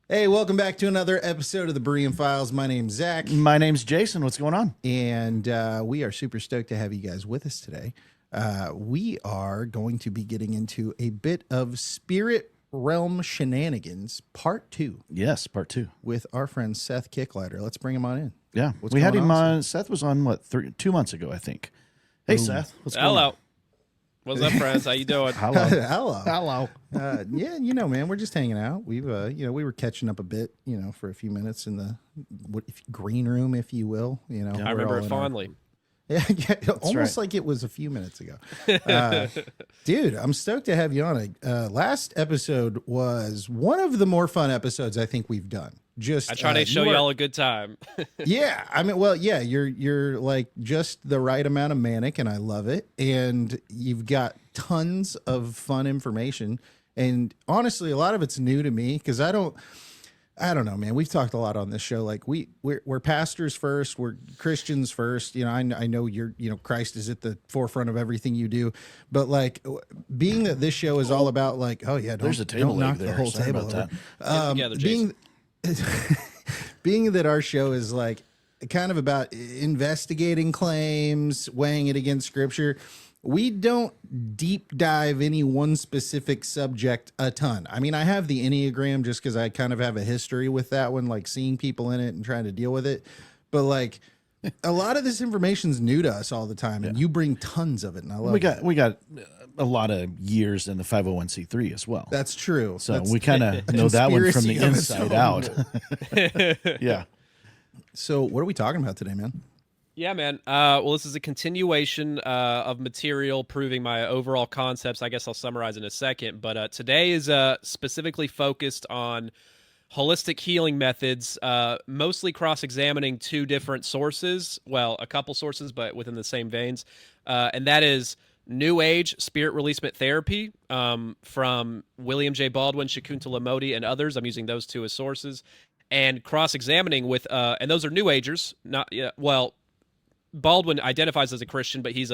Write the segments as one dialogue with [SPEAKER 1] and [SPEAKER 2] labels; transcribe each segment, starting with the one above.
[SPEAKER 1] Hey, welcome back to another episode of the Berean Files. My name's Zach,
[SPEAKER 2] My name's Jason. What's going on?
[SPEAKER 1] and we are super stoked to have you guys with us today. We are going to be getting into a bit of spirit realm shenanigans, part 2,
[SPEAKER 2] Yes, part 2.
[SPEAKER 1] with our friend Seth Kicklighter. Let's bring him on in.
[SPEAKER 2] Yeah,
[SPEAKER 1] What's
[SPEAKER 2] we had
[SPEAKER 1] going
[SPEAKER 2] him
[SPEAKER 1] on,
[SPEAKER 2] on. Seth was on what 2 months ago, I think. Hey, Seth. What's going
[SPEAKER 3] Hello.
[SPEAKER 2] on?
[SPEAKER 3] What's up, friends? How you doing?
[SPEAKER 2] Hello.
[SPEAKER 1] Hello.
[SPEAKER 2] Hello.
[SPEAKER 1] Yeah, man, we're just hanging out. We've, we were catching up a bit, for a few minutes in the green room, if you will.
[SPEAKER 3] I
[SPEAKER 1] we're
[SPEAKER 3] remember
[SPEAKER 1] all
[SPEAKER 3] it
[SPEAKER 1] in our-
[SPEAKER 3] fondly.
[SPEAKER 1] Yeah, almost
[SPEAKER 2] right.
[SPEAKER 1] like it was a few minutes ago. Dude, I'm stoked to have you on. Last episode was one of the more fun episodes I think we've done.
[SPEAKER 3] I try to show y'all a good time.
[SPEAKER 1] Yeah, I mean, well, yeah, you're like just the right amount of manic, and I love it. And you've got tons of fun information. And honestly, a lot of it's new to me because I don't know, man. We've talked a lot on this show. Like we're pastors first, we're Christians first. I know you're, Christ is at the forefront of everything you do. But like being that this show is all about like, oh yeah,
[SPEAKER 2] There's a table
[SPEAKER 1] don't knock
[SPEAKER 2] leg
[SPEAKER 1] the
[SPEAKER 2] there.
[SPEAKER 1] whole
[SPEAKER 2] Sorry
[SPEAKER 1] table
[SPEAKER 2] about
[SPEAKER 1] over.
[SPEAKER 3] Get it together, Jason.
[SPEAKER 1] Being that our show is like kind of about investigating claims, weighing it against scripture, we don't deep dive any one specific subject a ton. I mean, I have the Enneagram just because I kind of have a history with that one, like seeing people in it and trying to deal with it. But like a lot of this information's new to us all the time, and you bring tons of it, and I love it.
[SPEAKER 2] We got a lot of years in the 501c3 as well.
[SPEAKER 1] That's true.
[SPEAKER 2] So
[SPEAKER 1] That's
[SPEAKER 2] we kind of know that one from the
[SPEAKER 1] conspiracy of its
[SPEAKER 2] inside
[SPEAKER 1] own.
[SPEAKER 2] out. Yeah.
[SPEAKER 1] So what are we talking about today, man?
[SPEAKER 3] Yeah, man. Well, this is a continuation of material proving my overall concepts. I guess I'll summarize in a second. But today is specifically focused on holistic healing methods, mostly cross-examining 2 different sources. Well, a couple sources, but within the same veins. And that is New Age Spirit Releasement Therapy from William J. Baldwin, Shakuntala Modi, and others. I'm using those 2 as sources. And cross-examining with, and those are New Agers, not, well, Baldwin identifies as a Christian, but he's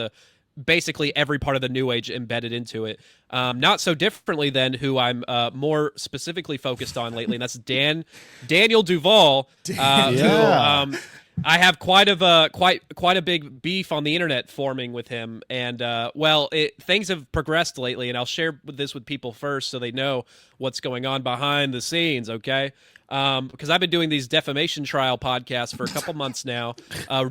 [SPEAKER 3] basically every part of the New Age embedded into it. Not so differently than who I'm more specifically focused on lately, and that's Daniel DuVal.
[SPEAKER 2] Yeah.
[SPEAKER 3] Who, I have quite a big beef on the internet forming with him, and things have progressed lately, and I'll share this with people first so they know what's going on behind the scenes. Okay. Because I've been doing these defamation trial podcasts for a couple months now,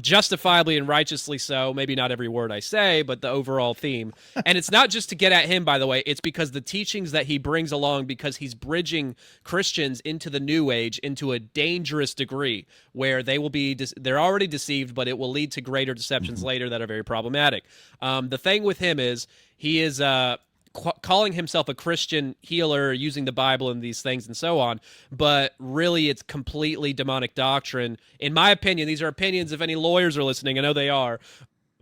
[SPEAKER 3] justifiably and righteously so. Maybe not every word I say, but the overall theme. And it's not just to get at him, by the way. It's because the teachings that he brings along, because he's bridging Christians into the New Age into a dangerous degree where they will be, they're already deceived, but it will lead to greater deceptions later that are very problematic. The thing with him is he is calling himself a Christian healer, using the Bible and these things and so on, but really it's completely demonic doctrine. In my opinion, these are opinions if any lawyers are listening. I know they are,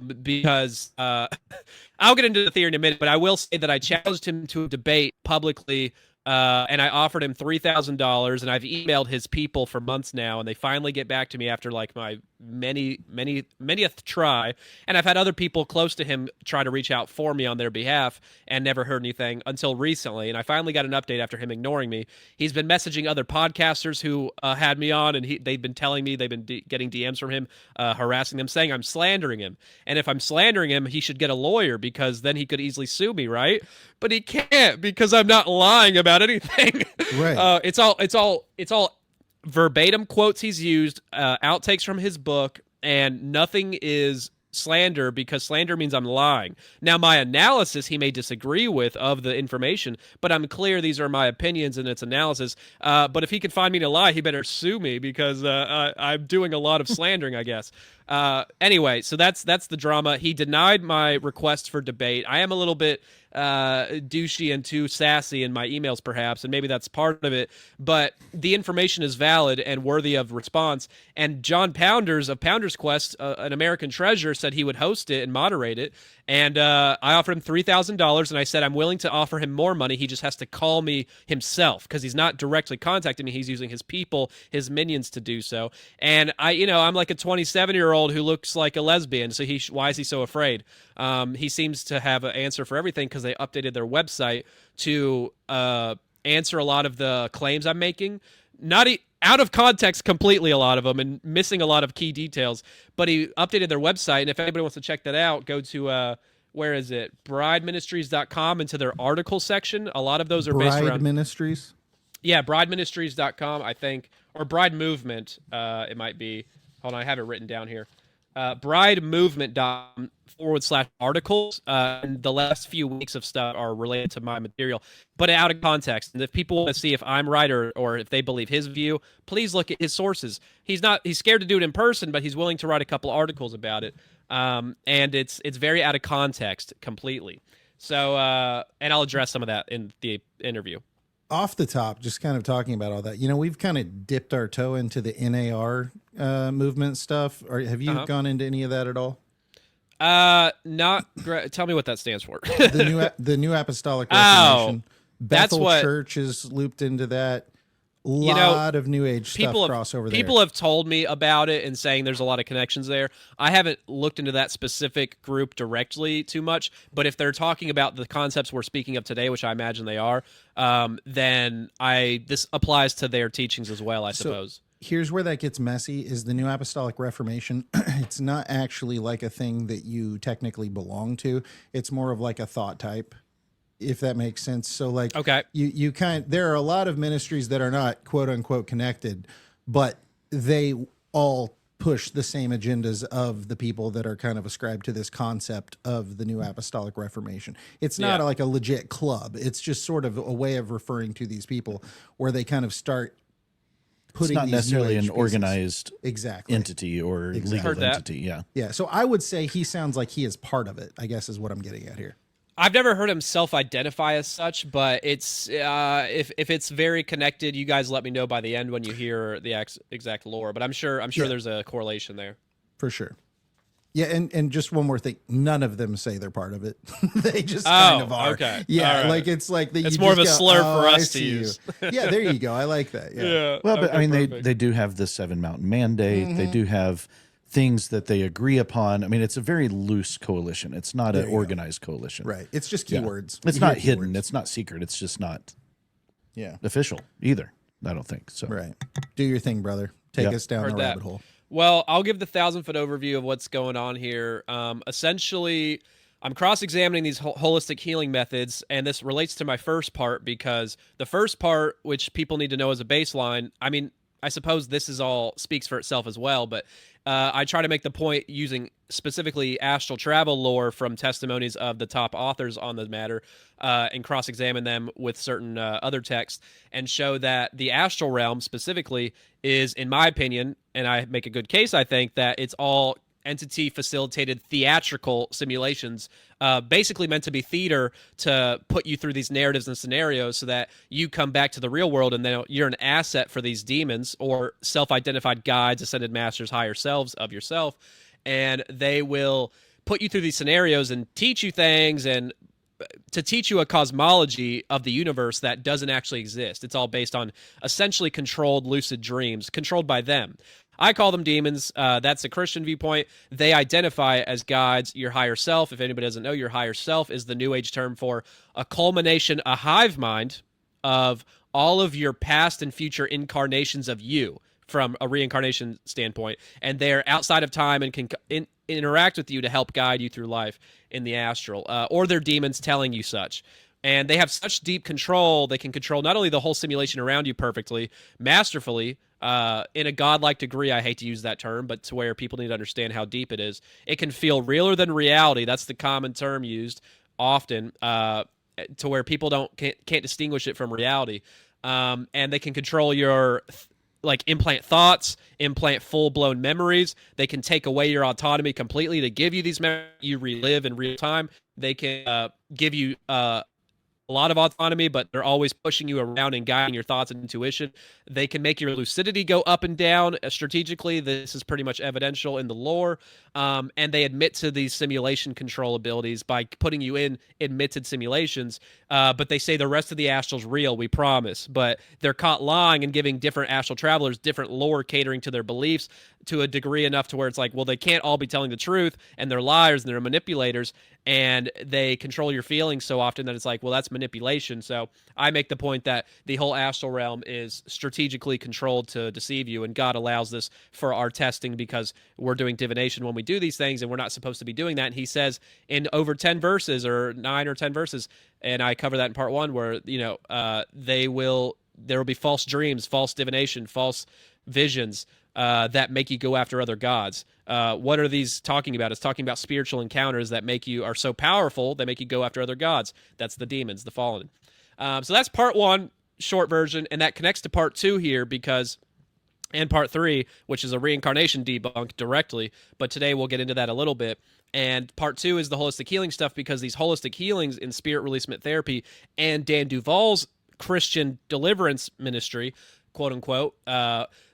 [SPEAKER 3] because I'll get into the theory in a minute, but I will say that I challenged him to a debate publicly, and I offered him $3,000, and I've emailed his people for months now, and they finally get back to me after like my manyth try. And I've had other people close to him try to reach out for me on their behalf and never heard anything until recently. And I finally got an update after him ignoring me. He's been messaging other podcasters who had me on, and they've been telling me they've been getting DMs from him, harassing them, saying I'm slandering him. And if I'm slandering him, he should get a lawyer because then he could easily sue me, right? But he can't because I'm not lying about anything.
[SPEAKER 1] Right.
[SPEAKER 3] It's all verbatim quotes he's used, outtakes from his book, and nothing is slander because slander means I'm lying. Now, my analysis he may disagree with of the information, but I'm clear these are my opinions and it's analysis. But if he can find me to lie, he better sue me because I'm doing a lot of slandering, I guess. Anyway, so that's the drama. He denied my request for debate. I am a little bit douchey and too sassy in my emails, perhaps, and maybe that's part of it, but the information is valid and worthy of response. And John Pounders of Pounders Quest, an American treasure, said he would host it and moderate it, and I offered him $3,000, and I said I'm willing to offer him more money. He just has to call me himself because he's not directly contacting me. He's using his people, his minions, to do so. And I'm like a 27-year-old who looks like a lesbian, so why is he so afraid? He seems to have an answer for everything because they updated their website to answer a lot of the claims I'm making. out of context completely, a lot of them, and missing a lot of key details. But he updated their website, and if anybody wants to check that out, go to where is it? brideministries.com, into their article section. A lot of those are based around
[SPEAKER 1] Bride Ministries.
[SPEAKER 3] Yeah, brideministries.com, I think, or Bride Movement, it might be. Hold on, I have it written down here. bridemovement.com/articles. And the last few weeks of stuff are related to my material, but out of context. And if people want to see if I'm right or if they believe his view, please look at his sources. He's scared to do it in person, but he's willing to write a couple articles about it. And it's very out of context completely. So, and I'll address some of that in the interview.
[SPEAKER 1] Off the top, just kind of talking about all that, we've kind of dipped our toe into the NAR movement stuff. Or have you gone into any of that at all?
[SPEAKER 3] Not great. Tell me what that stands for.
[SPEAKER 1] the new Apostolic Reformation.
[SPEAKER 3] That's
[SPEAKER 1] Bethel
[SPEAKER 3] what
[SPEAKER 1] Church is looped into that. Lot of New Age stuff crossover there.
[SPEAKER 3] People have told me about it and saying there's a lot of connections there. I haven't looked into that specific group directly too much, but if they're talking about the concepts we're speaking of today, which I imagine they are, then this applies to their teachings as well, I suppose.
[SPEAKER 1] Here's where that gets messy, is the New Apostolic Reformation. It's not actually like a thing that you technically belong to. It's more of like a thought type, if that makes sense. So like,
[SPEAKER 3] okay,
[SPEAKER 1] there are a lot of ministries that are not quote unquote connected, but they all push the same agendas of the people that are kind of ascribed to this concept of the New Apostolic Reformation. It's not like a legit club. It's just sort of a way of referring to these people where they kind of start putting
[SPEAKER 2] it's not
[SPEAKER 1] these
[SPEAKER 2] necessarily an
[SPEAKER 1] pieces.
[SPEAKER 2] organized
[SPEAKER 1] entity
[SPEAKER 2] or legal entity. Yeah.
[SPEAKER 1] So I would say he sounds like he is part of it, I guess is what I'm getting at here.
[SPEAKER 3] I've never heard him self-identify as such, but it's if it's very connected, you guys let me know by the end when you hear the exact lore. But I'm sure there's a correlation there
[SPEAKER 1] for sure. Yeah, and just one more thing, none of them say they're part of it. They just kind of are.
[SPEAKER 3] Okay.
[SPEAKER 1] Yeah,
[SPEAKER 3] right.
[SPEAKER 1] like it's like
[SPEAKER 3] it's more of a slur for us to use.
[SPEAKER 1] Yeah, there you go. I like that. Yeah.
[SPEAKER 2] Well, but I mean, they do have the 7 Mountain Mandate. Mm-hmm. They do have things that they agree upon. I mean, it's a very loose coalition. It's not an organized coalition.
[SPEAKER 1] Right. It's just keywords.
[SPEAKER 2] It's not hidden. It's not secret. It's just not official either. I don't think so.
[SPEAKER 1] Right. Do your thing, brother. Take us down the rabbit hole.
[SPEAKER 3] Well, I'll give the 1,000-foot overview of what's going on here. Essentially, I'm cross-examining these holistic healing methods, and this relates to my first part because the first part, which people need to know as a baseline, I mean, I suppose this is all speaks for itself as well, but I try to make the point using specifically astral travel lore from testimonies of the top authors on the matter and cross-examine them with certain other texts and show that the astral realm specifically is, in my opinion, and I make a good case, I think, that it's all entity-facilitated theatrical simulations, basically meant to be theater to put you through these narratives and scenarios so that you come back to the real world and then you're an asset for these demons or self-identified guides, ascended masters, higher selves of yourself, and they will put you through these scenarios and teach you things and to teach you a cosmology of the universe that doesn't actually exist. It's all based on essentially controlled lucid dreams, controlled by them. I call them demons. That's a Christian viewpoint. They identify as guides, your higher self. If anybody doesn't know, your higher self is the New Age term for a culmination, a hive mind of all of your past and future incarnations of you from a reincarnation standpoint. And they're outside of time and can interact with you to help guide you through life in the astral. Or they're demons telling you such. And they have such deep control, they can control not only the whole simulation around you perfectly, masterfully, in a godlike degree. I hate to use that term, but to where people need to understand how deep it is. It can feel realer than reality. That's the common term used often, to where people can't distinguish it from reality. And they can control your implant thoughts, implant full-blown memories. They can take away your autonomy completely to give you these memories you relive in real time. They can give you a lot of autonomy, but they're always pushing you around and guiding your thoughts and intuition. They can make your lucidity go up and down strategically. This is pretty much evidential in the lore. And they admit to these simulation control abilities by putting you in admitted simulations. But they say the rest of the astral's real, we promise. But they're caught lying and giving different astral travelers different lore catering to their beliefs to a degree enough to where it's like, well, they can't all be telling the truth, and they're liars and they're manipulators. and they control your feelings so often that it's like, well, that's manipulation. So I make the point that the whole astral realm is strategically controlled to deceive you, and God allows this for our testing because we're doing divination when we do these things, and we're not supposed to be doing that. And he says in over 10 verses, or 9 or 10 verses, and I cover that in part 1, where there will be false dreams, false divination, false visions that make you go after other gods. What are these talking about? It's talking about spiritual encounters that are so powerful, they make you go after other gods. That's the demons, the fallen. So that's part 1, short version, and that connects to part 2 here and part 3, which is a reincarnation debunk directly, but today we'll get into that a little bit. And part 2 is the holistic healing stuff, because these holistic healings in spirit releasement therapy and Dan DuVal's Christian deliverance ministry, quote unquote,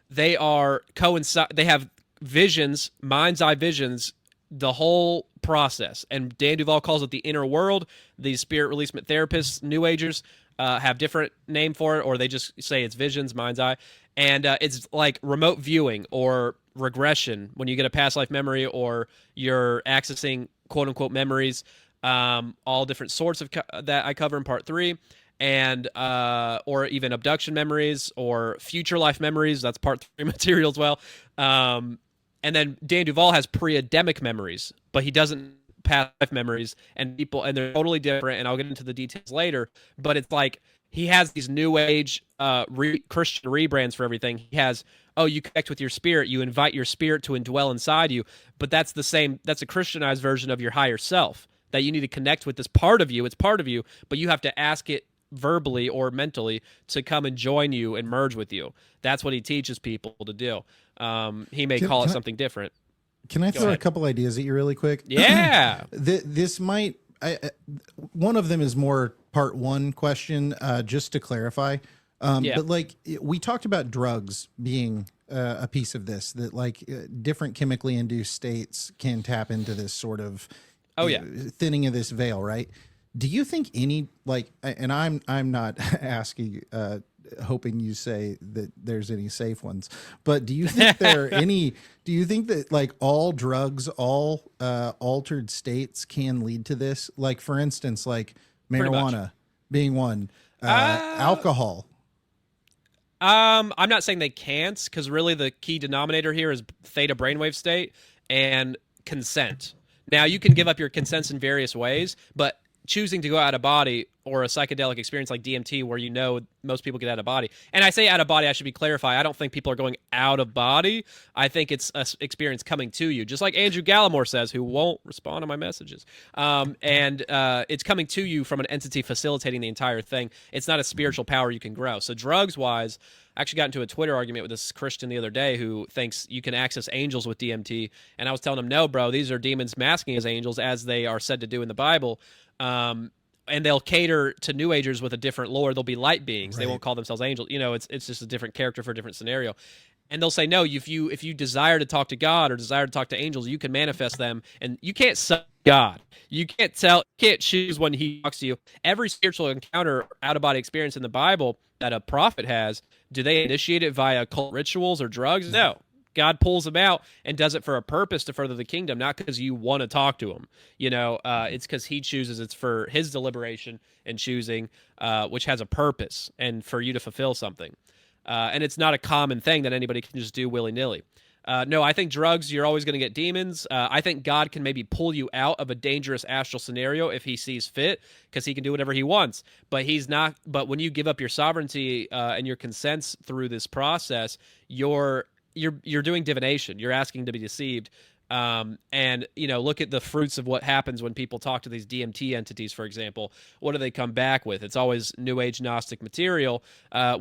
[SPEAKER 3] they have visions, mind's eye visions, the whole process. And Dan DuVal calls it the inner world. These spirit releasement therapists, New Agers, have different name for it, or they just say it's visions, mind's eye. And it's like remote viewing or regression when you get a past life memory, or you're accessing quote unquote memories, all different sorts of that I cover in part 3. And or even abduction memories or future life memories. That's part 3 material as well. And then Dan DuVal has pre-Adamic memories, but he doesn't past life memories, and they're totally different. And I'll get into the details later. But it's like he has these New Age Christian rebrands for everything. He has, you connect with your spirit, you invite your spirit to indwell inside you. But that's a Christianized version of your higher self, that you need to connect with this part of you. It's part of you, but you have to ask it verbally or mentally to come and join you and merge with you. That's what he teaches people to do. He may call it something different.
[SPEAKER 1] Can I throw a couple ideas at you really quick?
[SPEAKER 3] Yeah.
[SPEAKER 1] This might, one of them is more part 1 question, just to clarify. But like we talked about drugs being a piece of this, that like different chemically induced states can tap into this sort of thinning of this veil, right? Do you think any, like, and I'm not asking, hoping you say that there's any safe ones, but do you think there are any, do you think that like all drugs, all altered states can lead to this? Like, for instance, like marijuana being one, alcohol.
[SPEAKER 3] I'm not saying they can't, because really the key denominator here is theta brainwave state and consent. Now, you can give up your consents in various ways, but choosing to go out of body, or a psychedelic experience like DMT, where most people get out of body. And I say out of body, I should be clarified. I don't think people are going out of body. I think it's an experience coming to you, just like Andrew Gallimore says, who won't respond to my messages. It's coming to you from an entity facilitating the entire thing. It's not a spiritual power you can grow. So drugs-wise, I actually got into a Twitter argument with this Christian the other day who thinks you can access angels with DMT. And I was telling him, no, bro, these are demons masking as angels, as they are said to do in the Bible. And they'll cater to New Agers with a different lore. They'll be light beings. Right. They won't call themselves angels. It's just a different character for a different scenario. And they'll say, no, if you desire to talk to God or desire to talk to angels, you can manifest them. And you can't suck God. You can't choose when he talks to you. Every spiritual encounter, out-of-body experience in the Bible that a prophet has, do they initiate it via occult rituals or drugs? No. God pulls them out and does it for a purpose to further the kingdom, not because you want to talk to him. It's because he chooses. It's for his deliberation and choosing, which has a purpose, and for you to fulfill something. And it's not a common thing that anybody can just do willy-nilly. No, I think drugs, you're always going to get demons. I think God can maybe pull you out of a dangerous astral scenario if he sees fit, because he can do whatever he wants. But he's not. But when you give up your sovereignty and your consents through this process, you're doing divination. You're asking to be deceived. And look at the fruits of what happens when people talk to these DMT entities, for example. What do they come back with? It's always New Age Gnostic material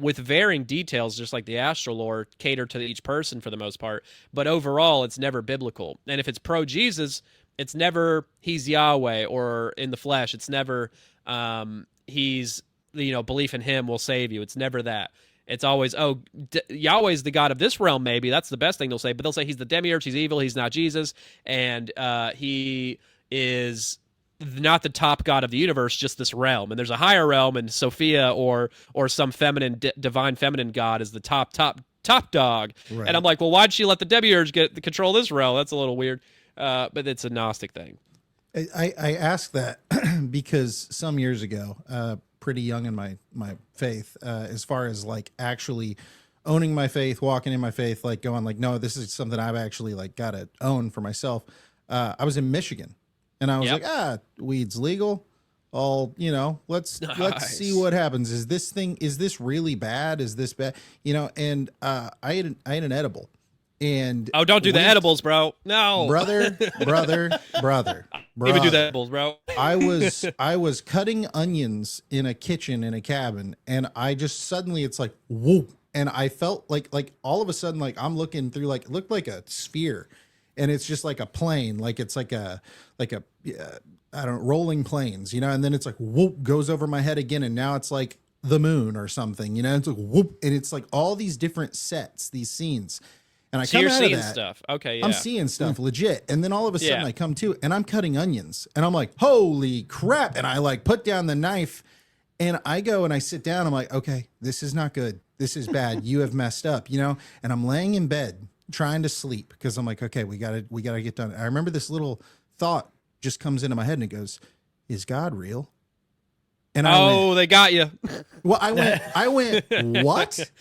[SPEAKER 3] with varying details, just like the astral lore, catered to each person for the most part. But overall, it's never biblical. And if it's pro-Jesus, it's never he's Yahweh or in the flesh. It's never he's, belief in him will save you. It's never that. It's always, Yahweh's the God of this realm, maybe. That's the best thing they'll say. But they'll say he's the demiurge, he's evil, he's not Jesus, and he is not the top God of the universe, just this realm. And there's a higher realm, and Sophia or some feminine, divine feminine God is the top dog. Right. And I'm like, well, why'd she let the demiurge get the control of this realm? That's a little weird. But it's a Gnostic thing.
[SPEAKER 1] I ask that because some years ago, pretty young in my faith, as far as like actually owning my faith, walking in my faith, like going like, no, this is something I've actually like got to own for myself. I was in Michigan, and I was
[SPEAKER 3] Yep.
[SPEAKER 1] like, weed's legal. Let's see
[SPEAKER 3] Nice.
[SPEAKER 1] what happens. Is this really bad? Is this bad? And I ate an edible, and
[SPEAKER 3] Oh, don't do the
[SPEAKER 1] went
[SPEAKER 3] edibles, bro. No.
[SPEAKER 1] brother, brother, brother,
[SPEAKER 3] Even do the
[SPEAKER 1] brother.
[SPEAKER 3] edibles, bro.
[SPEAKER 1] I was cutting onions in a kitchen in a cabin, and I just suddenly it's like whoop, and I felt like all of a sudden like I'm looking through like it looked like a sphere, and it's just like a plane, like it's like a I don't know, rolling planes, and then it's like whoop goes over my head again, and now it's like the moon or something, it's like whoop, and it's like all these different sets, these scenes. And I
[SPEAKER 3] So
[SPEAKER 1] come
[SPEAKER 3] you're
[SPEAKER 1] out of
[SPEAKER 3] seeing
[SPEAKER 1] that.
[SPEAKER 3] stuff. Okay, yeah.
[SPEAKER 1] I'm seeing stuff legit. And then all of a sudden
[SPEAKER 3] Yeah.
[SPEAKER 1] I come to and I'm cutting onions and I'm like, holy crap. And I like put down the knife and I go and I sit down. I'm like, okay, this is not good. This is bad. You have messed up, and I'm laying in bed trying to sleep because I'm like, okay, we gotta get done. I remember this little thought just comes into my head and it goes, is God real? And
[SPEAKER 3] They got you.
[SPEAKER 1] well, I went, what?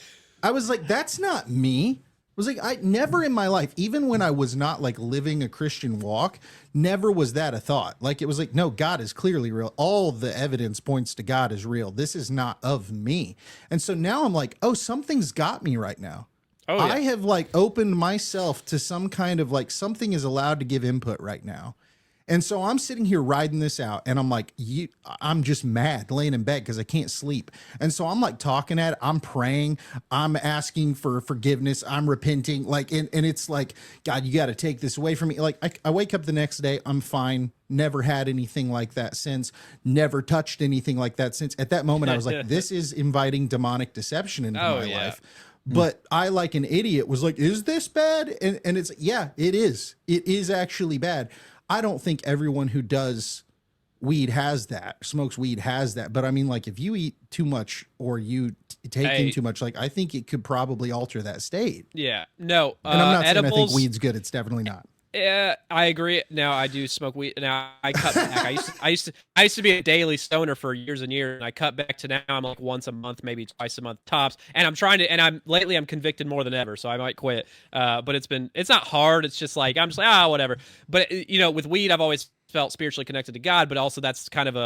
[SPEAKER 1] I was like, that's not me. I was like, I never in my life, even when I was not like living a Christian walk, never was that a thought. Like, it was like, no, God is clearly real. All the evidence points to God is real. This is not of me. And so now I'm like, oh, something's got me right now.
[SPEAKER 3] Oh, yeah.
[SPEAKER 1] I have like opened myself to some kind of like something is allowed to give input right now. And so I'm sitting here riding this out and I'm like, I'm just mad laying in bed because I can't sleep. And so I'm like talking at it. I'm praying. I'm asking for forgiveness. I'm repenting. Like, and it's like, God, you got to take this away from me. Like I wake up the next day. I'm fine. Never had anything like that since. Never touched anything like that since. At that moment, I was like, this is inviting demonic deception into my life. But I, like an idiot, was like, is this bad? And it's, yeah, it is. It is actually bad. I don't think everyone who does weed has that, smokes weed has that. But I mean, like, if you eat too much or you take in too much, like, I think it could probably alter that state.
[SPEAKER 3] Yeah. No.
[SPEAKER 1] And I'm not
[SPEAKER 3] edibles,
[SPEAKER 1] saying I think weed's good. It's definitely not.
[SPEAKER 3] Yeah, I agree. Now I do smoke weed. Now I cut back. I used to be a daily stoner for years and years, and I cut back to now I'm like once a month, maybe twice a month tops. And I'm trying to, and I'm convicted more than ever, so I might quit. But it's not hard. It's just like I'm just like whatever. But with weed, I've always felt spiritually connected to God, but also that's kind of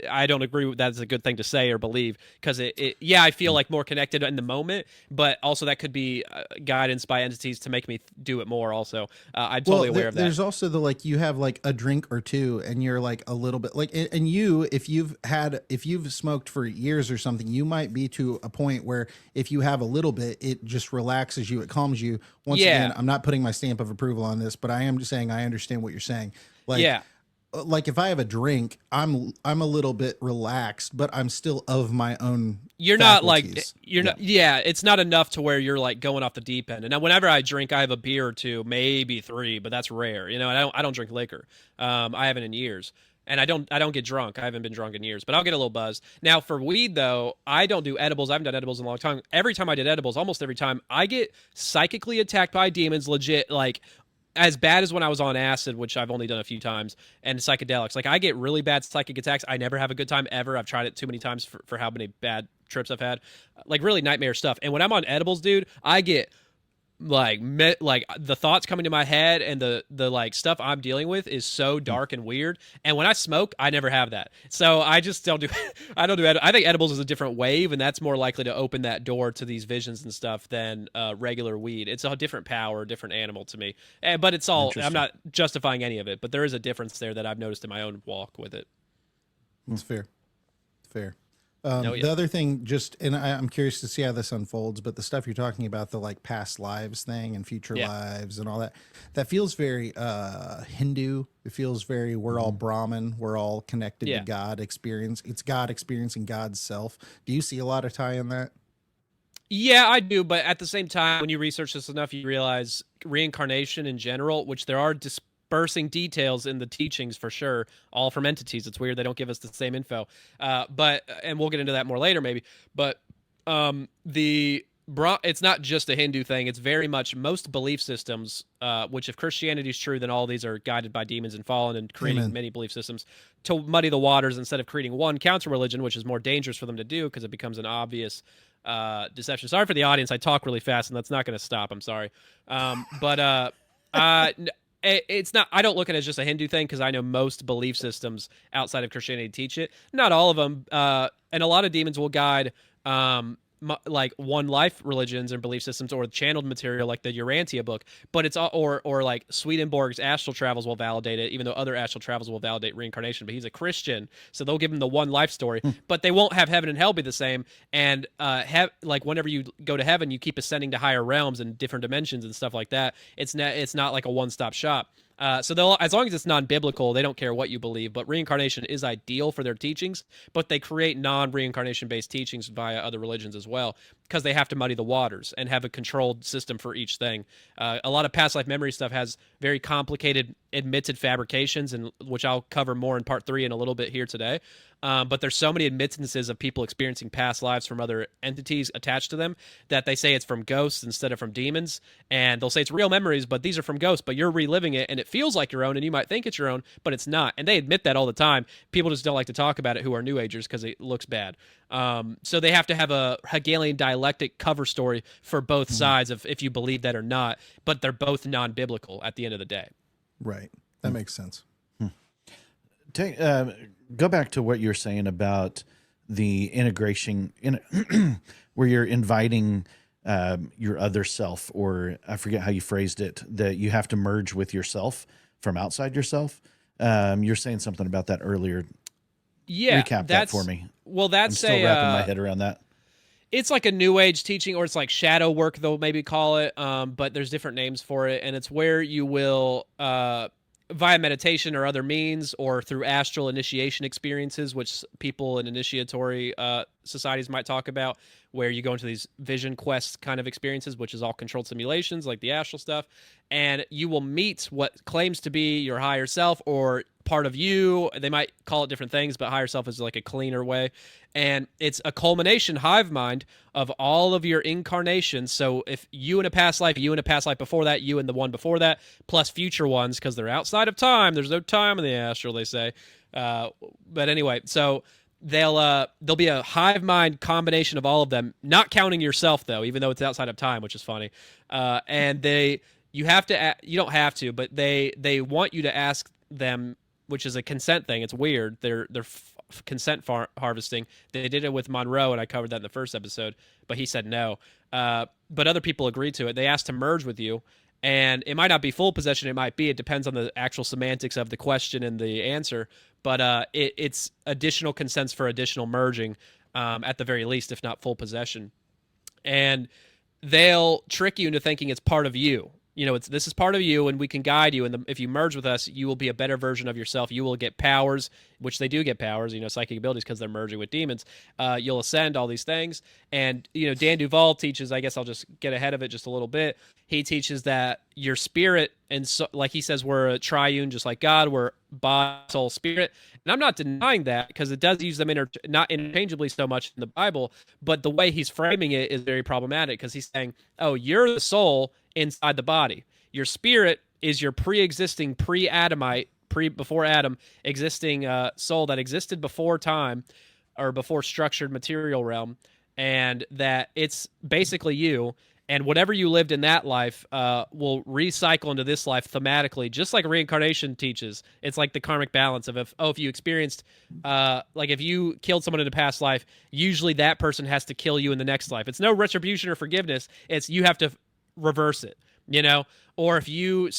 [SPEAKER 3] I don't agree with that as a good thing to say or believe, because I feel like more connected in the moment, but also that could be guidance by entities to make me do it more also. I'm totally aware of that.
[SPEAKER 1] There's also the, like, you have like a drink or two and you're like a little bit like, and if you've smoked for years or something, you might be to a point where if you have a little bit, it just relaxes you. It calms you. Once again, I'm not putting my stamp of approval on this, but I am just saying, I understand what you're saying. Like if I have a drink, I'm a little bit relaxed, but I'm still of my own.
[SPEAKER 3] You're
[SPEAKER 1] faculties.
[SPEAKER 3] not. Yeah, it's not enough to where you're like going off the deep end. And now, whenever I drink, I have a beer or two, maybe three, but that's rare. And I don't drink liquor. I haven't in years, and I don't get drunk. I haven't been drunk in years, but I'll get a little buzzed. Now for weed though, I don't do edibles. I haven't done edibles in a long time. Every time I did edibles, almost every time, I get psychically attacked by demons. Legit, like, as bad as when I was on acid, which I've only done a few times, and psychedelics. Like, I get really bad psychic attacks. I never have a good time ever. I've tried it too many times for how many bad trips I've had. Like, really nightmare stuff. And when I'm on edibles, dude, I get like the thoughts coming to my head, and the like stuff I'm dealing with is so dark and weird. And when I smoke, I never have that. So I just don't do I don't do I think edibles is a different wave, and that's more likely to open that door to these visions and stuff than regular weed. It's a different power, different animal to me. But it's all, I'm not justifying any of it, but there is a difference there that I've noticed in my own walk with it.
[SPEAKER 1] That's fair. Fair.
[SPEAKER 3] Yeah.
[SPEAKER 1] The other thing, and I'm curious to see how this unfolds, but the stuff you're talking about, the like past lives thing and future lives and all that feels very Hindu. It feels very, we're all Brahmin, we're all connected to God experience. It's God experiencing God's self. Do you see a lot of tie in that?
[SPEAKER 3] Yeah, I do. But at the same time, when you research this enough, you realize reincarnation in general, which there are dispersing details in the teachings for sure, all from entities. It's weird they don't give us the same info. And we'll get into that more later maybe. But it's not just a Hindu thing. It's very much most belief systems, which if Christianity is true, then all these are guided by demons and fallen and creating many belief systems to muddy the waters instead of creating one counter religion, which is more dangerous for them to do because it becomes an obvious deception. Sorry for the audience. I talk really fast and that's not going to stop. I'm sorry. It's not. I don't look at it as just a Hindu thing because I know most belief systems outside of Christianity teach it. Not all of them, and a lot of demons will guide like one life religions and belief systems or channeled material like the Urantia book. But it's or like Swedenborg's astral travels will validate it, even though other astral travels will validate reincarnation. But he's a Christian, so they'll give him the one life story. But they won't have heaven and hell be the same. And have like whenever you go to heaven, you keep ascending to higher realms and different dimensions and stuff like that. It's not like a one-stop shop. So they'll, as long as it's non-biblical, they don't care what you believe. But reincarnation is ideal for their teachings, but they create non-reincarnation based teachings via other religions as well because they have to muddy the waters and have a controlled system for each thing. A lot of past life memory stuff has very complicated admitted fabrications, and which I'll cover more in part 3 in a little bit here today. But there's so many admittances of people experiencing past lives from other entities attached to them that they say it's from ghosts instead of from demons. And they'll say it's real memories, but these are from ghosts, but you're reliving it and it feels like your own and you might think it's your own, but it's not. And they admit that all the time. People just don't like to talk about it who are New Agers because it looks bad. So they have to have a Hegelian dialectic cover story for both sides of if you believe that or not, but they're both non-biblical at the end of the day.
[SPEAKER 1] Right. That makes sense.
[SPEAKER 2] Go back to what you're saying about the integration where you're inviting your other self, or I forget how you phrased it, that you have to merge with yourself from outside yourself. You're saying something about that earlier.
[SPEAKER 3] Yeah.
[SPEAKER 2] Recap that for me.
[SPEAKER 3] Well, that's
[SPEAKER 2] I'm still wrapping my head around that.
[SPEAKER 3] It's like a new age teaching, or it's like shadow work, they'll maybe call it. But there's different names for it. And it's where you will, via meditation or other means, or through astral initiation experiences, which people in initiatory societies might talk about, where you go into these vision quest kind of experiences, which is all controlled simulations like the astral stuff, and you will meet what claims to be your higher self or part of you. They might call it different things, but higher self is like a cleaner way. And it's a culmination hive mind of all of your incarnations. So if you in a past life, you in a past life before that, you in the one before that, plus future ones, because they're outside of time. There's no time in the astral, they say. But anyway, so there'll be a hive mind combination of all of them, not counting yourself though, even though it's outside of time, which is funny. And you don't have to, but they want you to ask them, which is a consent thing. It's weird. They're consent harvesting. They did it with Monroe, and I covered that in the first episode, but he said no. But other people agreed to it. They asked to merge with you, and it might not be full possession. It might be. It depends on the actual semantics of the question and the answer. But it's additional consents for additional merging, at the very least, if not full possession. And they'll trick you into thinking it's part of you. You know, this is part of you, and we can guide you. And if you merge with us, you will be a better version of yourself. You will get powers, which they do get powers, psychic abilities, because they're merging with demons. You'll ascend, all these things. And, Dan DuVal teaches, I guess I'll just get ahead of it just a little bit. He teaches that your spirit, and so, like he says, we're a triune, just like God, we're body, soul, spirit. And I'm not denying that, because it does use them not interchangeably so much in the Bible, but the way he's framing it is very problematic, because he's saying, oh, you're the soul inside the body. Your spirit is your pre-existing, pre-Adamite, before Adam, existing soul that existed before time, or before structured material realm, and that it's basically you. And whatever you lived in that life will recycle into this life thematically, just like reincarnation teaches. It's like the karmic balance of if you experienced, like if you killed someone in a past life, usually that person has to kill you in the next life. It's no retribution or forgiveness. It's you have to reverse it, Or if you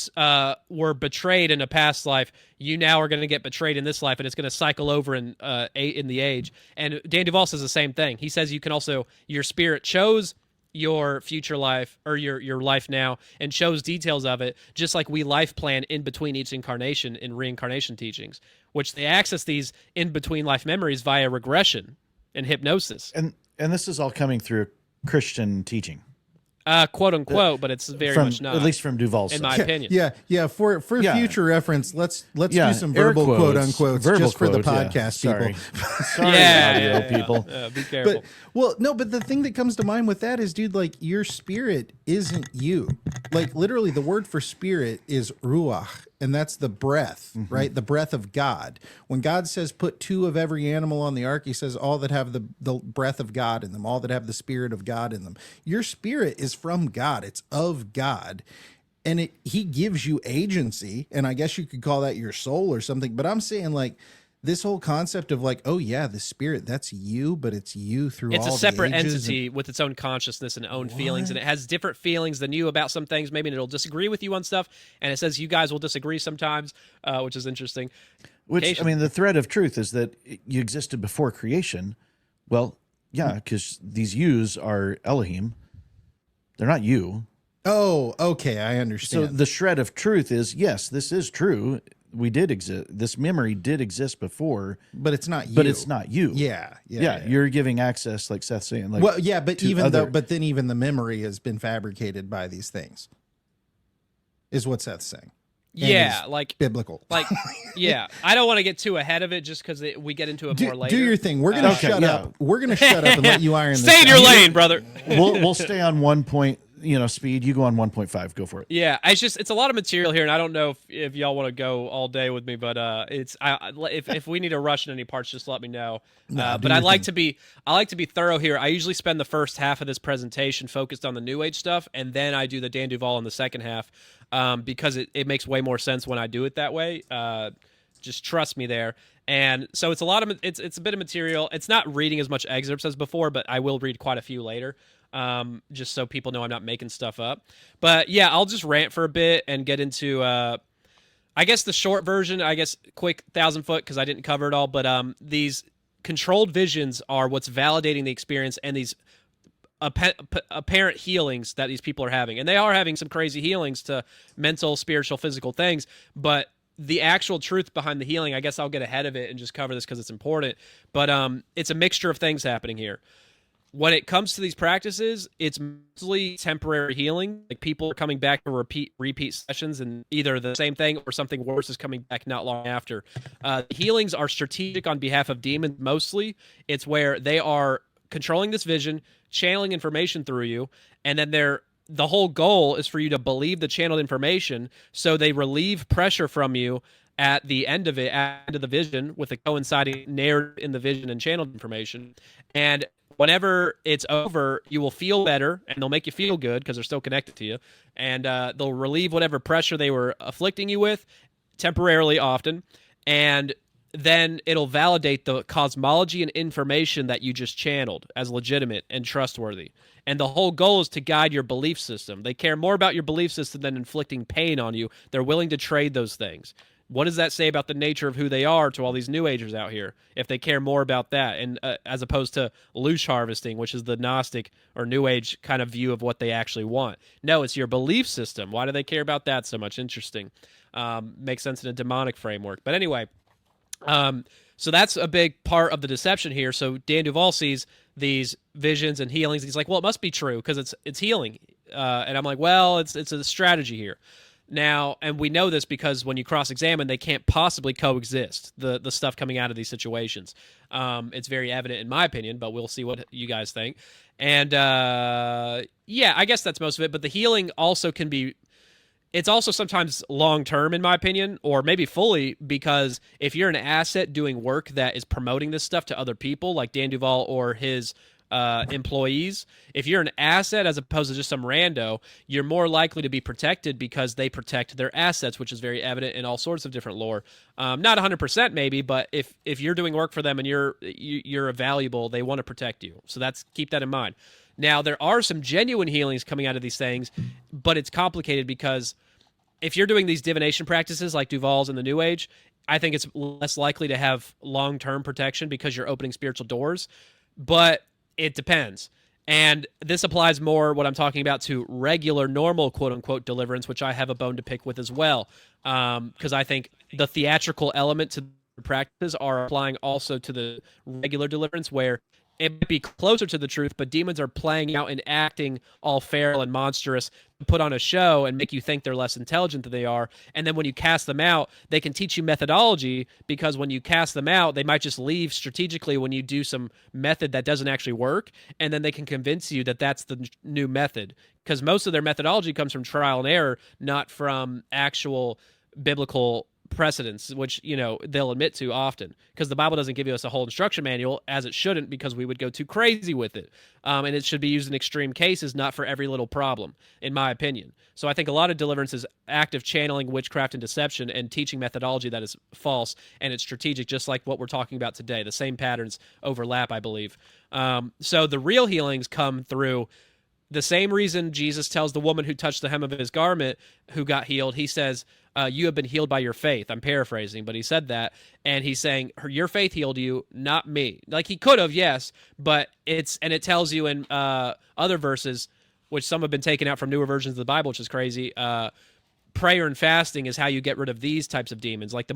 [SPEAKER 3] were betrayed in a past life, you now are going to get betrayed in this life, and it's going to cycle over in the age. And Dan DuVal says the same thing. He says you can also, your spirit chose your future life, or your life now, and shows details of it, just like we life plan in between each incarnation in reincarnation teachings, which they access these in between life memories via regression and hypnosis.
[SPEAKER 2] And this is all coming through Christian teaching.
[SPEAKER 3] quote unquote, but it's very
[SPEAKER 2] from
[SPEAKER 3] much not,
[SPEAKER 2] at least from DuVal's
[SPEAKER 3] in
[SPEAKER 2] side.
[SPEAKER 3] my opinion.
[SPEAKER 1] Yeah. For
[SPEAKER 2] Yeah.
[SPEAKER 1] future reference, let's
[SPEAKER 2] Yeah,
[SPEAKER 1] do some
[SPEAKER 2] air
[SPEAKER 1] verbal
[SPEAKER 2] quotes,
[SPEAKER 1] quote unquotes
[SPEAKER 2] verbal
[SPEAKER 1] just for the
[SPEAKER 2] quotes, yeah.
[SPEAKER 1] podcast
[SPEAKER 2] Sorry.
[SPEAKER 1] people.
[SPEAKER 2] Sorry, audio people.
[SPEAKER 3] Be careful.
[SPEAKER 1] But well, no, but the thing that comes to mind with that is, dude, like your spirit isn't you. Like literally, the word for spirit is ruach, and that's the breath, right? The breath of God. When God says, "Put 2 of every animal on the ark," He says, "All that have the breath of God in them, all that have the spirit of God in them." Your spirit is from God. It's of God. And He gives you agency, and I guess you could call that your soul or something. But I'm saying, like, this whole concept of like, oh yeah, the spirit, that's you, but it's you through
[SPEAKER 3] It's
[SPEAKER 1] all
[SPEAKER 3] a separate
[SPEAKER 1] the ages
[SPEAKER 3] entity with its own consciousness and own feelings, and it has different feelings than you about some things. Maybe it'll disagree with you on stuff, and it says you guys will disagree sometimes, which is interesting.
[SPEAKER 2] Which, I mean, the thread of truth is that you existed before creation. Well, yeah, because these yous are Elohim. They're not you.
[SPEAKER 1] Oh, okay, I
[SPEAKER 2] So
[SPEAKER 1] understand.
[SPEAKER 2] the shred of truth is, yes, this is true. We did exist. This memory did exist before,
[SPEAKER 1] but it's not you.
[SPEAKER 2] but it's not you.
[SPEAKER 1] Yeah.
[SPEAKER 2] You're giving access, like Seth's saying. Like,
[SPEAKER 1] Well, yeah, but
[SPEAKER 2] to
[SPEAKER 1] even
[SPEAKER 2] other-
[SPEAKER 1] but then even the memory has been fabricated by these things, is what Seth's saying. And
[SPEAKER 3] Yeah,
[SPEAKER 1] is
[SPEAKER 3] like
[SPEAKER 1] biblical.
[SPEAKER 3] yeah. I don't want to get too ahead of it just because we get into it more later.
[SPEAKER 1] Do your thing. We're gonna
[SPEAKER 2] Okay,
[SPEAKER 1] shut
[SPEAKER 2] yeah.
[SPEAKER 1] up. We're gonna shut up and let you iron this
[SPEAKER 3] Stay in your
[SPEAKER 1] out.
[SPEAKER 3] lane, brother.
[SPEAKER 2] we'll stay on 1 point, speed. You go on 1.5. Go for it.
[SPEAKER 3] Yeah, it's a lot of material here, and I don't know if y'all want to go all day with me, but if we need to rush in any parts, just let me know. But I like to be thorough here. I usually spend the first half of this presentation focused on the New Age stuff, and then I do the Dan DuVal in the second half, because it makes way more sense when I do it that way. Just trust me there. And so it's a bit of material. It's not reading as much excerpts as before, but I will read quite a few later. Just so people know I'm not making stuff up. But yeah, I'll just rant for a bit and get into, I guess the short version, quick 1,000-foot, because I didn't cover it all. But these controlled visions are what's validating the experience, and these apparent healings that these people are having. And they are having some crazy healings to mental, spiritual, physical things. But the actual truth behind the healing, I guess I'll get ahead of it and just cover this because it's important. But it's a mixture of things happening here. When it comes to these practices, it's mostly temporary healing. Like people are coming back to repeat sessions, and either the same thing or something worse is coming back not long after. Healings are strategic on behalf of demons mostly. It's where they are controlling this vision, channeling information through you, and then the whole goal is for you to believe the channeled information, so they relieve pressure from you at the end of the vision with a coinciding narrative in the vision and channeled information. And whenever it's over, you will feel better, and they'll make you feel good because they're still connected to you, and they'll relieve whatever pressure they were afflicting you with, temporarily often, and then it'll validate the cosmology and information that you just channeled as legitimate and trustworthy. And the whole goal is to guide your belief system. They care more about your belief system than inflicting pain on you. They're willing to trade those things. What does that say about the nature of who they are to all these New Agers out here, if they care more about that, and as opposed to loosh harvesting, which is the Gnostic or New Age kind of view of what they actually want? No, it's your belief system. Why do they care about that so much? Interesting. Makes sense in a demonic framework. But anyway, so that's a big part of the deception here. So Dan DuVal sees these visions and healings. He's like, well, it must be true because it's healing. And I'm like, well, it's a strategy here. Now, and we know this because when you cross-examine, they can't possibly coexist, the stuff coming out of these situations. It's very evident in my opinion, but we'll see what you guys think. And yeah, I guess that's most of it. But the healing also can be, it's also sometimes long-term in my opinion, or maybe fully, because if you're an asset doing work that is promoting this stuff to other people, like Dan DuVal or his employees, if you're an asset as opposed to just some rando, you're more likely to be protected because they protect their assets, which is very evident in all sorts of different lore. Not 100% maybe, but if you're doing work for them and you're valuable, they want to protect you. So keep that in mind. Now, there are some genuine healings coming out of these things, but it's complicated because if you're doing these divination practices like DuVal's in the New Age, I think it's less likely to have long-term protection because you're opening spiritual doors. But it depends. And this applies more, what I'm talking about, to regular, normal, quote-unquote, deliverance, which I have a bone to pick with as well. Because I think the theatrical element to the practice are applying also to the regular deliverance, where it might be closer to the truth, but demons are playing out and acting all feral and monstrous to put on a show and make you think they're less intelligent than they are. And then when you cast them out, they can teach you methodology, because when you cast them out, they might just leave strategically when you do some method that doesn't actually work. And then they can convince you that that's the new method, because most of their methodology comes from trial and error, not from actual biblical precedents, which they'll admit to often, because the Bible doesn't give us a whole instruction manual, as it shouldn't, because we would go too crazy with it, and it should be used in extreme cases, not for every little problem, in my opinion. So I think a lot of deliverance is active channeling witchcraft and deception and teaching methodology that is false, and it's strategic, just like what we're talking about today. The same patterns overlap, I believe. So the real healings come through the same reason Jesus tells the woman who touched the hem of his garment, who got healed. He says, you have been healed by your faith. I'm paraphrasing, but he said that. And he's saying, your faith healed you, not me. Like, he could have, yes, but it tells you in other verses, which some have been taken out from newer versions of the Bible, which is crazy. Prayer and fasting is how you get rid of these types of demons, like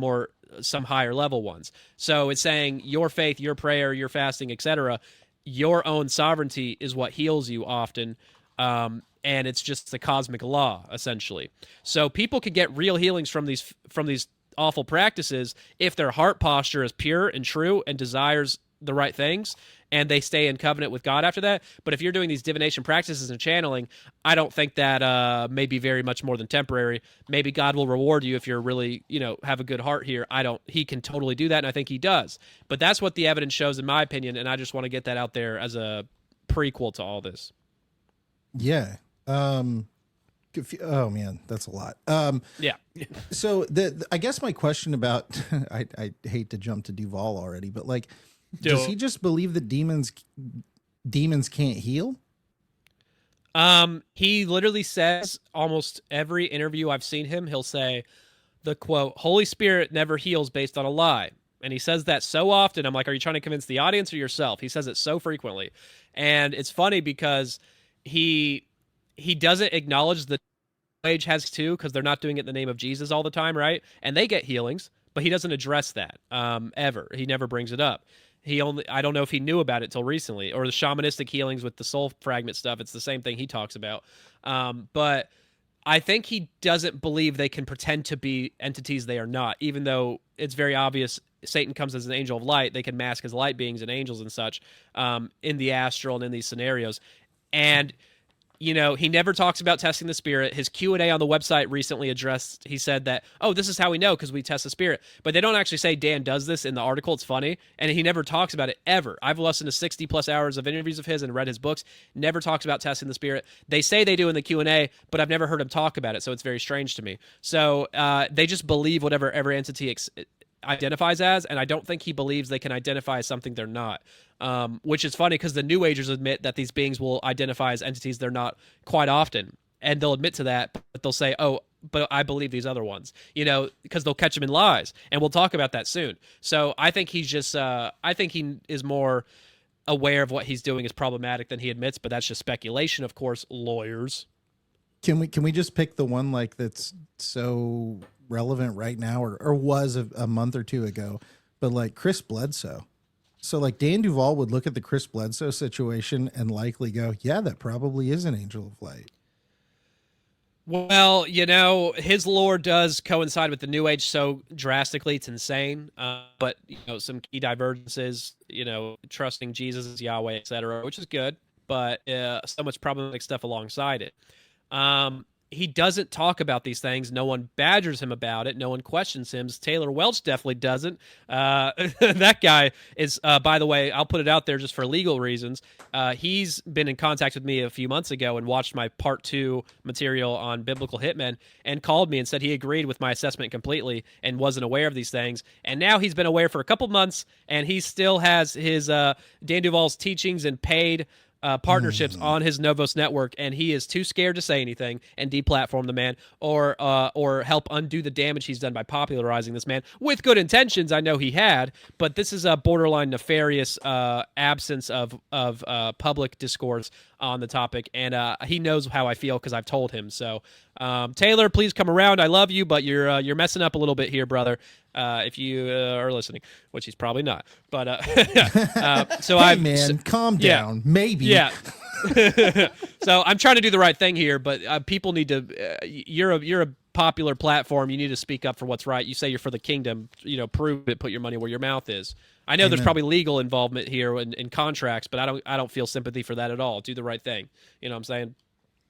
[SPEAKER 3] some higher level ones. So it's saying your faith, your prayer, your fasting, etc., your own sovereignty is what heals you often, and it's just the cosmic law, essentially. So people can get real healings from these awful practices if their heart posture is pure and true and desires the right things, and they stay in covenant with God after that. But if you're doing these divination practices and channeling, I don't think that may be very much more than temporary. Maybe God will reward you if you're really, have a good heart here. He can totally do that, and I think he does. But that's what the evidence shows, in my opinion, and I just want to get that out there as a prequel to all this.
[SPEAKER 1] Yeah. Oh man, that's a lot.
[SPEAKER 3] Yeah.
[SPEAKER 1] So I guess my question about, I hate to jump to DuVal already, but like, does he just believe that demons can't heal?
[SPEAKER 3] He literally says, almost every interview I've seen him, he'll say the quote, Holy Spirit never heals based on a lie. And he says that so often. I'm like, are you trying to convince the audience or yourself? He says it so frequently. And it's funny because he doesn't acknowledge the New Age has too, because they're not doing it in the name of Jesus all the time, right? And they get healings, but he doesn't address that ever. He never brings it up. I don't know if he knew about it till recently, or the shamanistic healings with the soul fragment stuff. It's the same thing he talks about. But I think he doesn't believe they can pretend to be entities they are not, even though it's very obvious Satan comes as an angel of light. They can mask as light beings and angels and such in the astral and in these scenarios. And he never talks about testing the spirit. His Q&A on the website recently addressed, he said that, this is how we know, because we test the spirit. But they don't actually say Dan does this in the article. It's funny. And he never talks about it ever. I've listened to 60 plus hours of interviews of his and read his books. Never talks about testing the spirit. They say they do in the Q&A, but I've never heard him talk about it. So it's very strange to me. So they just believe whatever every entity identifies as, and I don't think he believes they can identify as something they're not. Which is funny, because the New Agers admit that these beings will identify as entities they're not quite often, and they'll admit to that, but they'll say, but I believe these other ones, because they'll catch them in lies, and we'll talk about that soon. So I think he's just, I think he is more aware of what he's doing is problematic than he admits, but that's just speculation, of course, lawyers.
[SPEAKER 1] Can we just pick the one like that's so relevant right now, or was a month or two ago, but like Chris Bledsoe? So like Dan DuVal would look at the Chris Bledsoe situation and likely go, yeah, that probably is an angel of light.
[SPEAKER 3] Well, his lore does coincide with the New Age so drastically, it's insane. But, some key divergences, trusting Jesus as Yahweh, etc., which is good, but so much problematic stuff alongside it. He doesn't talk about these things. No one badgers him about it. No one questions him. Taylor Welch definitely doesn't. That guy is, by the way, I'll put it out there just for legal reasons. He's been in contact with me a few months ago and watched my part 2 material on biblical hitmen and called me and said he agreed with my assessment completely and wasn't aware of these things. And now he's been aware for a couple months, and he still has his Dan DuVal's teachings and paid partnerships on his Novos network, and he is too scared to say anything and deplatform the man or help undo the damage he's done by popularizing this man with good intentions. I know he had, but this is a borderline nefarious absence of public discourse on the topic, and he knows how I feel because I've told him. So Taylor, please come around. I love you, but you're messing up a little bit here, brother. if you are listening, which he's probably not. But so
[SPEAKER 1] Hey,
[SPEAKER 3] I've
[SPEAKER 1] man, calm
[SPEAKER 3] yeah.
[SPEAKER 1] down. Maybe.
[SPEAKER 3] Yeah. So I'm trying to do the right thing here, but people need to. You're a popular platform. You need to speak up for what's right. You say you're for the kingdom. Prove it. Put your money where your mouth is. I know there's
[SPEAKER 1] Amen.
[SPEAKER 3] probably legal involvement here in contracts, but I don't feel sympathy for that at all. Do the right thing. You know what I'm saying?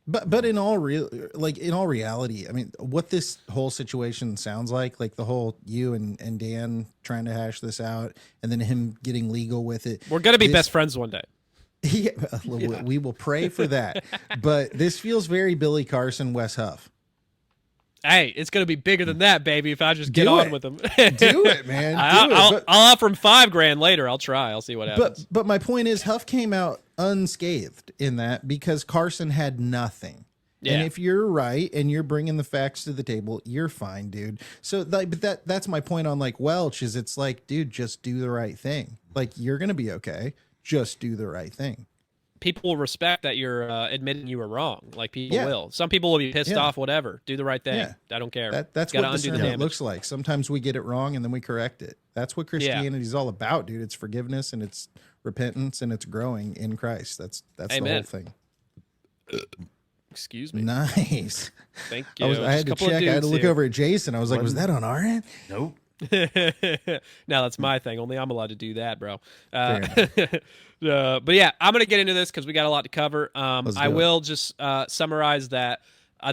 [SPEAKER 1] But in all reality, I mean, what this whole situation sounds like the whole you and Dan trying to hash this out, and then him getting legal with it.
[SPEAKER 3] We're gonna be best friends one day.
[SPEAKER 1] Yeah, we will pray for that. But this feels very Billy Carson, Wes Huff.
[SPEAKER 3] Hey, it's gonna be bigger than that, baby. If I just get
[SPEAKER 1] Do
[SPEAKER 3] on
[SPEAKER 1] it.
[SPEAKER 3] with them,
[SPEAKER 1] Do it, man. Do
[SPEAKER 3] I'll
[SPEAKER 1] it.
[SPEAKER 3] offer him $5,000 later. I'll try. I'll see what happens.
[SPEAKER 1] But my point is, Huff came out unscathed in that because Carson had nothing.
[SPEAKER 3] Yeah.
[SPEAKER 1] And if you're right and you're bringing the facts to the table, you're fine, dude. So but that's my point on Welch is it's dude, just do the right thing. You're going to be okay. Just do the right thing.
[SPEAKER 3] People will respect that you're admitting you were wrong. People
[SPEAKER 1] Yeah.
[SPEAKER 3] will. Some people will be pissed
[SPEAKER 1] Yeah.
[SPEAKER 3] off, whatever. Do the right thing.
[SPEAKER 1] Yeah.
[SPEAKER 3] I don't care.
[SPEAKER 1] That's
[SPEAKER 3] Gotta
[SPEAKER 1] what
[SPEAKER 3] undo the
[SPEAKER 1] discernment
[SPEAKER 3] damage.
[SPEAKER 1] looks like. Sometimes we get it wrong and then we correct it. That's what Christianity is all about, dude. It's forgiveness and it's repentance and it's growing in Christ. That's
[SPEAKER 3] Amen.
[SPEAKER 1] the whole thing.
[SPEAKER 3] Excuse me.
[SPEAKER 1] Nice.
[SPEAKER 3] Thank you.
[SPEAKER 1] I had to check. I had to look over at Jason. I was like, was that on our end?
[SPEAKER 2] Nope.
[SPEAKER 3] Now that's my thing. Only I'm allowed to do that, bro.
[SPEAKER 1] Fair
[SPEAKER 3] But yeah, I'm gonna get into this because we got a lot to cover.
[SPEAKER 1] Let's do
[SPEAKER 3] I
[SPEAKER 1] it.
[SPEAKER 3] will just summarize that.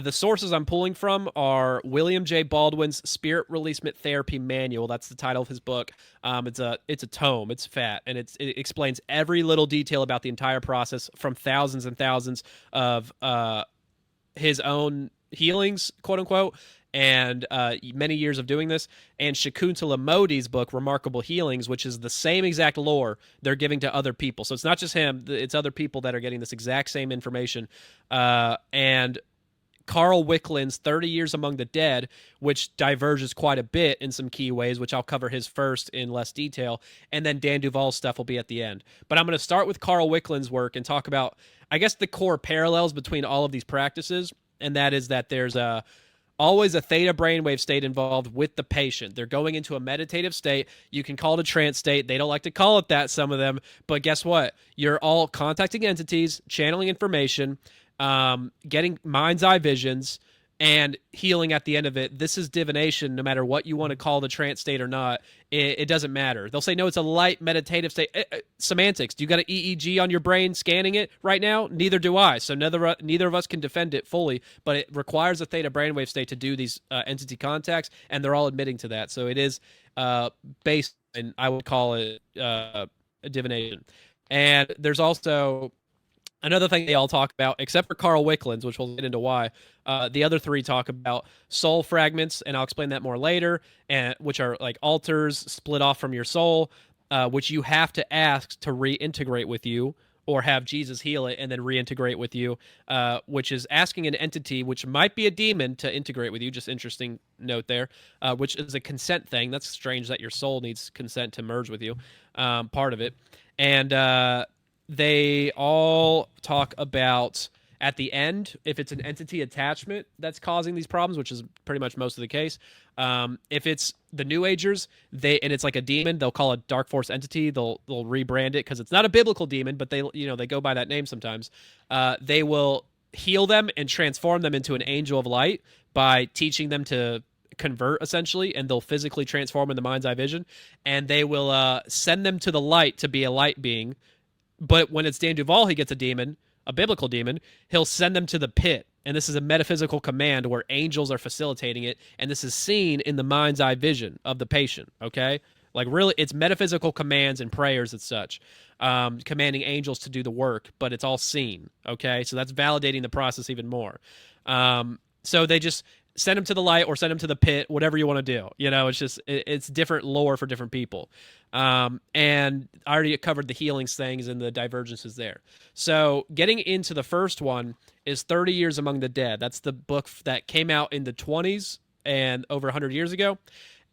[SPEAKER 3] The sources I'm pulling from are William J. Baldwin's Spirit Releasement Therapy Manual. That's the title of his book. It's a tome. It's fat, and it explains every little detail about the entire process from thousands and thousands of his own healings, quote unquote, and many years of doing this, and Shakuntala Modi's book, Remarkable Healings, which is the same exact lore they're giving to other people. So it's not just him, it's other people that are getting this exact same information. And Carl Wickland's 30 Years Among the Dead, which diverges quite a bit in some key ways, which I'll cover his first in less detail, and then Dan DuVal's stuff will be at the end. But I'm going to start with Carl Wickland's work and talk about, I guess, the core parallels between all of these practices, and that is that there's always a theta brainwave state involved with the patient. They're going into a meditative state. You can call it a trance state. They don't like to call it that, some of them, but guess what? You're all contacting entities, channeling information, getting mind's eye visions, and healing at the end of it. This is divination, no matter what you want to call the trance state or not. It doesn't matter. They'll say, no, it's a light meditative state. Semantics. Do you got an EEG on your brain scanning it right now? Neither do I. So neither of us can defend it fully, but it requires a theta brainwave state to do these entity contacts, and they're all admitting to that. So it is based, and I would call it a divination. And there's also another thing they all talk about, except for Carl Wickland's, which we'll get into why, the other three talk about soul fragments, and I'll explain that more later, and which are like altars split off from your soul, which you have to ask to reintegrate with you, or have Jesus heal it and then reintegrate with you, which is asking an entity, which might be a demon, to integrate with you. Just interesting note there, which is a consent thing. That's strange that your soul needs consent to merge with you, part of it. And they all talk about, at the end, if it's an entity attachment that's causing these problems, which is pretty much most of the case. If it's the New Agers, and it's like a demon, they'll call it dark force entity. They'll rebrand it because it's not a biblical demon, but they go by that name sometimes. They will heal them and transform them into an angel of light by teaching them to convert, essentially, and they'll physically transform in the mind's eye vision, and they will send them to the light to be a light being. But when it's Dan DuVal, he gets a demon, a biblical demon, he'll send them to the pit. And this is a metaphysical command where angels are facilitating it. And this is seen in the mind's eye vision of the patient, okay? Like, really, it's metaphysical commands and prayers and such, commanding angels to do the work, but it's all seen, okay? So that's validating the process even more. So they just send them to the light or send them to the pit, whatever you want to do. It's just, it's different lore for different people. And I already covered the healings things and the divergences there. So getting into the first one is 30 Years Among the Dead. That's the book that came out in the 20s and over 100 years ago.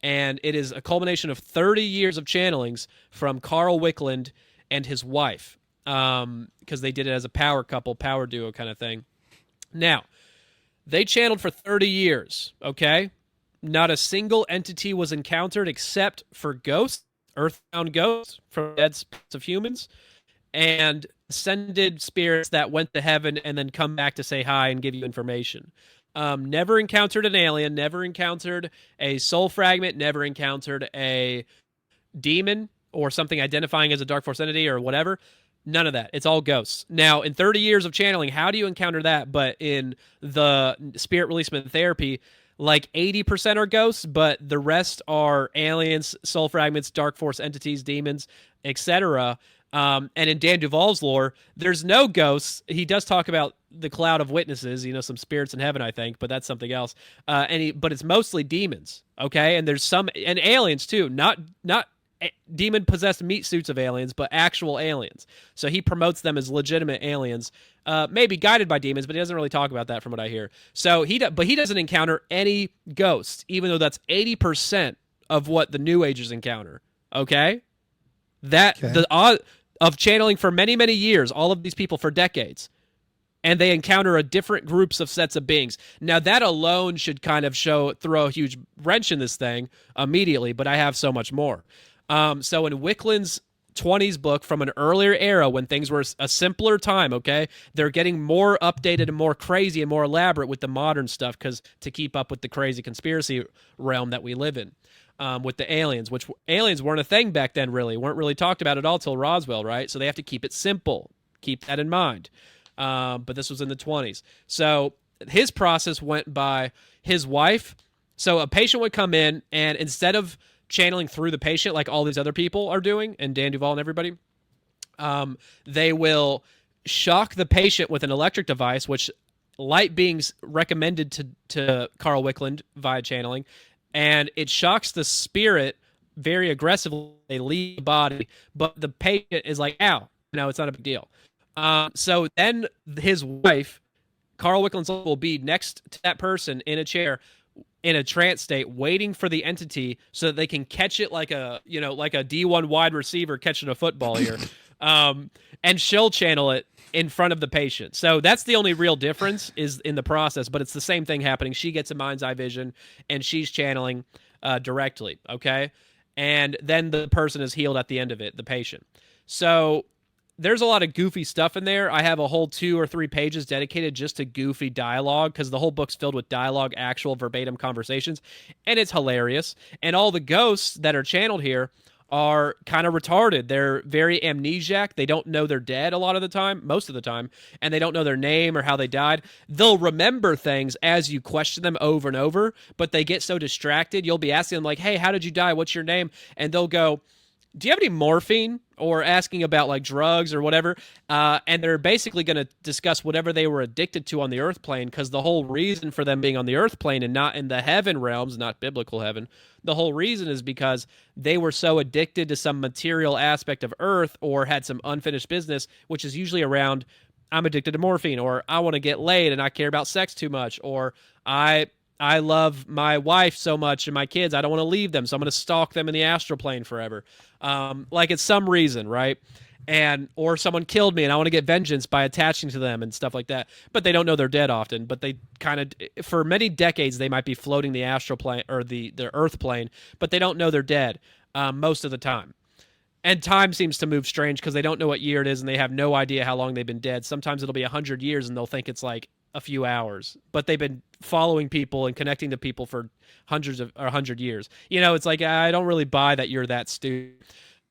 [SPEAKER 3] And it is a culmination of 30 years of channelings from Carl Wickland and his wife, because they did it as a power couple, power duo kind of thing. Now, they channeled for 30 years, okay? not a single entity was encountered except for ghosts, earthbound ghosts from dead spirits of humans, and ascended spirits that went to heaven and then come back to say hi and give you information. Never encountered an alien, never encountered a soul fragment, never encountered a demon or something identifying as a dark force entity or whatever. None of that. It's all ghosts. Now, in 30 years of channeling, how do you encounter that? But in the spirit releasement therapy, like 80% are ghosts, but the rest are aliens, soul fragments, dark force entities, demons, etc. And in Dan DuVal's lore, there's no ghosts. He does talk about the cloud of witnesses, some spirits in heaven, I think, but that's something else. But it's mostly demons, okay? And there's some and aliens too, not demon possessed meat suits of aliens, but actual aliens. So he promotes them as legitimate aliens, maybe guided by demons, but he doesn't really talk about that from what I hear. So he doesn't encounter any ghosts, even though that's 80% of what the New Agers encounter. Okay, the odd of channeling for many, many years, all of these people for decades, and they encounter a different groups of sets of beings. Now that alone should kind of throw a huge wrench in this thing immediately, but I have so much more. So in Wickland's 20s book from an earlier era when things were a simpler time, okay, they're getting more updated and more crazy and more elaborate with the modern stuff to keep up with the crazy conspiracy realm that we live in. With the aliens, which aliens weren't a thing back then, weren't really talked about at all till Roswell, right? So they have to keep it simple. Keep that in mind. But this was in the 20s. So his process went by his wife. So a patient would come in, and instead of channeling through the patient like all these other people are doing, and Dan DuVal and everybody, they will shock the patient with an electric device, which light beings recommended to Carl Wickland via channeling, and it shocks the spirit very aggressively. They leave the body, but the patient is like, ow, no, it's not a big deal. So then his wife, Carl Wickland's will be next to that person in a chair in a trance state, waiting for the entity so that they can catch it like a D1 wide receiver catching a football here. And she'll channel it in front of the patient. So that's the only real difference is in the process, but it's the same thing happening. She gets a mind's eye vision and she's channeling directly, okay? And then the person is healed at the end of it, the patient. So there's a lot of goofy stuff in there. I have a whole 2 or 3 pages dedicated just to goofy dialogue because the whole book's filled with dialogue, actual verbatim conversations, and it's hilarious. And all the ghosts that are channeled here are kind of retarded. They're very amnesiac. They don't know they're dead a lot of the time, most of the time, and they don't know their name or how they died. They'll remember things as you question them over and over, but they get so distracted. You'll be asking them like, hey, how did you die? What's your name? And they'll go, do you have any morphine? Or asking about like drugs or whatever. And they're basically going to discuss whatever they were addicted to on the earth plane, because the whole reason for them being on the earth plane and not in the heaven realms, not biblical heaven, the whole reason is because they were so addicted to some material aspect of earth or had some unfinished business, which is usually around, I'm addicted to morphine, or I want to get laid and I care about sex too much, or I love my wife so much and my kids, I don't want to leave them, so I'm going to stalk them in the astral plane forever. Like it's some reason, right? Or someone killed me and I want to get vengeance by attaching to them and stuff like that. But they don't know they're dead often. But they kind of, for many decades, they might be floating the astral plane or the earth plane, but they don't know they're dead most of the time. And time seems to move strange because they don't know what year it is and they have no idea how long they've been dead. Sometimes it'll be 100 years and they'll think it's like a few hours, but they've been following people and connecting to people for 100 years. It's like, I don't really buy that you're that stupid.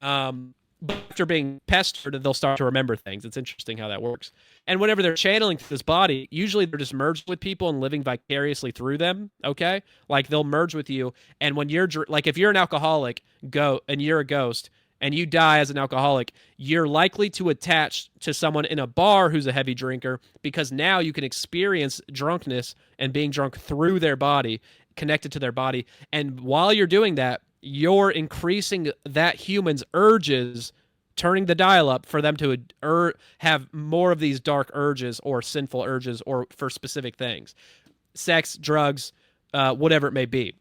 [SPEAKER 3] But after being pestered, they'll start to remember things. It's interesting how that works. And whenever they're channeling through this body, usually they're just merged with people and living vicariously through them. Okay. Like they'll merge with you. And when you're like, if you're an alcoholic and you're a ghost, and you die as an alcoholic, you're likely to attach to someone in a bar who's a heavy drinker, because now you can experience drunkenness and being drunk through their body, connected to their body. And while you're doing that, you're increasing that human's urges, turning the dial up for them to have more of these dark urges or sinful urges or for specific things. Sex, drugs, whatever it may be.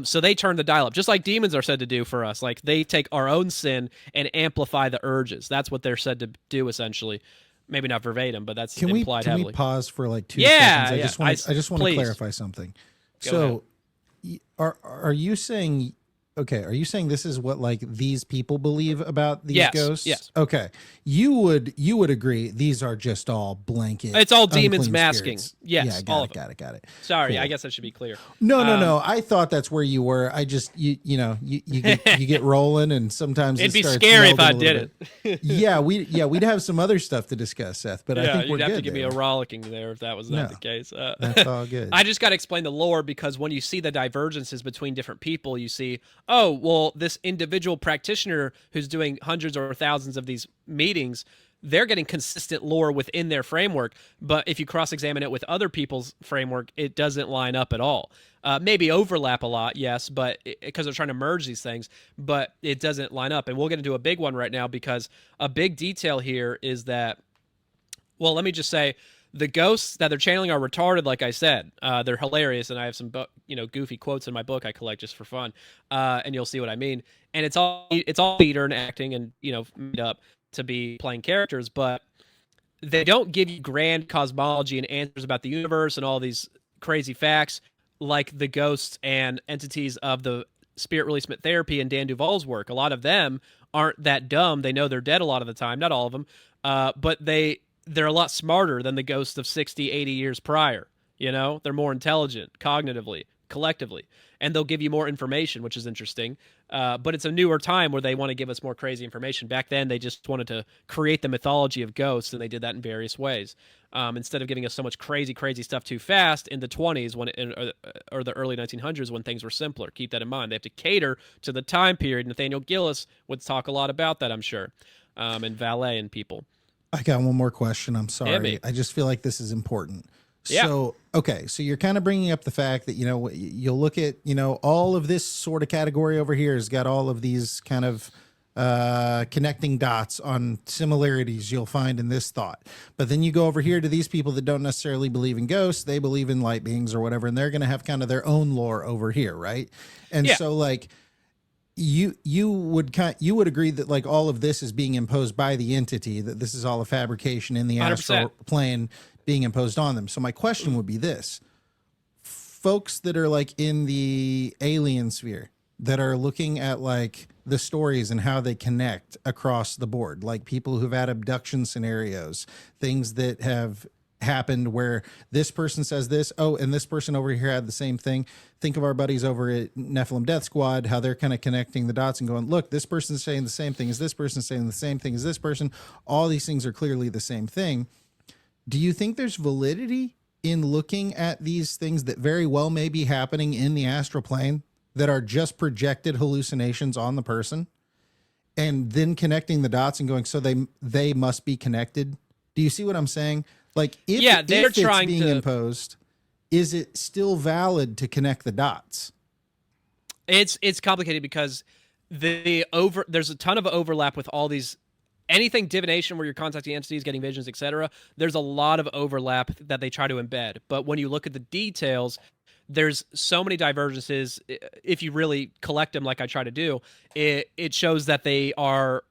[SPEAKER 3] So they turn the dial up, just like demons are said to do for us. Like they take our own sin and amplify the urges. That's what they're said to do, essentially. Maybe not verbatim, but that's implied heavily.
[SPEAKER 1] Can we pause for like 2 seconds? I just want to
[SPEAKER 3] please
[SPEAKER 1] clarify something.
[SPEAKER 3] Go ahead.
[SPEAKER 1] Are you saying, okay, are you saying this is what like these people believe about these
[SPEAKER 3] Yes,
[SPEAKER 1] ghosts?
[SPEAKER 3] yes.
[SPEAKER 1] Okay. You would agree these are just all blanket.
[SPEAKER 3] It's all demons
[SPEAKER 1] unclean
[SPEAKER 3] masking.
[SPEAKER 1] spirits.
[SPEAKER 3] Yes,
[SPEAKER 1] Yeah,
[SPEAKER 3] all
[SPEAKER 1] got
[SPEAKER 3] of
[SPEAKER 1] it,
[SPEAKER 3] them.
[SPEAKER 1] got it.
[SPEAKER 3] Sorry, I
[SPEAKER 1] Cool.
[SPEAKER 3] guess that should be clear.
[SPEAKER 1] No. I thought that's where you were. I just you get rolling, and sometimes
[SPEAKER 3] It'd
[SPEAKER 1] it
[SPEAKER 3] be
[SPEAKER 1] starts
[SPEAKER 3] scary if
[SPEAKER 1] melding
[SPEAKER 3] I
[SPEAKER 1] a little
[SPEAKER 3] did
[SPEAKER 1] bit. We'd have some other stuff to discuss, Seth. But I
[SPEAKER 3] Yeah,
[SPEAKER 1] think we're
[SPEAKER 3] you'd have
[SPEAKER 1] good
[SPEAKER 3] to give me
[SPEAKER 1] there.
[SPEAKER 3] a rollicking there if that was not
[SPEAKER 1] No,
[SPEAKER 3] the case.
[SPEAKER 1] That's all good.
[SPEAKER 3] I just got to explain the lore because when you see the divergences between different people, you see, oh, well, this individual practitioner who's doing hundreds or thousands of these meetings, they're getting consistent lore within their framework. But if you cross examine it with other people's framework, it doesn't line up at all. Maybe overlap a lot, yes, but because they're trying to merge these things, but it doesn't line up. And we'll get into a big one right now because a big detail here is that, well, let me just say, the ghosts that they're channeling are retarded. Like I said, they're hilarious, and I have some goofy quotes in my book I collect just for fun, and you'll see what I mean. And it's all theater and acting, and made up to be playing characters, but they don't give you grand cosmology and answers about the universe and all these crazy facts like the ghosts and entities of the spirit releasement therapy and Dan DuVal's work. A lot of them aren't that dumb. They know they're dead a lot of the time, not all of them, but they're a lot smarter than the ghosts of 60, 80 years prior. They're more intelligent cognitively, collectively, and they'll give you more information, which is interesting. But it's a newer time where they want to give us more crazy information. Back then, they just wanted to create the mythology of ghosts, and they did that in various ways. Instead of giving us so much crazy, crazy stuff too fast in the 20s or the early 1900s when things were simpler. Keep that in mind. They have to cater to the time period. Nathaniel Gillis would talk a lot about that, I'm sure, and Valet and people.
[SPEAKER 1] I got one more question. I'm sorry.
[SPEAKER 3] Hit me.
[SPEAKER 1] I just feel like this is important.
[SPEAKER 3] Yeah.
[SPEAKER 1] So, okay. So you're kind of bringing up the fact that, you'll look at, all of this sort of category over here has got all of these kind of connecting dots on similarities you'll find in this thought. But then you go over here to these people that don't necessarily believe in ghosts. They believe in light beings or whatever, and they're going to have kind of their own lore over here. Right. And
[SPEAKER 3] Yeah.
[SPEAKER 1] so like, you would agree that like all of this is being imposed by the entity, that this is all a fabrication in the
[SPEAKER 3] 100%.
[SPEAKER 1] astral plane being imposed on them. So my question would be this: folks that are like in the alien sphere that are looking at like the stories and how they connect across the board, like people who've had abduction scenarios, things that have happened where this person says this, oh, and this person over here had the same thing. Think of our buddies over at Nephilim Death Squad, how they're kind of connecting the dots and going, look, this person's saying the same thing as this person, saying the same thing as this person. All these things are clearly the same thing. Do you think there's validity in looking at these things that very well may be happening in the astral plane that are just projected hallucinations on the person, and then connecting the dots and going, so they must be connected? Do you see what I'm saying? Like, if it's being imposed, is it still valid to connect the dots?
[SPEAKER 3] It's complicated because there's a ton of overlap with all these. Anything divination where you're contacting entities, getting visions, etc. There's a lot of overlap that they try to embed. But when you look at the details, there's so many divergences. If you really collect them like I try to do, it shows that they are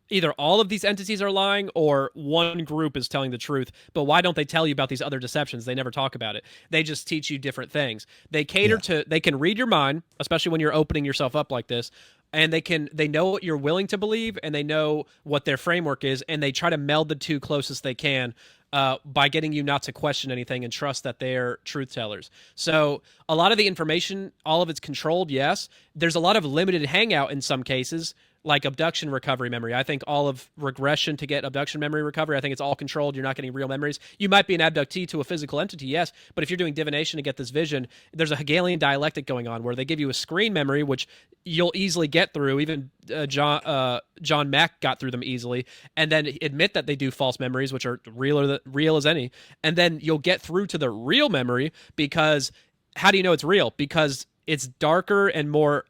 [SPEAKER 3] either all of these entities are lying or one group is telling the truth. But why don't they tell you about these other deceptions? They never talk about it. They just teach you different things. They cater to, they can read your mind, especially when you're opening yourself up like this. And they know what you're willing to believe, and they know what their framework is, and they try to meld the two closest they can by getting you not to question anything and trust that they're truth tellers. So a lot of the information, all of it's controlled, yes. There's a lot of limited hangout in some cases, like abduction recovery memory. I think all of regression to get abduction memory recovery, I think it's all controlled. You're not getting real memories. You might be an abductee to a physical entity, yes, but if you're doing divination to get this vision, there's a Hegelian dialectic going on where they give you a screen memory, which you'll easily get through. Even John Mack got through them easily, and then admit that they do false memories, which are real as any, and then you'll get through to the real memory because how do you know it's real? Because it's darker and more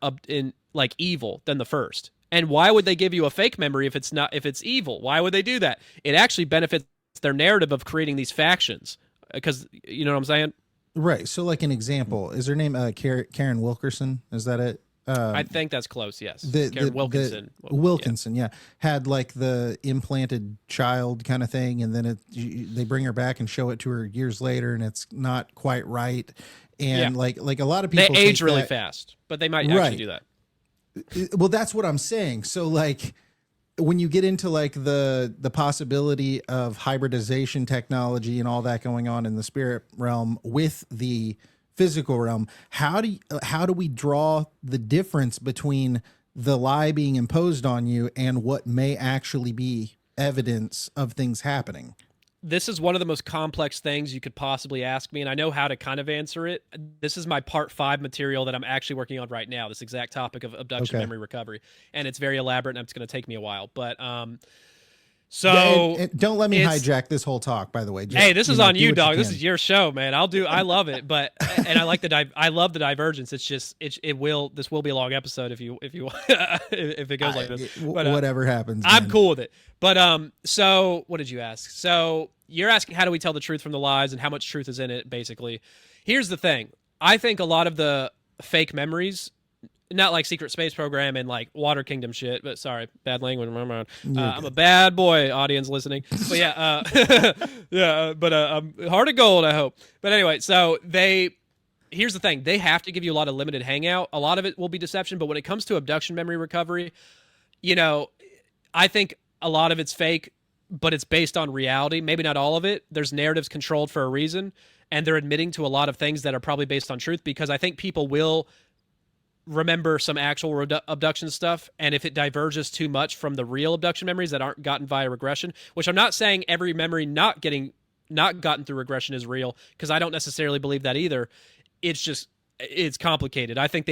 [SPEAKER 3] like evil than the first. And why would they give you a fake memory if it's evil? Why would they do that? It actually benefits their narrative of creating these factions. Because you know what I'm saying?
[SPEAKER 1] Right. So like an example, is her name Karen Wilkerson? Is that it?
[SPEAKER 3] I think that's close, yes. Karen Wilkinson.
[SPEAKER 1] Wilkinson, yeah. Had like the implanted child kind of thing, and then they bring her back and show it to her years later, and it's not quite right. And
[SPEAKER 3] Yeah.
[SPEAKER 1] like a lot of
[SPEAKER 3] They
[SPEAKER 1] people
[SPEAKER 3] age
[SPEAKER 1] think
[SPEAKER 3] really
[SPEAKER 1] that,
[SPEAKER 3] fast, but they might actually
[SPEAKER 1] Right.
[SPEAKER 3] do that.
[SPEAKER 1] well, that's what I'm saying. So like when you get into like the possibility of hybridization technology and all that going on in the spirit realm with the physical realm, how do we draw the difference between the lie being imposed on you and what may actually be evidence of things happening?
[SPEAKER 3] This is one of the most complex things you could possibly ask me, and I know how to kind of answer it. This is my part 5 material that I'm actually working on right now, this exact topic of abduction
[SPEAKER 1] Okay.
[SPEAKER 3] memory recovery. And it's very elaborate, and it's going to take me a while. But
[SPEAKER 1] Yeah,
[SPEAKER 3] so
[SPEAKER 1] and don't let me
[SPEAKER 3] it's-
[SPEAKER 1] hijack this whole talk, by the way. Just,
[SPEAKER 3] hey, this is
[SPEAKER 1] know,
[SPEAKER 3] on
[SPEAKER 1] do
[SPEAKER 3] you,
[SPEAKER 1] what
[SPEAKER 3] dog. This
[SPEAKER 1] can.
[SPEAKER 3] is your show, man. I love it, but and I like I love the divergence. It's just this will be a long episode if you if it goes like this. But,
[SPEAKER 1] whatever happens.
[SPEAKER 3] I'm
[SPEAKER 1] man.
[SPEAKER 3] cool with it. But so what did you ask? So you're asking how do we tell the truth from the lies and how much truth is in it, basically. Here's the thing. I think a lot of the fake memories, not like Secret Space Program and like Water Kingdom shit, but sorry, bad language in my mind. I'm a bad boy, audience listening. But yeah, but I'm heart of gold, I hope. But anyway, so here's the thing. They have to give you a lot of limited hangout. A lot of it will be deception, but when it comes to abduction memory recovery, I think a lot of it's fake, but it's based on reality. Maybe not all of it. There's narratives controlled for a reason, and they're admitting to a lot of things that are probably based on truth, because I think people will remember some actual abduction stuff, and if it diverges too much from the real abduction memories that aren't gotten via regression, which I'm not saying every memory not gotten through regression is real, because I don't necessarily believe that either. It's complicated. I think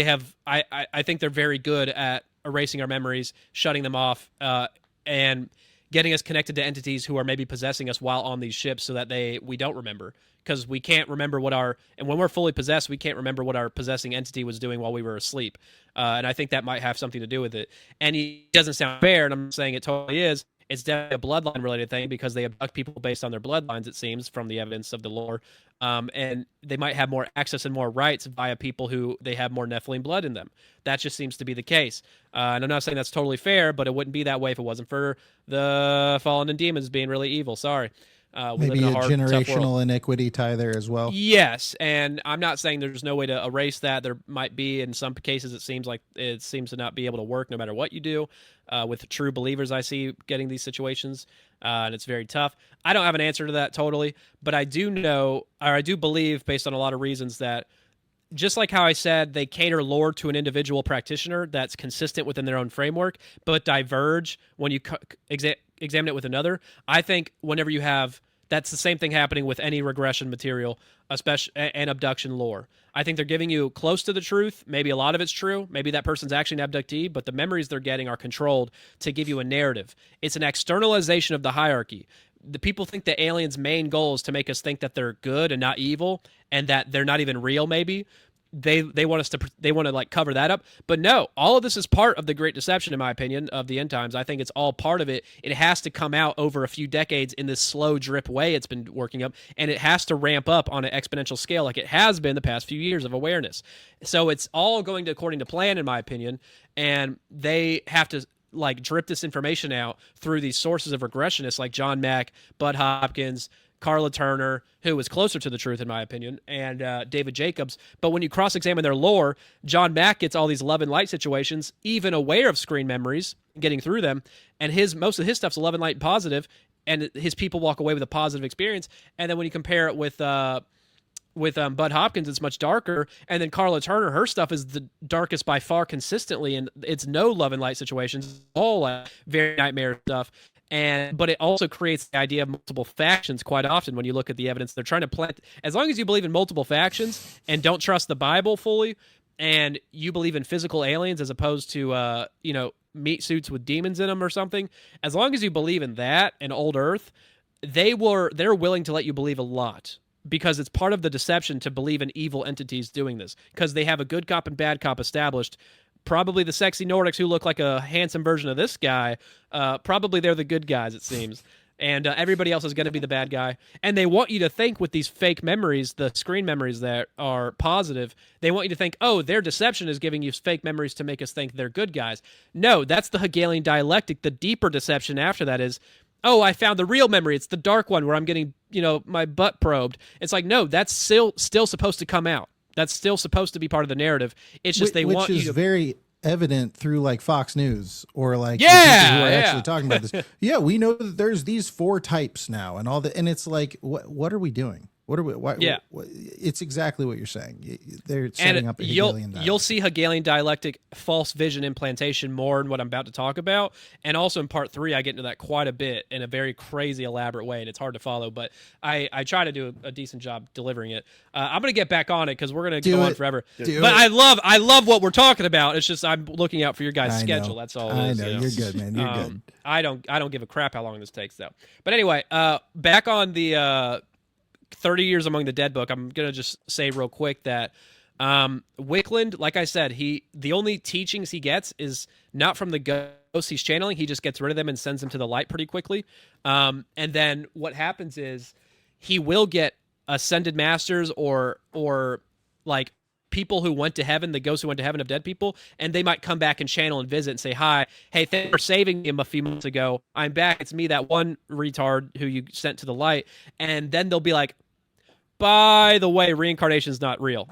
[SPEAKER 3] I think they're very good at erasing our memories, shutting them off, and getting us connected to entities who are maybe possessing us while on these ships, so that we don't remember, because we can't remember and when we're fully possessed, we can't remember what our possessing entity was doing while we were asleep. And I think that might have something to do with it. And it doesn't sound fair, and I'm saying it totally is. It's definitely a bloodline related thing, because they abduct people based on their bloodlines, it seems, from the evidence of the lore. And they might have more access and more rights via people who they have more Nephilim blood in them. That just seems to be the case. And I'm not saying that's totally fair, but it wouldn't be that way if it wasn't for the fallen and demons being really evil. Sorry. We
[SPEAKER 1] Maybe
[SPEAKER 3] live in
[SPEAKER 1] a
[SPEAKER 3] a hard, tough world.
[SPEAKER 1] generational iniquity tie there as well.
[SPEAKER 3] Yes, and I'm not saying there's no way to erase that. There might be. In some cases, it seems to not be able to work no matter what you do. With true believers, I see getting these situations, and it's very tough. I don't have an answer to that totally, but I do know, or I do believe, based on a lot of reasons, that just like how I said, they cater lore to an individual practitioner that's consistent within their own framework, but diverge when you examine it with another. I think whenever you have, that's the same thing happening with any regression material, especially and abduction lore. I think they're giving you close to the truth. Maybe a lot of it's true. Maybe that person's actually an abductee, but the memories they're getting are controlled to give you a narrative. It's an externalization of the hierarchy. The people think the aliens' main goal is to make us think that they're good and not evil, and that they're not even real. Maybe they want to like cover that up, but no, all of this is part of the great deception, in my opinion, of the end times. I think it's all part of it. It has to come out over a few decades in this slow drip way it's been working up, and it has to ramp up on an exponential scale like it has been the past few years of awareness. So it's all going according to plan, in my opinion, and they have to like drip this information out through these sources of regressionists like John Mack, Bud Hopkins, Carla Turner, who is closer to the truth, in my opinion, and David Jacobs. But when you cross-examine their lore, John Mack gets all these love and light situations, even aware of screen memories, getting through them, and most of his stuff's love and light and positive, and his people walk away with a positive experience. And then when you compare it with Bud Hopkins, it's much darker, and then Carla Turner, her stuff is the darkest by far consistently, and it's no love and light situations, all very nightmare stuff. But it also creates the idea of multiple factions quite often when you look at the evidence. They're trying to plant, as long as you believe in multiple factions and don't trust the Bible fully, and you believe in physical aliens as opposed to, meat suits with demons in them or something, as long as you believe in that and old earth, they're willing to let you believe a lot, because it's part of the deception to believe in evil entities doing this, because they have a good cop and bad cop established. Probably the sexy Nordics who look like a handsome version of this guy. Probably they're the good guys, it seems. And everybody else is going to be the bad guy. And they want you to think with these fake memories, the screen memories that are positive, they want you to think, oh, their deception is giving you fake memories to make us think they're good guys. No, that's the Hegelian dialectic. The deeper deception after that is, oh, I found the real memory. It's the dark one where I'm getting, my butt probed. It's like, no, that's still supposed to come out. That's still supposed to be part of the narrative. It's just they
[SPEAKER 1] which
[SPEAKER 3] want
[SPEAKER 1] is
[SPEAKER 3] you to
[SPEAKER 1] very evident through like Fox News or like the
[SPEAKER 3] Yeah,
[SPEAKER 1] people who are
[SPEAKER 3] yeah.
[SPEAKER 1] actually talking about this. Yeah, we know that there's these 4 types now and all that, and it's like, what are we doing? What are we? Why,
[SPEAKER 3] Yeah.
[SPEAKER 1] It's exactly what you're saying. They're setting up a
[SPEAKER 3] you'll
[SPEAKER 1] Hegelian dialectic.
[SPEAKER 3] you'll see Hegelian dialectic false vision implantation more in what I'm about to talk about, and also in part 3 I get into that quite a bit in a very crazy elaborate way, and it's hard to follow, but I try to do a decent job delivering it. I'm gonna get back on it because we're gonna go on forever. But I love what we're talking about. It's just I'm looking out for your guys' schedule. That's all.
[SPEAKER 1] I
[SPEAKER 3] it is,
[SPEAKER 1] know.
[SPEAKER 3] you know?
[SPEAKER 1] You're good, man. You're good.
[SPEAKER 3] I don't give a crap how long this takes though. But anyway, back on the 30 Years Among the Dead book, I'm going to just say real quick that Wickland, like I said, the only teachings he gets is not from the ghosts he's channeling. He just gets rid of them and sends them to the light pretty quickly. And then what happens is he will get ascended masters or like people who went to heaven, the ghosts who went to heaven of dead people, and they might come back and channel and visit and say, hi, hey, thanks for saving him a few months ago. I'm back. It's me, that one retard who you sent to the light. And then they'll be like, by the way, reincarnation is not real.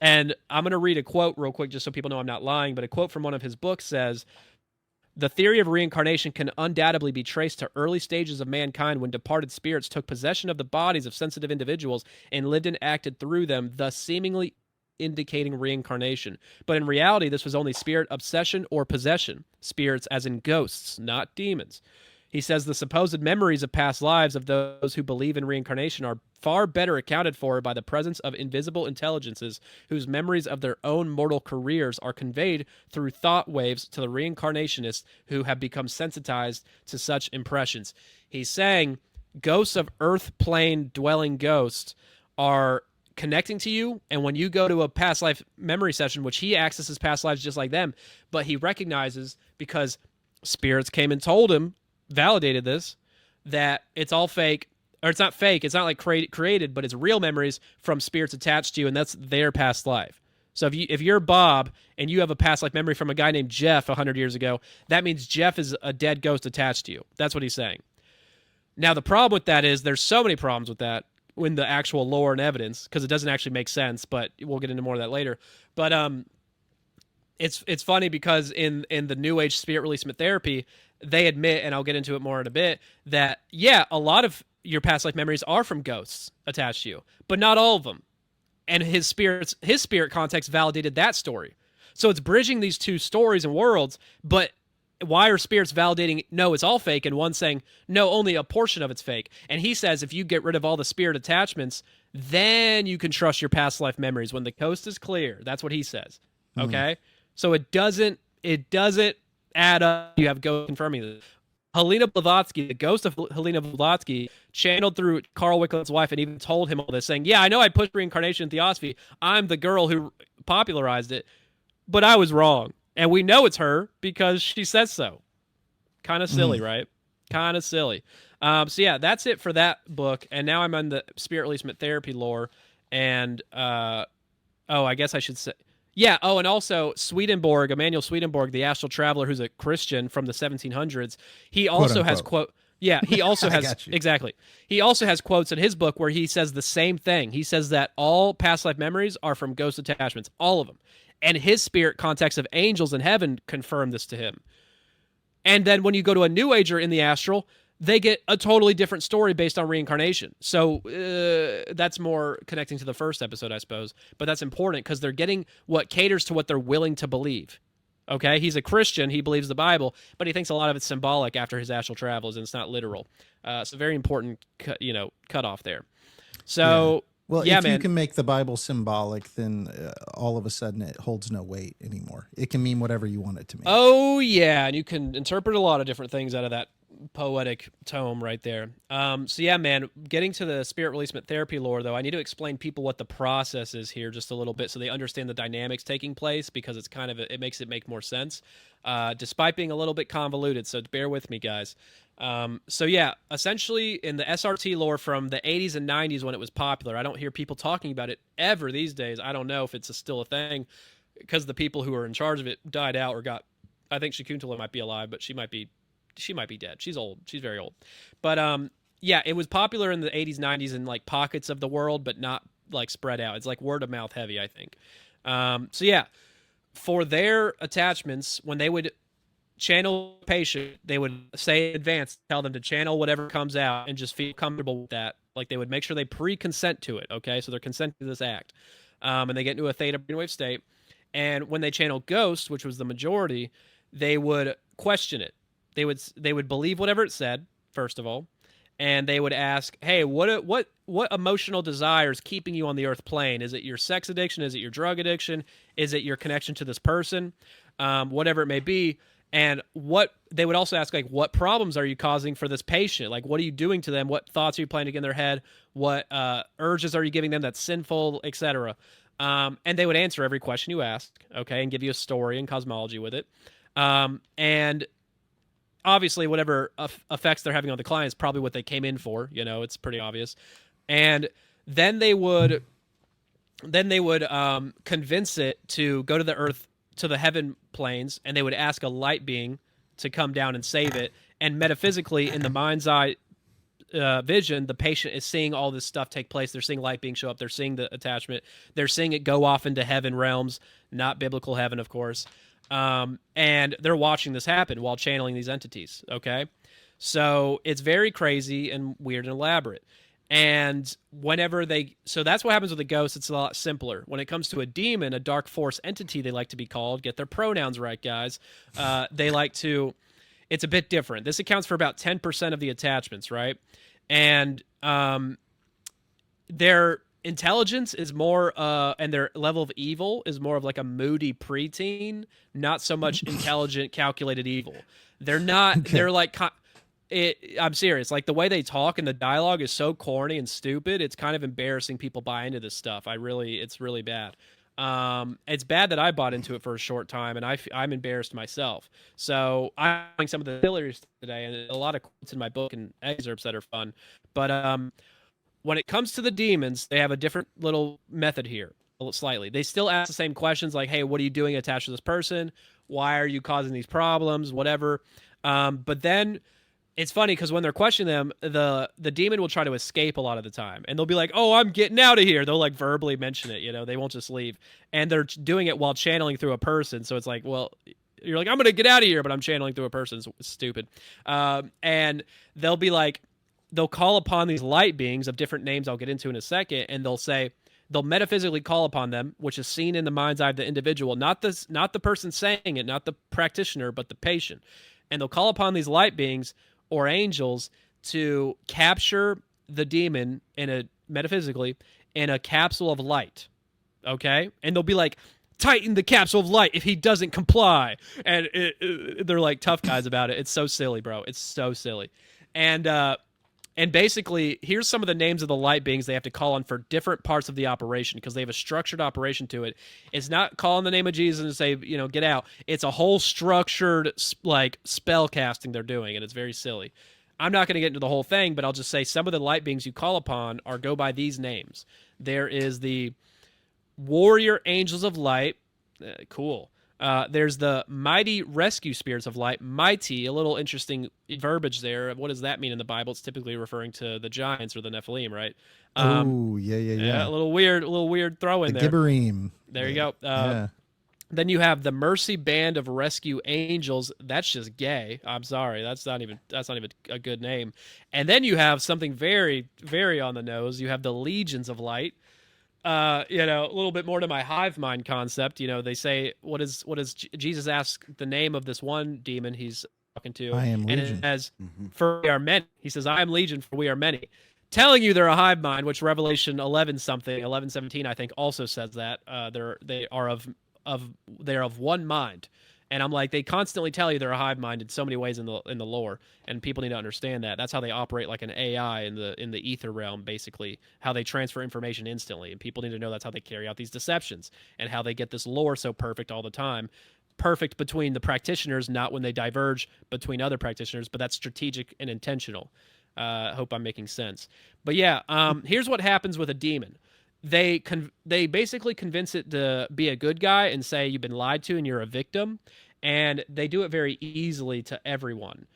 [SPEAKER 3] And I'm going to read a quote real quick just so people know I'm not lying, but a quote from one of his books says, the theory of reincarnation can undoubtedly be traced to early stages of mankind when departed spirits took possession of the bodies of sensitive individuals and lived and acted through them, thus seemingly indicating reincarnation. But in reality, this was only spirit obsession or possession. Spirits as in ghosts, not demons. He says the supposed memories of past lives of those who believe in reincarnation are far better accounted for by the presence of invisible intelligences whose memories of their own mortal careers are conveyed through thought waves to the reincarnationists who have become sensitized to such impressions. He's saying ghosts of earth plane dwelling ghosts are connecting to you, and when you go to a past life memory session, which he accesses past lives just like them, but he recognizes because spirits came and told him, validated this, that it's all fake, or it's not fake, it's not like created, but it's real memories from spirits attached to you, and that's their past life. So if you're Bob and you have a past life memory from a guy named Jeff 100 years ago, that means Jeff is a dead ghost attached to you. That's what he's saying. Now the problem with that is there's so many problems with that in the actual lore and evidence, because it doesn't actually make sense, but we'll get into more of that later. But it's funny because in the New Age spirit releasement therapy, they admit, and I'll get into it more in a bit, that, yeah, a lot of your past life memories are from ghosts attached to you, but not all of them. And his spirit context validated that story. So it's bridging these two stories and worlds, but why are spirits validating, no, it's all fake, and one saying, no, only a portion of it's fake? And he says if you get rid of all the spirit attachments, then you can trust your past life memories when the coast is clear. That's what he says. Okay? So it doesn't add up. You have ghosts confirming this. Helena Blavatsky, the ghost of Helena Blavatsky, channeled through Carl Wickland's wife and even told him all this, saying, yeah, I know I pushed reincarnation and theosophy. I'm the girl who popularized it, but I was wrong. And we know it's her because she says so. Kind of silly, right? Kind of silly. So yeah, that's it for that book. And now I'm on the spirit releasement therapy lore. And, I guess I should say, yeah. Oh, and also Swedenborg, Emanuel Swedenborg, the astral traveler who's a Christian from the 1700s. He also has quote. Yeah, he also has exactly. He also has quotes in his book where he says the same thing. He says that all past life memories are from ghost attachments, all of them. And his spirit context of angels in heaven confirmed this to him. And then when you go to a New Ager in the astral, they get a totally different story based on reincarnation. So that's more connecting to the first episode, I suppose. But that's important because they're getting what caters to what they're willing to believe. Okay? He's a Christian. He believes the Bible, but he thinks a lot of it's symbolic after his astral travels, and it's not literal. So very important, cut off there. So...
[SPEAKER 1] Yeah. Well,
[SPEAKER 3] yeah,
[SPEAKER 1] if
[SPEAKER 3] man.
[SPEAKER 1] you can make the Bible symbolic, then all of a sudden it holds no weight anymore. It can mean whatever you want it to mean.
[SPEAKER 3] Oh, yeah, and you can interpret a lot of different things out of that poetic tome right there. So yeah, man, getting to the spirit releasement therapy lore, though, I need to explain people what the process is here just a little bit so they understand the dynamics taking place, because it's kind of, it makes it make more sense, despite being a little bit convoluted, so bear with me, guys. So yeah, essentially in the SRT lore from the 80s and 90s when it was popular, I don't hear people talking about it ever these days. I don't know if it's still a thing because the people who were in charge of it died out or got, I think Shakuntala might be alive, but she might be dead. She's old. She's very old. But yeah, it was popular in the 80s, 90s in like pockets of the world, but not like spread out. It's like word of mouth heavy, I think. So yeah, for their attachments, when they would channel a patient, they would say in advance, tell them to channel whatever comes out and just feel comfortable with that. Like they would make sure they pre-consent to it. Okay, so they're consenting to this act, and they get into a theta brainwave state. And when they channel ghosts, which was the majority, they would question it. They would believe whatever it said, first of all, and they would ask, "Hey, what emotional desire is keeping you on the earth plane? Is it your sex addiction? Is it your drug addiction? Is it your connection to this person? Whatever it may be." And what they would also ask, like, what problems are you causing for this patient? Like, what are you doing to them? What thoughts are you planting in their head? What urges are you giving them that's sinful, etc.? And they would answer every question you ask, okay, and give you a story and cosmology with it. And obviously, whatever effects they're having on the client is probably what they came in for. You know, it's pretty obvious. And then they would convince it to go to the earth, to the heaven planes, and they would ask a light being to come down and save it. And metaphysically, in the mind's eye vision, the patient is seeing all this stuff take place. They're seeing light beings show up. They're seeing the attachment. They're seeing it go off into heaven realms, not biblical heaven, of course. And they're watching this happen while channeling these entities. Okay, so it's very crazy and weird and elaborate. And so that's what happens with a ghost. It's a lot simpler. When it comes to a demon, a dark force entity, they like to be called. Get their pronouns right, guys. It's a bit different. This accounts for about 10% of the attachments, right? And their intelligence is more, and their level of evil is more of like a moody preteen, not so much intelligent, calculated evil. They're not, okay. They're like, I'm serious. Like the way they talk and the dialogue is so corny and stupid. It's kind of embarrassing people buy into this stuff. It's really bad. It's bad that I bought into it for a short time, and I'm embarrassed myself. So I'm doing some of the pillars today, and a lot of quotes in my book and excerpts that are fun. But when it comes to the demons, they have a different little method here, slightly. They still ask the same questions, like, "Hey, what are you doing attached to this person? Why are you causing these problems? Whatever." But then it's funny because when they're questioning them, the demon will try to escape a lot of the time. And they'll be like, "Oh, I'm getting out of here." They'll like verbally mention it, they won't just leave. And they're doing it while channeling through a person. So it's like, well, you're like, "I'm going to get out of here," but I'm channeling through a person. It's stupid. And they'll be like, they'll call upon these light beings of different names I'll get into in a second. And they'll metaphysically call upon them, which is seen in the mind's eye of the individual, not the person saying it, not the practitioner, but the patient. And they'll call upon these light beings or angels to capture the demon metaphysically in a capsule of light. Okay? And they'll be like, "Tighten the capsule of light if he doesn't comply." And they're like tough guys about it. It's so silly, bro. It's so silly. And basically, here's some of the names of the light beings they have to call on for different parts of the operation, because they have a structured operation to it. It's not calling the name of Jesus and say, "Get out." It's a whole structured, like, spell casting they're doing, and it's very silly. I'm not going to get into the whole thing, but I'll just say some of the light beings you call upon go by these names. There is the warrior angels of light. Cool. There's the mighty rescue spirits of light. Mighty, a little interesting verbiage there. What does that mean in the Bible? It's typically referring to the giants or the Nephilim, right?
[SPEAKER 1] Yeah.
[SPEAKER 3] A little weird throw in
[SPEAKER 1] the
[SPEAKER 3] there.
[SPEAKER 1] Gibberim.
[SPEAKER 3] There you go. Then you have the mercy band of rescue angels. That's just gay. I'm sorry. That's not even a good name. And then you have something very, very on the nose. You have the legions of light. A little bit more to my hive mind concept. They say, what is Jesus ask the name of this one demon he's talking to?
[SPEAKER 1] I am Legion.
[SPEAKER 3] And it says, "For we are many." He says, "I am Legion, for we are many." Telling you they're a hive mind, which Revelation 11:17, I think, also says that they are of one mind. And I'm like, they constantly tell you they're a hive mind in so many ways in the lore, and people need to understand that. That's how they operate like an AI in the ether realm, basically, how they transfer information instantly. And people need to know that's how they carry out these deceptions and how they get this lore so perfect all the time. Perfect between the practitioners, not when they diverge between other practitioners, but that's strategic and intentional. Hope I'm making sense. But yeah, here's what happens with a demon. They basically convince it to be a good guy and say you've been lied to and you're a victim, and they do it very easily to everyone.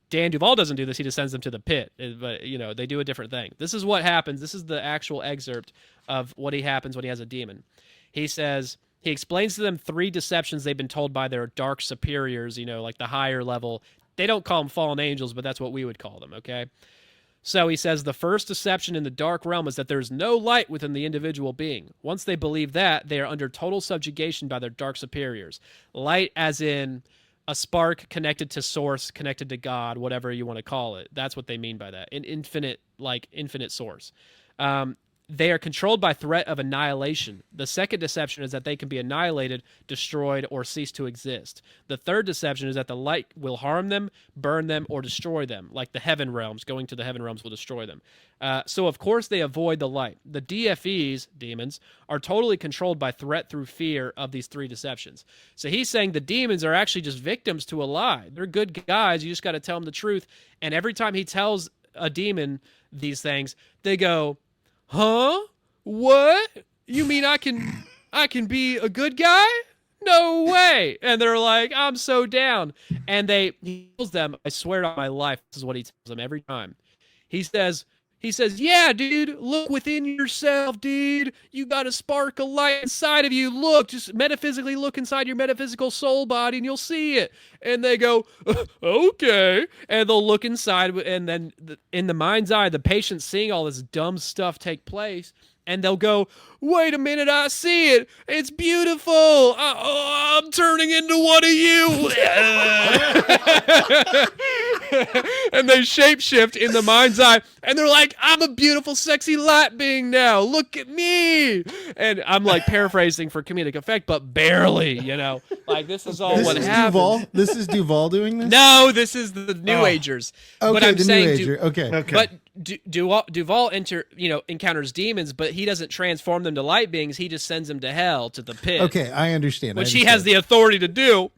[SPEAKER 3] Dan DuVal doesn't do this. He just sends them to the pit. But, they do a different thing. This is what happens. This is the actual excerpt of what happens when he has a demon. He says, he explains to them 3 deceptions they've been told by their dark superiors, like the higher level. They don't call them fallen angels, but that's what we would call them, okay? So he says the first deception in the dark realm is that there is no light within the individual being. Once they believe that, they are under total subjugation by their dark superiors. Light as in a spark connected to source, connected to God, whatever you want to call it. That's what they mean by that. An infinite source. They are controlled by threat of annihilation. The second deception is that they can be annihilated, destroyed, or cease to exist. The third deception is that the light will harm them, burn them, or destroy them, like the heaven realms. Going to the heaven realms will destroy them. So, of course, they avoid the light. The DFEs, demons, are totally controlled by threat through fear of these 3 deceptions. So he's saying the demons are actually just victims to a lie. They're good guys. You just got to tell them the truth. And every time he tells a demon these things, they go, huh? What? You mean I can be a good guy? No way. And they're like, I'm so down. And he tells them, I swear on my life, this is what he tells them every time. He says, yeah, dude, look within yourself, dude. You got a spark of light inside of you. Look, just metaphysically look inside your metaphysical soul body and you'll see it. And they go, okay. And they'll look inside, and then in the mind's eye, the patient's seeing all this dumb stuff take place. And they'll go, wait a minute, I see it. It's beautiful. I'm turning into one of you. And they shapeshift in the mind's eye. And they're like, I'm a beautiful, sexy light being now. Look at me. And I'm like paraphrasing for comedic effect, but barely, Like, this is all what happened.
[SPEAKER 1] This is DuVal doing this?
[SPEAKER 3] No, this is the New Agers.
[SPEAKER 1] Okay,
[SPEAKER 3] but I'm
[SPEAKER 1] the
[SPEAKER 3] saying
[SPEAKER 1] New Ager. Okay.
[SPEAKER 3] But DuVal encounters demons, but he doesn't transform them to light beings. He just sends them to hell, to the pit.
[SPEAKER 1] Okay, I understand.
[SPEAKER 3] Which he has the authority to do.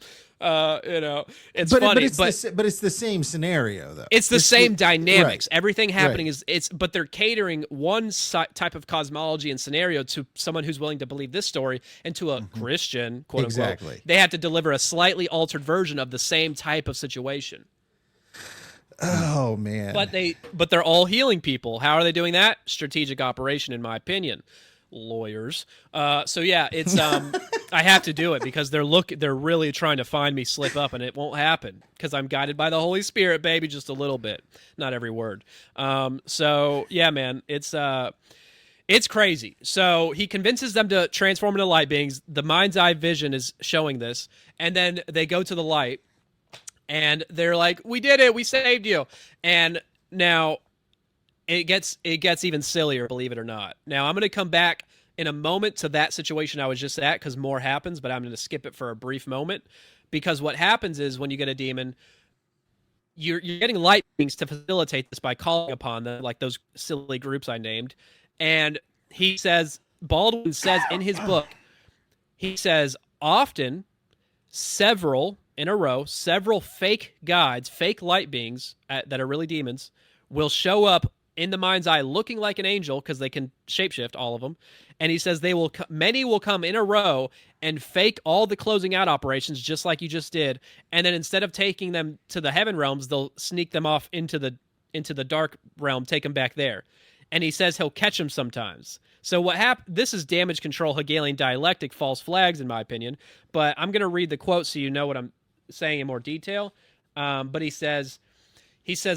[SPEAKER 3] It's funny,
[SPEAKER 1] but it's the same scenario though.
[SPEAKER 3] It's the same dynamics.
[SPEAKER 1] Right.
[SPEAKER 3] Everything happening but they're catering one type of cosmology and scenario to someone who's willing to believe this story, and to a Christian, quote
[SPEAKER 1] exactly.
[SPEAKER 3] unquote, they have to deliver a slightly altered version of the same type of situation.
[SPEAKER 1] Oh man.
[SPEAKER 3] But they're all healing people. How are they doing that? Strategic operation, in my opinion. Lawyers. So yeah, it's I have to do it because they're really trying to find me slip up, and it won't happen because I'm guided by the Holy Spirit, baby, just a little bit, not every word. So yeah, man, it's crazy. So he convinces them to transform into light beings. The mind's eye vision is showing this, and then they go to the light, and they're like, "We did it. We saved you." And now it gets even sillier, believe it or not. Now, I'm going to come back in a moment to that situation I was just at because more happens, but I'm going to skip it for a brief moment, because what happens is when you get a demon, you're getting light beings to facilitate this by calling upon them, like those silly groups I named. And Baldwin says in his book, he says, often, several fake guides, fake light beings that are really demons, will show up in the mind's eye looking like an angel because they can shapeshift, all of them. And he says many will come in a row and fake all the closing out operations just like you just did. And then instead of taking them to the heaven realms, they'll sneak them off into the dark realm, take them back there. And he says he'll catch them sometimes. So what happened? This is damage control, Hegelian dialectic, false flags, in my opinion. But I'm going to read the quote so you know what I'm saying in more detail. But he says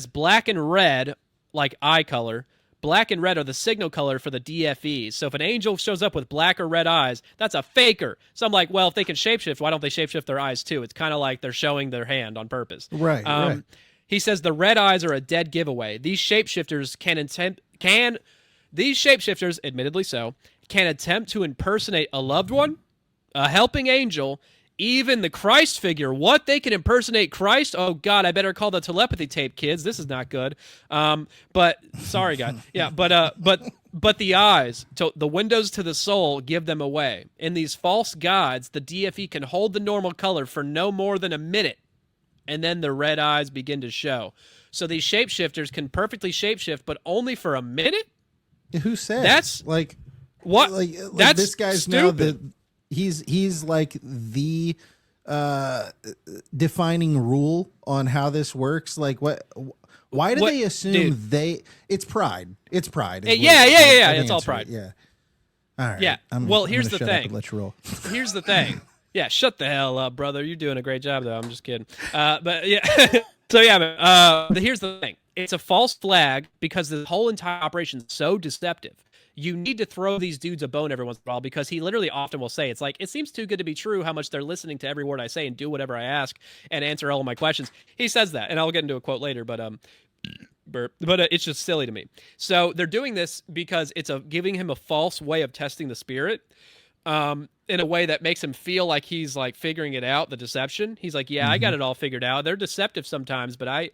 [SPEAKER 3] black and red, like eye color, black and red are the signal color for the DFEs. So if an angel shows up with black or red eyes, that's a faker. So I'm like, well, if they can shapeshift, why don't they shapeshift their eyes too? It's kind of like they're showing their hand on purpose.
[SPEAKER 1] Right, right.
[SPEAKER 3] He says the red eyes are a dead giveaway. These shapeshifters admittedly so, can attempt to impersonate a loved one, a helping angel, even the Christ figure. What? They can impersonate Christ? Oh, God, I better call the telepathy tape, kids. This is not good. But, sorry, guys. Yeah, but the eyes, the windows to the soul, give them away. In these false gods, the DFE can hold the normal color for no more than a minute, and then the red eyes begin to show. So these shapeshifters can perfectly shapeshift, but only for a minute?
[SPEAKER 1] Who said?
[SPEAKER 3] That's...
[SPEAKER 1] Like,
[SPEAKER 3] what?
[SPEAKER 1] Like
[SPEAKER 3] That's
[SPEAKER 1] this guy's
[SPEAKER 3] stupid.
[SPEAKER 1] now he's like the defining rule on how this works? Like why do
[SPEAKER 3] What-
[SPEAKER 1] they assume it's pride? It's pride. is
[SPEAKER 3] Yeah,
[SPEAKER 1] what
[SPEAKER 3] yeah, yeah,
[SPEAKER 1] I'd
[SPEAKER 3] it's all
[SPEAKER 1] answer it,
[SPEAKER 3] pride.
[SPEAKER 1] Yeah. All right.
[SPEAKER 3] Yeah.
[SPEAKER 1] I'm
[SPEAKER 3] Well,
[SPEAKER 1] gonna
[SPEAKER 3] here's the
[SPEAKER 1] shut up
[SPEAKER 3] thing.
[SPEAKER 1] and let you roll.
[SPEAKER 3] Here's the thing. Yeah, shut the hell up, brother. You're doing a great job, though. I'm just kidding. But yeah. So yeah, man. Here's the thing. It's a false flag because the whole entire operation is so deceptive. You need to throw these dudes a bone every once in a while because he literally often will say, it's like, it seems too good to be true how much they're listening to every word I say and do whatever I ask and answer all of my questions. He says that, and I'll get into a quote later, but it's just silly to me. So they're doing this because it's giving him a false way of testing the spirit, in a way that makes him feel like he's like figuring it out, the deception. He's like, yeah, I got it all figured out. They're deceptive sometimes, but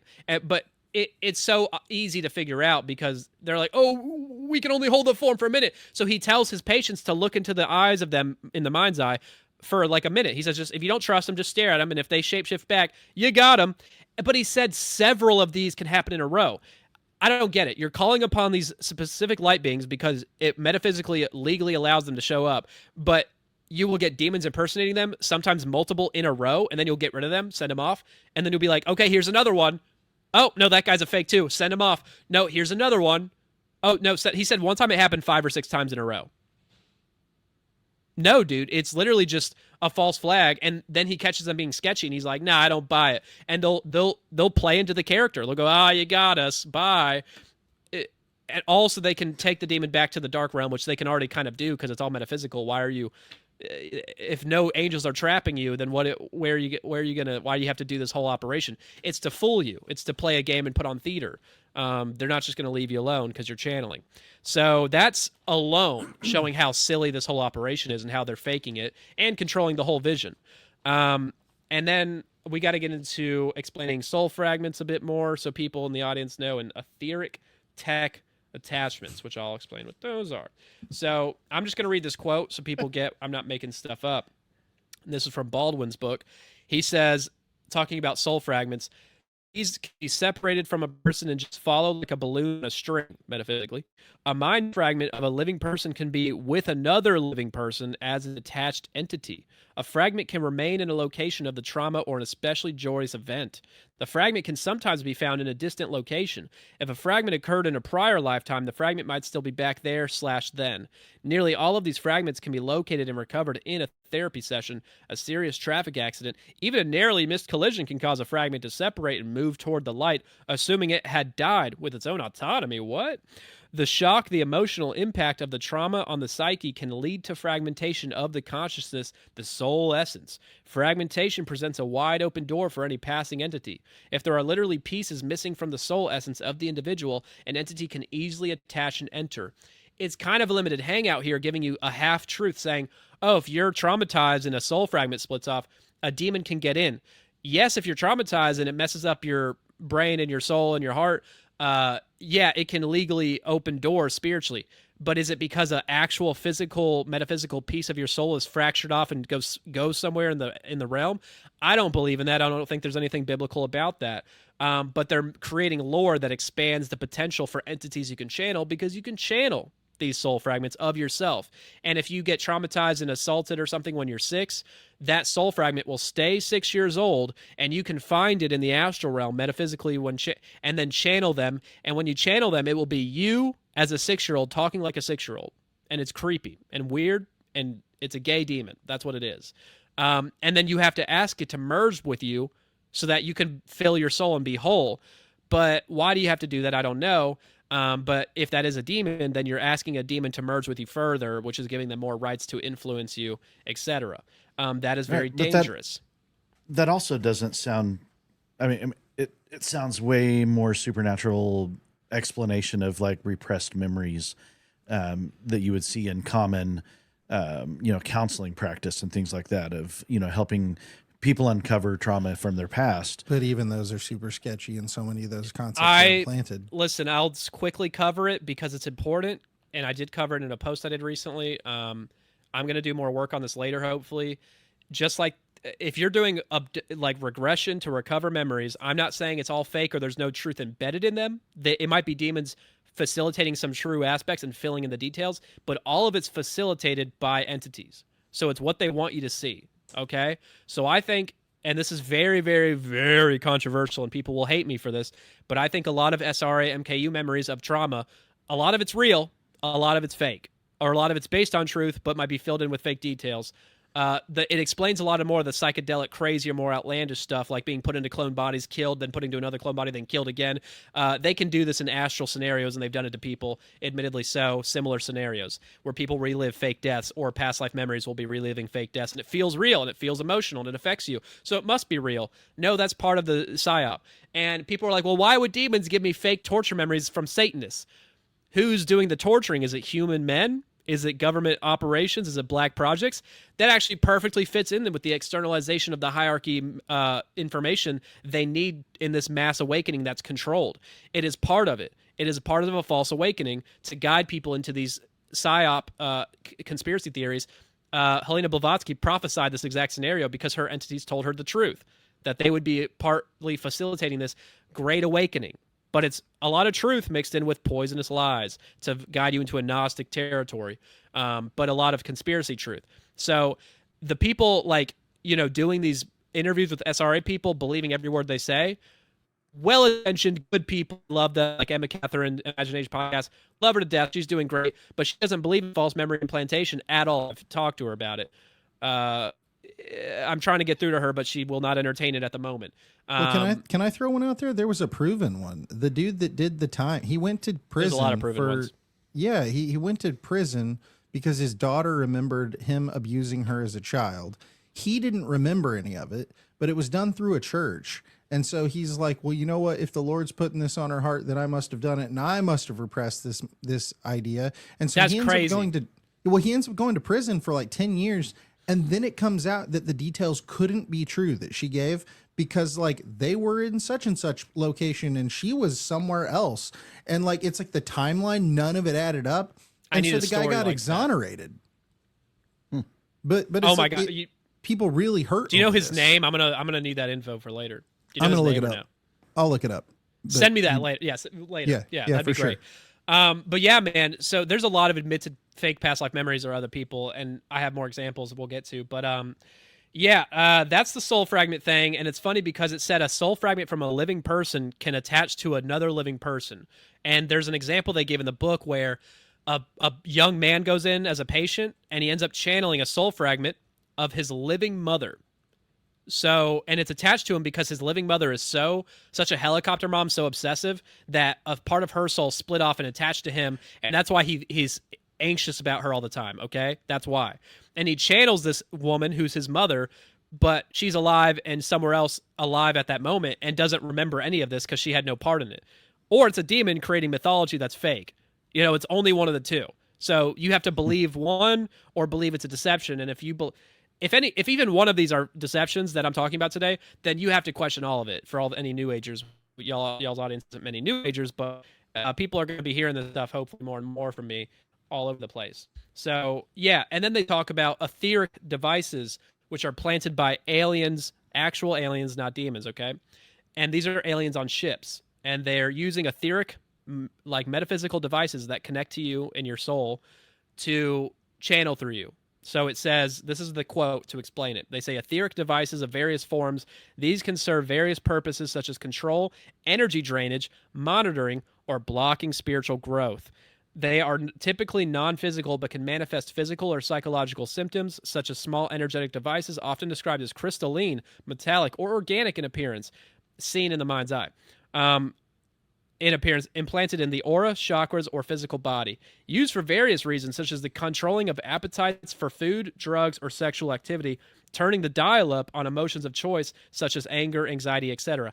[SPEAKER 3] it's so easy to figure out because they're like, oh, we can only hold the form for a minute. So he tells his patients to look into the eyes of them in the mind's eye for like a minute. He says, just if you don't trust them, just stare at them. And if they shapeshift back, you got them. But he said several of these can happen in a row. I don't get it. You're calling upon these specific light beings because it metaphysically, legally allows them to show up. But you will get demons impersonating them, sometimes multiple in a row, and then you'll get rid of them, send them off. And then you'll be like, okay, here's another one. Oh, no, that guy's a fake too. Send him off. No, here's another one. Oh, no, he said one time it happened 5 or 6 times in a row. No, dude, it's literally just a false flag, and then he catches them being sketchy, and he's like, "Nah, I don't buy it." And they'll play into the character. They'll go, you got us, bye. And also, they can take the demon back to the dark realm, which they can already kind of do because it's all metaphysical. Why are you? If no angels are trapping you, then why do you have to do this whole operation? It's to fool you. It's to play a game and put on theater. They're not just going to leave you alone because you're channeling. So that's alone showing how silly this whole operation is and how they're faking it and controlling the whole vision. And then we got to get into explaining soul fragments a bit more so people in the audience know, and etheric tech attachments, which I'll explain what those are. So I'm just going to read this quote so people get, I'm not making stuff up. And this is from Baldwin's book. He says, talking about soul fragments, he's separated from a person and just follow like a balloon on a string, metaphysically. A mind fragment of a living person can be with another living person as an attached entity. A fragment can remain in a location of the trauma or an especially joyous event. The fragment can sometimes be found in a distant location. If a fragment occurred in a prior lifetime, the fragment might still be back there/then. Nearly all of these fragments can be located and recovered in a therapy session. A serious traffic accident, even a narrowly missed collision, can cause a fragment to separate and move toward the light, assuming it had died with its own autonomy. What? The shock, the emotional impact of the trauma on the psyche can lead to fragmentation of the consciousness, the soul essence. Fragmentation presents a wide open door for any passing entity. If there are literally pieces missing from the soul essence of the individual, an entity can easily attach and enter. It's kind of a limited hangout here, giving you a half-truth saying, oh, if you're traumatized and a soul fragment splits off, a demon can get in. Yes, if you're traumatized and it messes up your brain and your soul and your heart, yeah, it can legally open doors spiritually. But is it because an actual physical, metaphysical piece of your soul is fractured off and goes somewhere in the realm? I don't believe in that. I don't think there's anything biblical about that. But they're creating lore that expands the potential for entities you can channel, because you can channel these soul fragments of yourself. And if you get traumatized and assaulted or something when you're 6, that soul fragment will stay 6 years old, and you can find it in the astral realm metaphysically and then channel them. And when you channel them, it will be you as a 6-year-old talking like a 6-year-old. And it's creepy and weird, and it's a gay demon. That's what it is. And then you have to ask it to merge with you so that you can fill your soul and be whole. But why do you have to do that? I don't know. But if that is a demon, then you're asking a demon to merge with you further, which is giving them more rights to influence you, etc. That is very dangerous.
[SPEAKER 2] That also doesn't sound, I mean, it sounds way more supernatural explanation of like repressed memories that you would see in common, counseling practice and things like that, of, helping people uncover trauma from their past.
[SPEAKER 1] But even those are super sketchy, and so many of those concepts are implanted.
[SPEAKER 3] Listen, I'll quickly cover it because it's important, and I did cover it in a post I did recently. I'm going to do more work on this later, hopefully. Just like if you're doing like regression to recover memories, I'm not saying it's all fake or there's no truth embedded in them. It might be demons facilitating some true aspects and filling in the details, but all of it's facilitated by entities. So it's what they want you to see. Okay? So I think, and this is very, very, very controversial, and people will hate me for this, but I think a lot of SRA MKU memories of trauma, a lot of it's real, a lot of it's fake, or a lot of it's based on truth, but might be filled in with fake details. It explains a lot of more of the psychedelic, crazier, more outlandish stuff, like being put into clone bodies, killed, then put into another clone body, then killed again. They can do this in astral scenarios, and they've done it to people, admittedly so, similar scenarios, where people relive fake deaths, or past life memories will be reliving fake deaths, and it feels real, and it feels emotional, and it affects you, so it must be real. No, that's part of the psyop. And people are like, well, why would demons give me fake torture memories from Satanists? Who's doing the torturing? Is it human men? Is it government operations? Is it black projects? That actually perfectly fits in with the externalization of the hierarchy information they need in this mass awakening that's controlled. It is part of it. It is part of a false awakening to guide people into these psyop conspiracy theories. Helena Blavatsky prophesied this exact scenario because her entities told her the truth, that they would be partly facilitating this great awakening. But it's a lot of truth mixed in with poisonous lies to guide you into a Gnostic territory, but a lot of conspiracy truth. So the people, like, doing these interviews with SRA people, believing every word they say, well-intentioned, good people, love them, like Emma Catherine, Imagination Podcast, love her to death. She's doing great, but she doesn't believe in false memory implantation at all. I've talked to her about it. I'm trying to get through to her, but she will not entertain it at the moment.
[SPEAKER 1] Well, can I throw one out there? There was a proven one. The dude that did the time, he went to prison.
[SPEAKER 3] There's a lot of proven ones.
[SPEAKER 1] Yeah, he went to prison because his daughter remembered him abusing her as a child. He didn't remember any of it, but it was done through a church. And so he's like, well, you know what? If the Lord's putting this on her heart, then I must have done it, and I must have repressed this idea. And so
[SPEAKER 3] That's
[SPEAKER 1] he ends
[SPEAKER 3] crazy.
[SPEAKER 1] up he ends up going to prison for like 10 years. And then it comes out that the details couldn't be true that she gave, because like they were in such and such location and she was somewhere else. And like, it's like the timeline, none of it added up. And so the guy got exonerated. But
[SPEAKER 3] oh
[SPEAKER 1] it's
[SPEAKER 3] my
[SPEAKER 1] like,
[SPEAKER 3] God.
[SPEAKER 1] People really hurt.
[SPEAKER 3] Do you know his
[SPEAKER 1] this.
[SPEAKER 3] name? I'm gonna need that info for later. Do you know
[SPEAKER 1] I'm gonna
[SPEAKER 3] his
[SPEAKER 1] look
[SPEAKER 3] name
[SPEAKER 1] it
[SPEAKER 3] or
[SPEAKER 1] up. I'll look it up. But
[SPEAKER 3] Send me that later. Yes, later. Yeah, that'd be
[SPEAKER 1] for
[SPEAKER 3] great.
[SPEAKER 1] Sure.
[SPEAKER 3] But yeah, man. So there's a lot of admitted fake past life memories or other people, and I have more examples we'll get to. But that's the soul fragment thing, and it's funny because it said a soul fragment from a living person can attach to another living person. And there's an example they give in the book where a young man goes in as a patient, and he ends up channeling a soul fragment of his living mother. So, and it's attached to him because his living mother is such a helicopter mom, so obsessive that a part of her soul split off and attached to him, and that's why he's anxious about her all the time. Okay, that's why. And he channels this woman who's his mother, but she's alive and somewhere else alive at that moment, and doesn't remember any of this because she had no part in it. Or it's a demon creating mythology that's fake. It's only one of the two. So you have to believe one or believe it's a deception. And if even one of these are deceptions that I'm talking about today, then you have to question all of it for any New Agers. Y'all's audience isn't many New Agers, but people are going to be hearing this stuff hopefully more and more from me all over the place. So yeah, and then they talk about etheric devices, which are planted by aliens, actual aliens, not demons, okay? And these are aliens on ships, and they're using etheric, like metaphysical devices that connect to you and your soul to channel through you. So it says, this is the quote to explain it. They say etheric devices of various forms. These can serve various purposes such as control, energy drainage, monitoring, or blocking spiritual growth. They are typically non-physical but can manifest physical or psychological symptoms such as small energetic devices often described as crystalline, metallic, or organic in appearance, seen in the mind's eye. In appearance, implanted in the aura, chakras, or physical body. Used for various reasons, such as the controlling of appetites for food, drugs, or sexual activity, turning the dial up on emotions of choice, such as anger, anxiety, etc.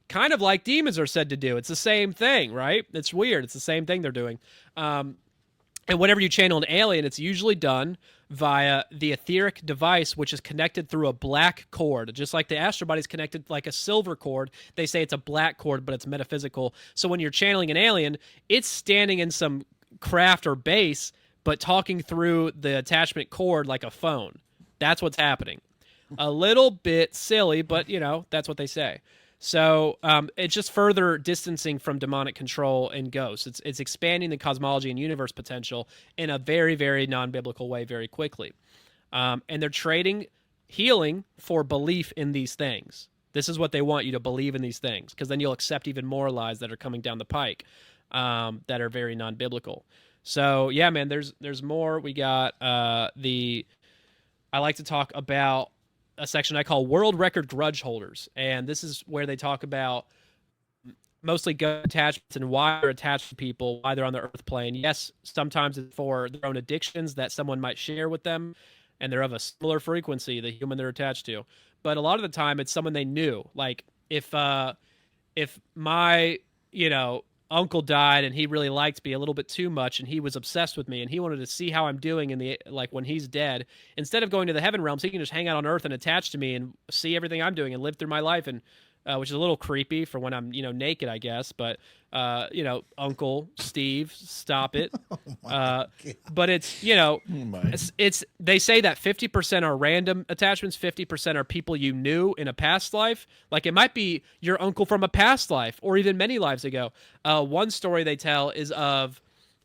[SPEAKER 3] Kind of like demons are said to do. It's the same thing, right? It's weird. It's the same thing they're doing. And whenever you channel an alien, it's usually done via the etheric device, which is connected through a black cord. Just like the astral body is connected like a silver cord, they say it's a black cord, but it's metaphysical. So when you're channeling an alien, it's standing in some craft or base, but talking through the attachment cord like a phone. That's what's happening. A little bit silly, but, that's what they say. So it's just further distancing from demonic control and ghosts. It's expanding the cosmology and universe potential in a very, very non-biblical way very quickly. And they're trading healing for belief in these things. This is what they want you to believe in these things, because then you'll accept even more lies that are coming down the pike that are very non-biblical. So yeah, man, there's more. We got I like to talk about a section I call World Record Grudge Holders, and this is where they talk about mostly ghost attachments and why they're attached to people, why they're on the earth plane. Yes, sometimes it's for their own addictions that someone might share with them, and they're of a similar frequency, the human they're attached to. But a lot of the time, it's someone they knew. Like if my uncle died and he really liked me a little bit too much, and he was obsessed with me, and he wanted to see how I'm doing in the when he's dead. Instead of going to the heaven realms, he can just hang out on earth and attach to me and see everything I'm doing and live through my life, and which is a little creepy for when I'm naked, I guess. But Uncle Steve, stop it. But it's it's they say that 50% are random attachments, 50% are people you knew in a past life. Like it might be your uncle from a past life or even many lives ago. One story they tell is of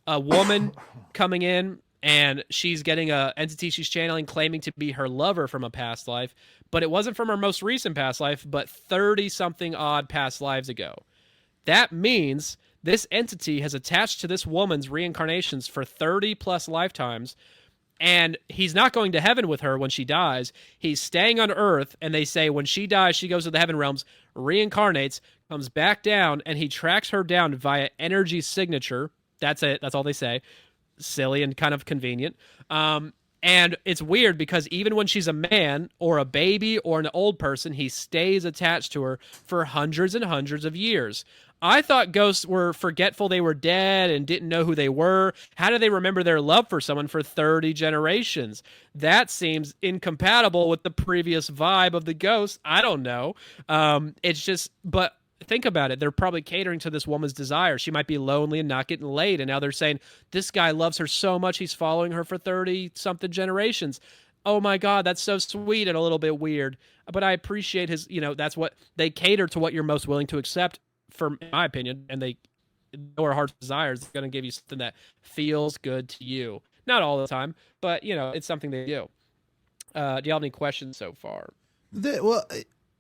[SPEAKER 3] a woman coming in, and she's getting a entity she's channeling claiming to be her lover from a past life, but it wasn't from her most recent past life, but 30-something odd past lives ago. That means this entity has attached to this woman's reincarnations for 30-plus lifetimes, and he's not going to heaven with her when she dies. He's staying on Earth, and they say when she dies, she goes to the heaven realms, reincarnates, comes back down, and he tracks her down via energy signature. That's it. That's all they say. Silly and kind of convenient. And it's weird because even when she's a man or a baby or an old person, he stays attached to her for hundreds and hundreds of years. I thought ghosts were forgetful, they were dead and didn't know who they were. How do they remember their love for someone for 30 generations? That seems incompatible with the previous vibe of the ghost. I don't know. It's just, but think about it. They're probably catering to this woman's desire. She might be lonely and not getting laid, and now they're saying, this guy loves her so much, he's following her for 30-something generations. Oh my God, that's so sweet and a little bit weird. But I appreciate his, that's what they cater to, what you're most willing to accept, in my opinion, and they know our heart's desires. They're going to give you something that feels good to you. Not all the time, but, it's something they do. Do you have any questions so far?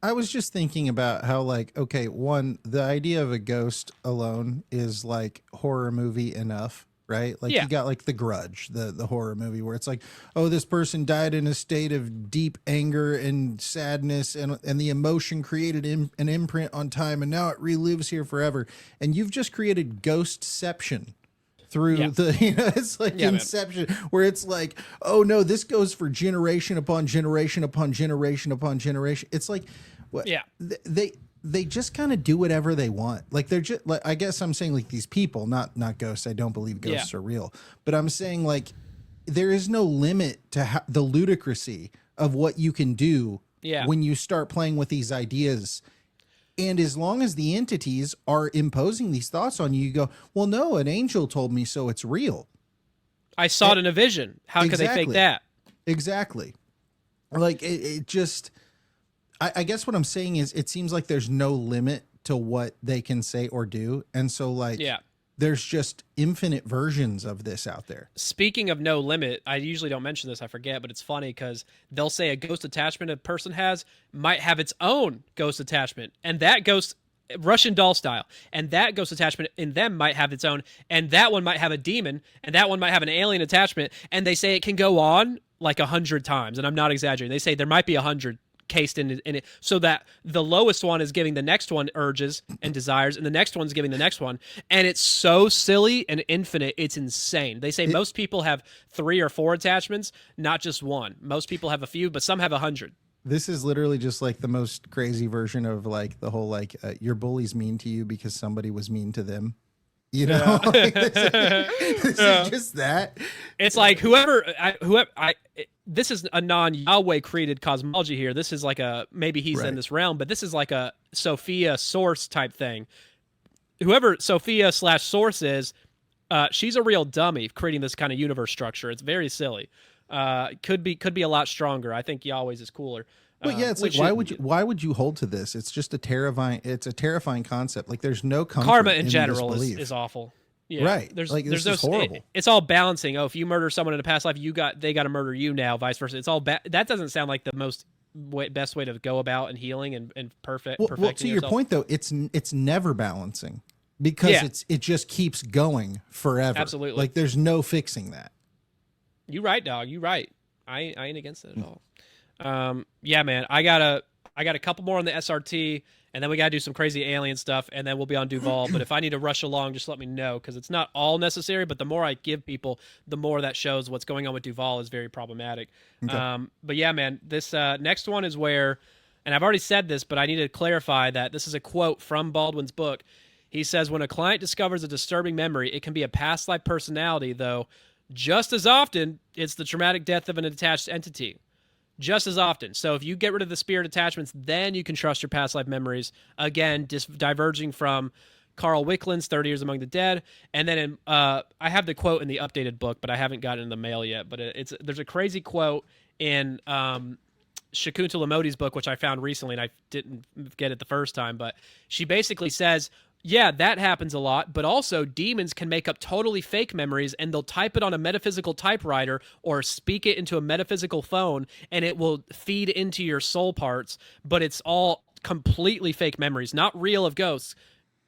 [SPEAKER 1] I was just thinking about how, one, the idea of a ghost alone is like horror movie enough, right? Like you got like The Grudge, the horror movie where it's like, oh, this person died in a state of deep anger and sadness, and the emotion created an imprint on time, and now it relives here forever. And you've just created ghostception through it's like Inception, where it's like, oh no, this goes for generation upon generation upon generation upon generation. It's like, they just kind of do whatever they want. Like they're just like, I guess I'm saying like these people, not ghosts. I don't believe ghosts are real, but I'm saying like there is no limit to the ludicrousy of what you can do when you start playing with these ideas. And as long as the entities are imposing these thoughts on you, you go, well, no, an angel told me, so it's real.
[SPEAKER 3] I saw it in a vision. How could they fake that?
[SPEAKER 1] Exactly. Like it just, I guess what I'm saying is it seems like there's no limit to what they can say or do. And so there's just infinite versions of this out there.
[SPEAKER 3] Speaking of no limit, I usually don't mention this, I forget, but it's funny because they'll say a ghost attachment a person has might have its own ghost attachment, and that ghost, Russian doll style, and that ghost attachment in them might have its own, and that one might have a demon, and that one might have an alien attachment, and they say it can go on like 100 times, and I'm not exaggerating. They say there might be 100 cased in it, so that the lowest one is giving the next one urges and desires, and the next one's giving the next one, and it's so silly and infinite, it's insane. They say most people have 3 or 4 attachments, not just one. Most people have a few, but some have 100.
[SPEAKER 1] This is literally just like the most crazy version of like the whole your bully's mean to you because somebody was mean to them. Like this is just that.
[SPEAKER 3] It's like this is a non-Yahweh created cosmology here. This is like maybe he's in this realm, but this is like a Sophia source type thing. Whoever Sophia / source is, she's a real dummy creating this kind of universe structure. It's very silly. Could be a lot stronger. I think Yahweh's is cooler.
[SPEAKER 1] But yeah, it's like why would you hold to this? It's just a terrifying concept. Like there's no comfort
[SPEAKER 3] karma in
[SPEAKER 1] this
[SPEAKER 3] general
[SPEAKER 1] belief.
[SPEAKER 3] is awful. Yeah.
[SPEAKER 1] Right. Like, this is horrible.
[SPEAKER 3] It's all balancing. Oh, if you murder someone in a past life, they got to murder you now, vice versa. It's all that doesn't sound like the best way to go about and healing and perfecting
[SPEAKER 1] Well, to your
[SPEAKER 3] yourself.
[SPEAKER 1] point though, it's never balancing because it just keeps going forever.
[SPEAKER 3] Absolutely.
[SPEAKER 1] Like, there's no fixing that.
[SPEAKER 3] You right, dog. You right. I ain't against it at all. Yeah, man. I got a couple more on the SRT, and then we got to do some crazy alien stuff, and then we'll be on DuVal. But if I need to rush along, just let me know, because it's not all necessary, but the more I give people, the more that shows what's going on with DuVal is very problematic. Okay. But yeah, man, this next one is where, and I've already said this, but I need to clarify that this is a quote from Baldwin's book. He says, when a client discovers a disturbing memory, it can be a past life personality, though just as often it's the traumatic death of an attached entity. Just as often. So if you get rid of the spirit attachments, then you can trust your past life memories. Again, diverging from Carl Wickland's 30 Years Among the Dead. And then I have the quote in the updated book, but I haven't gotten it in the mail yet. But there's a crazy quote in Shakuntala Modi's book, which I found recently, and I didn't get it the first time. But she basically says, yeah, that happens a lot, but also demons can make up totally fake memories, and they'll type it on a metaphysical typewriter or speak it into a metaphysical phone, and it will feed into your soul parts, but it's all completely fake memories, not real of ghosts.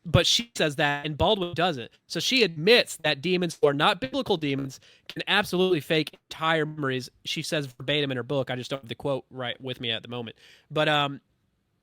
[SPEAKER 3] But she says that, and Baldwin doesn't. So she admits that demons who are not biblical demons can absolutely fake entire memories. She says verbatim in her book. I just don't have the quote right with me at the moment. But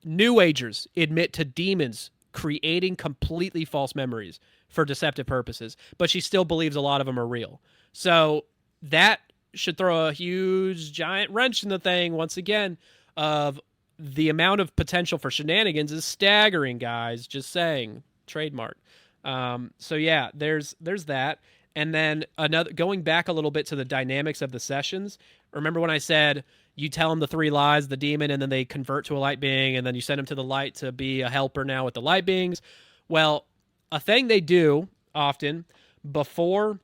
[SPEAKER 3] New Agers admit to demons creating completely false memories for deceptive purposes, but she still believes a lot of them are real. So that should throw a huge giant wrench in the thing once again of the amount of potential for shenanigans is staggering, guys. Just saying. Trademark. So yeah, there's that. And then going back a little bit to the dynamics of the sessions. Remember when I said you tell them the 3 lies, the demon, and then they convert to a light being, and then you send them to the light to be a helper now with the light beings? Well, a thing they do often before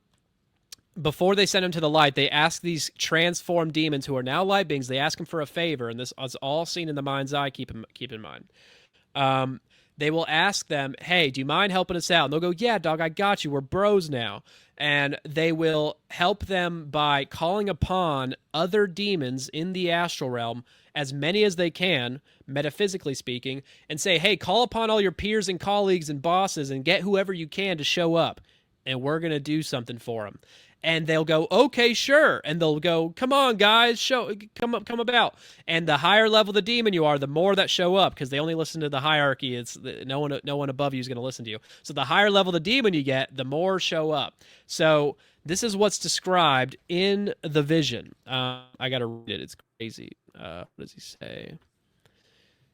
[SPEAKER 3] they send them to the light, they ask these transformed demons who are now light beings, they ask them for a favor, and this is all seen in the mind's eye, keep in mind. They will ask them, hey, do you mind helping us out? And they'll go, yeah, dog, I got you. We're bros now. And they will help them by calling upon other demons in the astral realm, as many as they can, metaphysically speaking, and say, hey, call upon all your peers and colleagues and bosses and get whoever you can to show up, and we're going to do something for them. And they'll go, okay, sure. And they'll go, come on, guys, come about. And the higher level the demon you are, the more that show up, because they only listen to the hierarchy. It's no one above you is going to listen to you. So the higher level the demon you get, the more show up. So this is what's described in the vision. I got to read it. It's crazy. What does he say?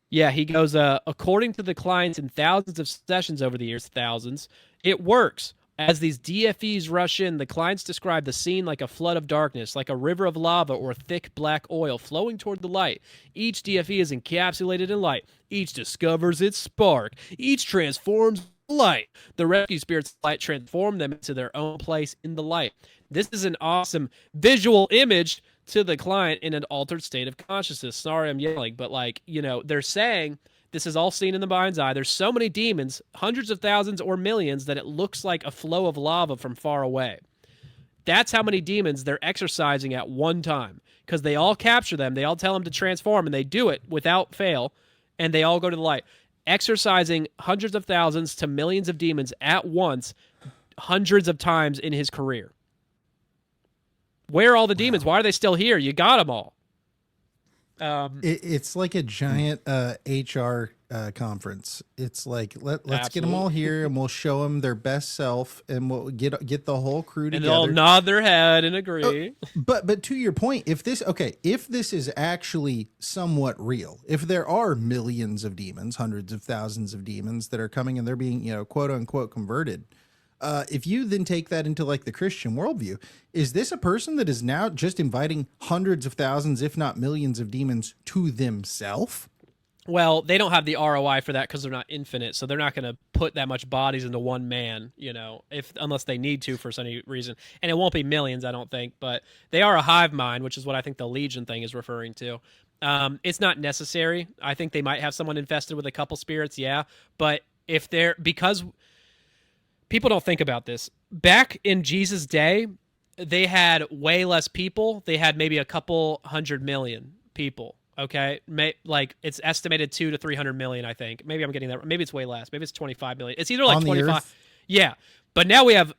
[SPEAKER 3] Yeah, he goes, according to the clients in thousands of sessions over the years, thousands, it works. As these DFEs rush in, the clients describe the scene like a flood of darkness, like a river of lava or thick black oil flowing toward the light. Each DFE is encapsulated in light. Each discovers its spark. Each transforms light. The rescue spirits light transform them into their own place in the light. This is an awesome visual image to the client in an altered state of consciousness. Sorry, I'm yelling, but they're saying this is all seen in the mind's eye. There's so many demons, hundreds of thousands or millions, that it looks like a flow of lava from far away. That's how many demons they're exorcising at one time, because they all capture them. They all tell them to transform, and they do it without fail, and they all go to the light. Exorcising hundreds of thousands to millions of demons at once, hundreds of times in his career. Where are all the demons? Why are they still here? You got them all.
[SPEAKER 1] It's like a giant HR conference. It's like let's get them all here, and we'll show them their best self, and we'll get the whole crew together.
[SPEAKER 3] And they'll all nod their head and agree.
[SPEAKER 1] But to your point, if this is actually somewhat real, if there are millions of demons, hundreds of thousands of demons that are coming and they're being quote unquote converted. If you then take that into like the Christian worldview, is this a person that is now just inviting hundreds of thousands, if not millions of demons to themselves?
[SPEAKER 3] Well, they don't have the ROI for that because they're not infinite, so they're not going to put that much bodies into one man, unless they need to for any reason. And it won't be millions, I don't think, but they are a hive mind, which is what I think the Legion thing is referring to. It's not necessary. I think they might have someone infested with a couple spirits, yeah, but if they're because people don't think about this. Back in Jesus' day, they had way less people. They had maybe a couple 100 million people. Okay, like it's estimated 200 to 300 million. I think maybe I'm getting that. Maybe it's way less. Maybe it's 25 million. It's either like
[SPEAKER 1] On the
[SPEAKER 3] 25.
[SPEAKER 1] earth?
[SPEAKER 3] Yeah, but now we have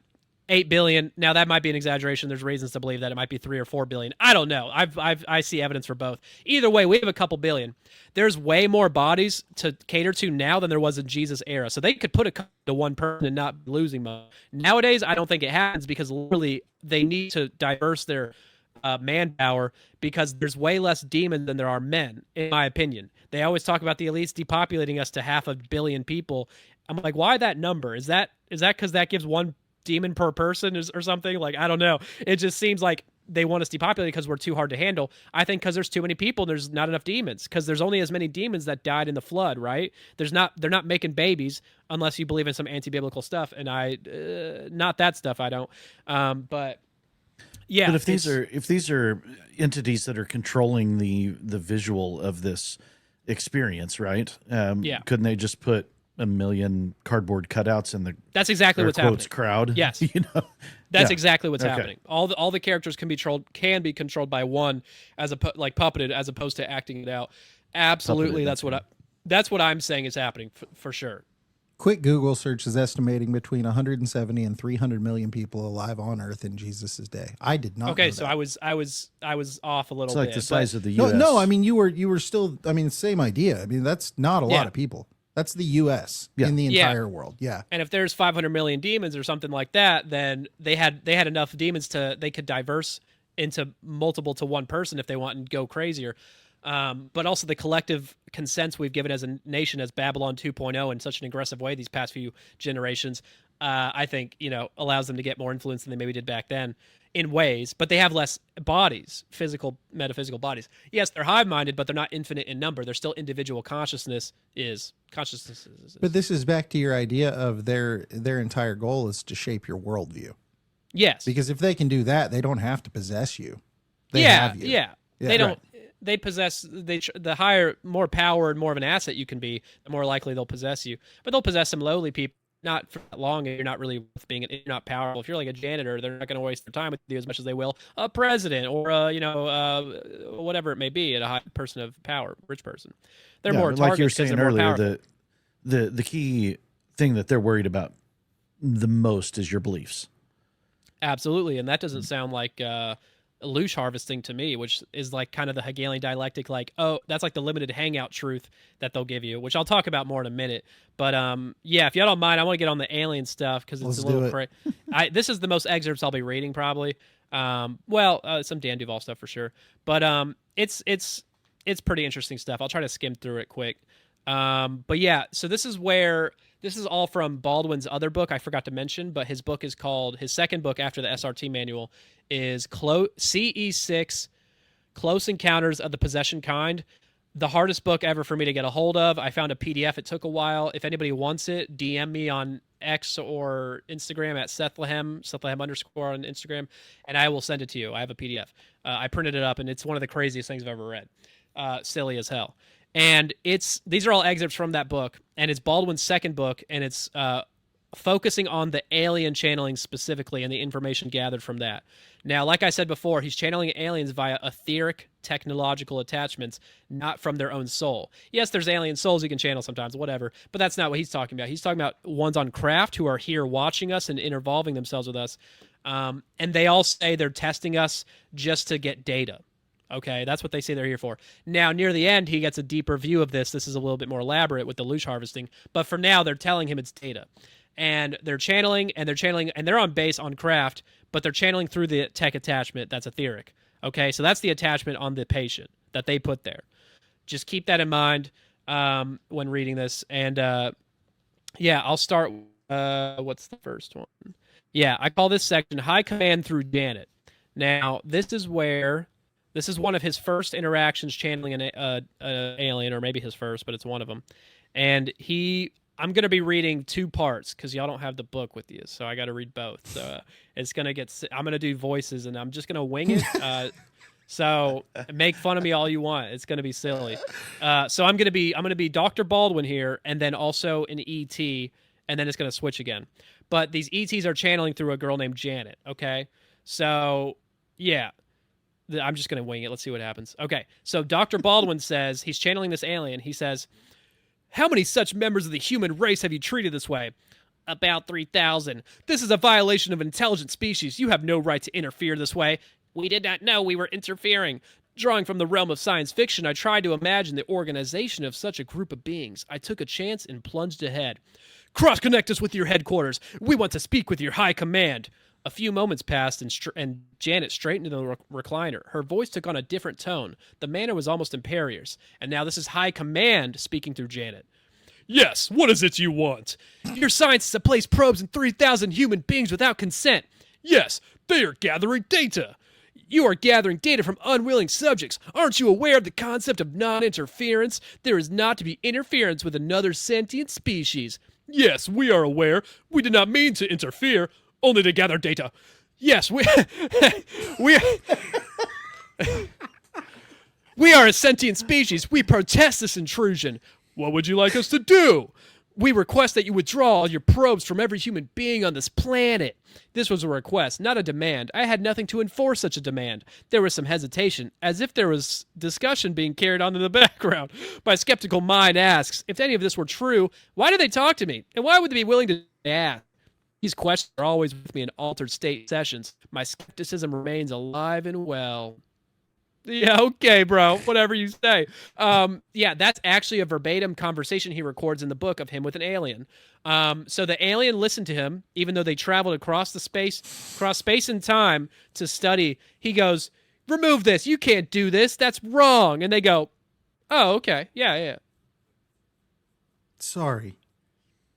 [SPEAKER 3] 8 billion. Now that might be an exaggeration. There's reasons to believe that it might be 3 or 4 billion. I don't know. I see evidence for both. Either way, we have a couple billion. There's way more bodies to cater to now than there was in Jesus' era. So they could put a couple to one person and not losing much. Nowadays, I don't think it happens because literally they need to diverse their manpower because there's way less demons than there are men, in my opinion. They always talk about the elites depopulating us to 500 million people. I'm like, why that number? Is that because that gives one demon per person or something? Like, I don't know. It just seems like they want us depopulated because we're too hard to handle. I think because there's too many people, there's not enough demons because there's only as many demons that died in the flood, right? They're not making babies unless you believe in some anti-biblical stuff, and not that stuff. I don't. But yeah.
[SPEAKER 2] But if these are entities that are controlling the visual of this experience, right? Couldn't they just put a million cardboard cutouts in the
[SPEAKER 3] that's exactly what's happening
[SPEAKER 2] crowd?
[SPEAKER 3] Yes, that's exactly what's happening. All the characters can be controlled by one like puppeted as opposed to acting it out. Absolutely,
[SPEAKER 2] Puppeted,
[SPEAKER 3] that's what I'm saying is happening for sure.
[SPEAKER 1] Quick Google search is estimating between 170 and 300 million people alive on Earth in Jesus's day. I did not.
[SPEAKER 3] Okay,
[SPEAKER 1] know
[SPEAKER 3] so
[SPEAKER 1] that.
[SPEAKER 3] I was off a little
[SPEAKER 2] It's
[SPEAKER 3] bit.
[SPEAKER 2] like the size of the
[SPEAKER 1] No,
[SPEAKER 2] U.S.
[SPEAKER 1] no. I mean, you were still. I mean, same idea. I mean, that's not a lot of people. That's the U.S. in the entire world. Yeah.
[SPEAKER 3] And if there's 500 million demons or something like that, then they had enough demons they could diverse into multiple to one person if they want and go crazier. But also the collective consents we've given as a nation as Babylon 2.0 in such an aggressive way these past few generations, I think, allows them to get more influence than they maybe did back then in ways, but they have less bodies, metaphysical bodies. Yes, they're hive-minded, but they're not infinite in number. They're still individual consciousness.
[SPEAKER 1] But this is back to your idea of their entire goal is to shape your worldview.
[SPEAKER 3] Yes.
[SPEAKER 1] Because if they can do that, they don't have to possess you. They have you.
[SPEAKER 3] Yeah. They don't. They possess the higher, more power and more of an asset you can be, the more likely they'll possess you. But they'll possess some lowly people, not for that long. If you're not really you're not powerful. If you're like a janitor, they're not going to waste their time with you as much as they will a president or whatever it may be, a high person of power, rich person. They're more
[SPEAKER 2] like you were
[SPEAKER 3] targeted because
[SPEAKER 2] saying
[SPEAKER 3] they're more
[SPEAKER 2] earlier.
[SPEAKER 3] powerful.
[SPEAKER 2] The key thing that they're worried about the most is your beliefs.
[SPEAKER 3] Absolutely, and that doesn't sound like loosh harvesting to me, which is like kind of the Hegelian dialectic, like, oh, that's like the limited hangout truth that they'll give you, which I'll talk about more in a minute. But if y'all don't mind, I want to get on the alien stuff because it's a little crazy. This is the most excerpts I'll be reading probably. Some Dan DuVal stuff for sure, but it's pretty interesting stuff. I'll try to skim through it quick. But yeah, so this is all from Baldwin's other book I forgot to mention, but his second book after the SRT manual is CE6, Close Encounters of the Possession Kind. The hardest book ever for me to get a hold of. I found a PDF. It took a while. If anybody wants it, DM me on X or Instagram at Sethlehem _ on Instagram, and I will send it to you. I have a PDF. I printed it up, and it's one of the craziest things I've ever read. Silly as hell. And these are all excerpts from that book, and it's Baldwin's second book, and it's focusing on the alien channeling specifically and the information gathered from that. Now, like I said before, he's channeling aliens via etheric technological attachments, not from their own soul. Yes, there's alien souls you can channel sometimes, whatever, but that's not what he's talking about. He's talking about ones on craft who are here watching us and intervolving themselves with us, and they all say they're testing us just to get data. Okay, that's what they say they're here for. Now, near the end, he gets a deeper view of this. This is a little bit more elaborate with the loosh harvesting, but for now, they're telling him it's data. And they're channeling, and they're on base on craft, but they're channeling through the tech attachment that's etheric. Okay, so that's the attachment on the patient that they put there. Just keep that in mind when reading this. And I'll start. What's the first one? Yeah, I call this section High Command through Janet. Now, this is one of his first interactions channeling an alien, or maybe his first, but it's one of them. And I'm going to be reading two parts because y'all don't have the book with you, so I got to read both. So I'm going to do voices, and I'm just going to wing it. So make fun of me all you want. It's going to be silly. So I'm going to be Dr. Baldwin here, and then also an ET, and then it's going to switch again. But these ETs are channeling through a girl named Janet. Okay, so yeah. I'm just going to wing it. Let's see what happens. Okay, so Dr. Baldwin says he's channeling this alien. He says, "How many such members of the human race have you treated this way?" "About 3,000. This is a violation of an intelligent species. You have no right to interfere this way." "We did not know we were interfering. Drawing from the realm of science fiction, I tried to imagine the organization of such a group of beings. I took a chance and plunged ahead. Cross-connect us with your headquarters. We want to speak with your high command." A few moments passed, and Janet straightened into the recliner. Her voice took on a different tone. The manner was almost imperious. And now this is High Command speaking through Janet. "Yes, what is it you want?" "Your scientists have placed probes in 3,000 human beings without consent." "Yes, they are gathering data." "You are gathering data from unwilling subjects. Aren't you aware of the concept of non-interference? There is not to be interference with another sentient species." "Yes, we are aware. We did not mean to interfere. Only to gather data." "Yes, we we are a sentient species. We protest this intrusion." "What would you like us to do?" "We request that you withdraw all your probes from every human being on this planet." This was a request, not a demand. I had nothing to enforce such a demand. There was some hesitation, as if there was discussion being carried on in the background. My skeptical mind asks, if any of this were true, why did they talk to me? And why would they be willing to ask? These questions are always with me in altered state sessions. My skepticism remains alive and well. Yeah, okay, bro. Whatever you say. Yeah, that's actually a verbatim conversation he records in the book of him with an alien. So the alien listened to him, even though they traveled across space and time to study. He goes, "Remove this. You can't do this. That's wrong." And they go, "Oh, okay. Yeah.
[SPEAKER 1] Sorry.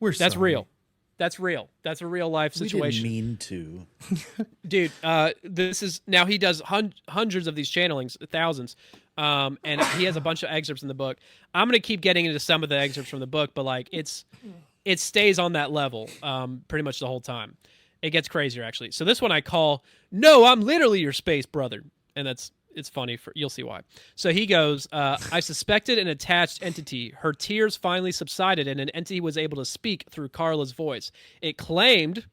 [SPEAKER 1] We're sorry.
[SPEAKER 3] That's real. That's real. That's a real life situation."
[SPEAKER 2] We didn't mean to.
[SPEAKER 3] Dude, this is now he does hundreds of these channelings, thousands, and he has a bunch of excerpts in the book. I'm gonna keep getting into some of the excerpts from the book, but like it stays on that level pretty much the whole time. It gets crazier actually. So this one I call "No, I'm literally your space brother," and it's funny. You'll see why. So he goes, "I suspected an attached entity. Her tears finally subsided, and an entity was able to speak through Carla's voice. It claimed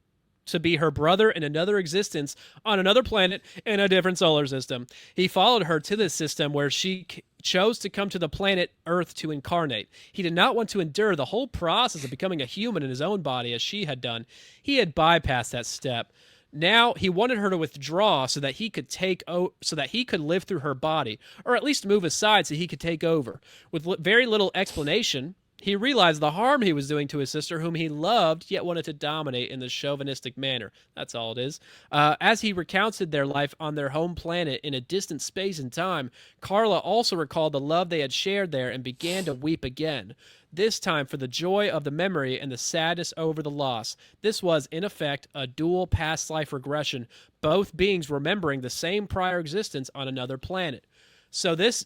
[SPEAKER 3] to be her brother in another existence on another planet in a different solar system. He followed her to this system where she chose to come to the planet Earth to incarnate. He did not want to endure the whole process of becoming a human in his own body as she had done. He had bypassed that step. Now he wanted her to withdraw so that he could live through her body, or at least move aside so he could take over. With very little explanation, he realized the harm he was doing to his sister, whom he loved, yet wanted to dominate in this chauvinistic manner. That's all it is. As he recounted their life on their home planet in a distant space and time, Carla also recalled the love they had shared there and began to weep again. This time for the joy of the memory and the sadness over the loss. This was, in effect, a dual past life regression, both beings remembering the same prior existence on another planet. So this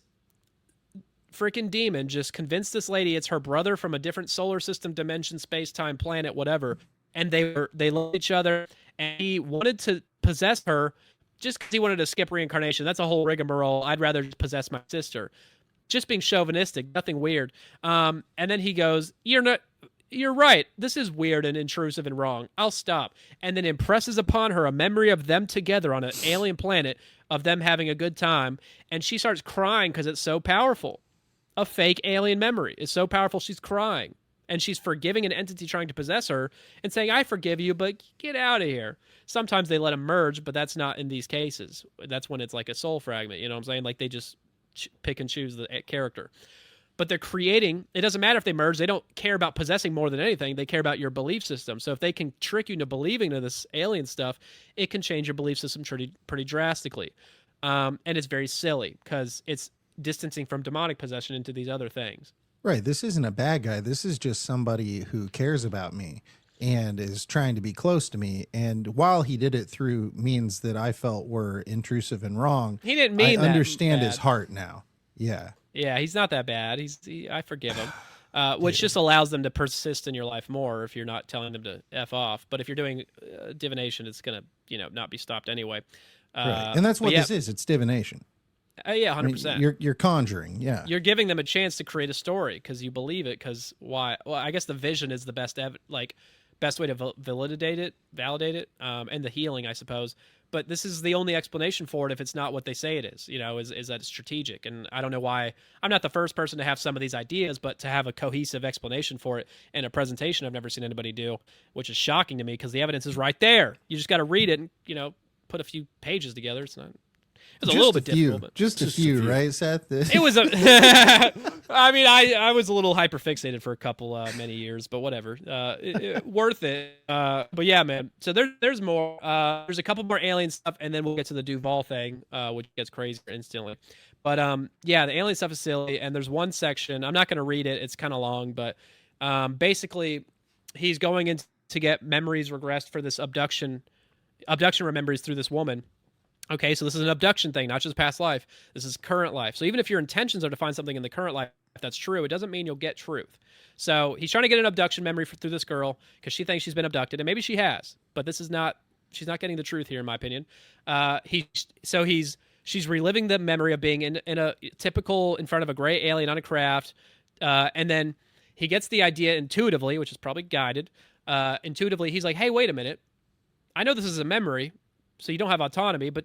[SPEAKER 3] freaking demon just convinced this lady it's her brother from a different solar system, dimension, space-time, planet, whatever, and they loved each other, and he wanted to possess her just because he wanted to skip reincarnation. That's a whole rigmarole. I'd rather possess my sister. Just being chauvinistic, nothing weird. And then he goes, "You're right. This is weird and intrusive and wrong. I'll stop." And then impresses upon her a memory of them together on an alien planet, of them having a good time, and she starts crying because it's so powerful. A fake alien memory is so powerful she's crying. And she's forgiving an entity trying to possess her and saying, "I forgive you, but get out of here." Sometimes they let them merge, but that's not in these cases. That's when it's like a soul fragment, you know what I'm saying? Like they just pick and choose the character. But they're creating, it doesn't matter if they merge, they don't care about possessing more than anything, they care about your belief system. So if they can trick you into believing in this alien stuff, it can change your belief system pretty drastically. And it's very silly because it's distancing from demonic possession into these other things.
[SPEAKER 1] Right. This isn't a bad guy. This is just somebody who cares about me and is trying to be close to me. And while he did it through means that I felt were intrusive and wrong,
[SPEAKER 3] he didn't mean that.
[SPEAKER 1] I understand
[SPEAKER 3] bad.
[SPEAKER 1] His heart now. Yeah.
[SPEAKER 3] Yeah, he's not that bad. I forgive him. Which just allows them to persist in your life more if you're not telling them to F off. But if you're doing divination, it's going to, not be stopped anyway.
[SPEAKER 1] Right. And that's what this is. It's divination.
[SPEAKER 3] Yeah, 100%.
[SPEAKER 1] I mean, you're conjuring, yeah.
[SPEAKER 3] You're giving them a chance to create a story because you believe it. Because why? Well, I guess the vision is the best. best way to validate it, and the healing, I suppose. But this is the only explanation for it if it's not what they say it is, is that it's strategic. And I don't know why. I'm not the first person to have some of these ideas, but to have a cohesive explanation for it in a presentation I've never seen anybody do, which is shocking to me because the evidence is right there. You just got to read it and, put a few pages together. It's not. It was a little bit difficult, but
[SPEAKER 1] just a few, right, Seth?
[SPEAKER 3] it was I mean, I was a little hyper fixated for a couple many years, but whatever. Worth it. But yeah, man. So there's more. There's a couple more alien stuff, and then we'll get to the DuVal thing, which gets crazier instantly. But yeah, the alien stuff is silly, and there's one section. I'm not going to read it. It's kind of long, but basically, he's going in to get memories regressed for this abduction memories through this woman. Okay, so this is an abduction thing, not just past life. This is current life. So even if your intentions are to find something in the current life that's true, it doesn't mean you'll get truth. So he's trying to get an abduction memory through this girl because she thinks she's been abducted, and maybe she has, but she's not getting the truth here, in my opinion. She's reliving the memory of being in a typical in front of a gray alien on a craft, and then he gets the idea intuitively, which is probably guided. Intuitively, he's like, "Hey, wait a minute! I know this is a memory, so you don't have autonomy, but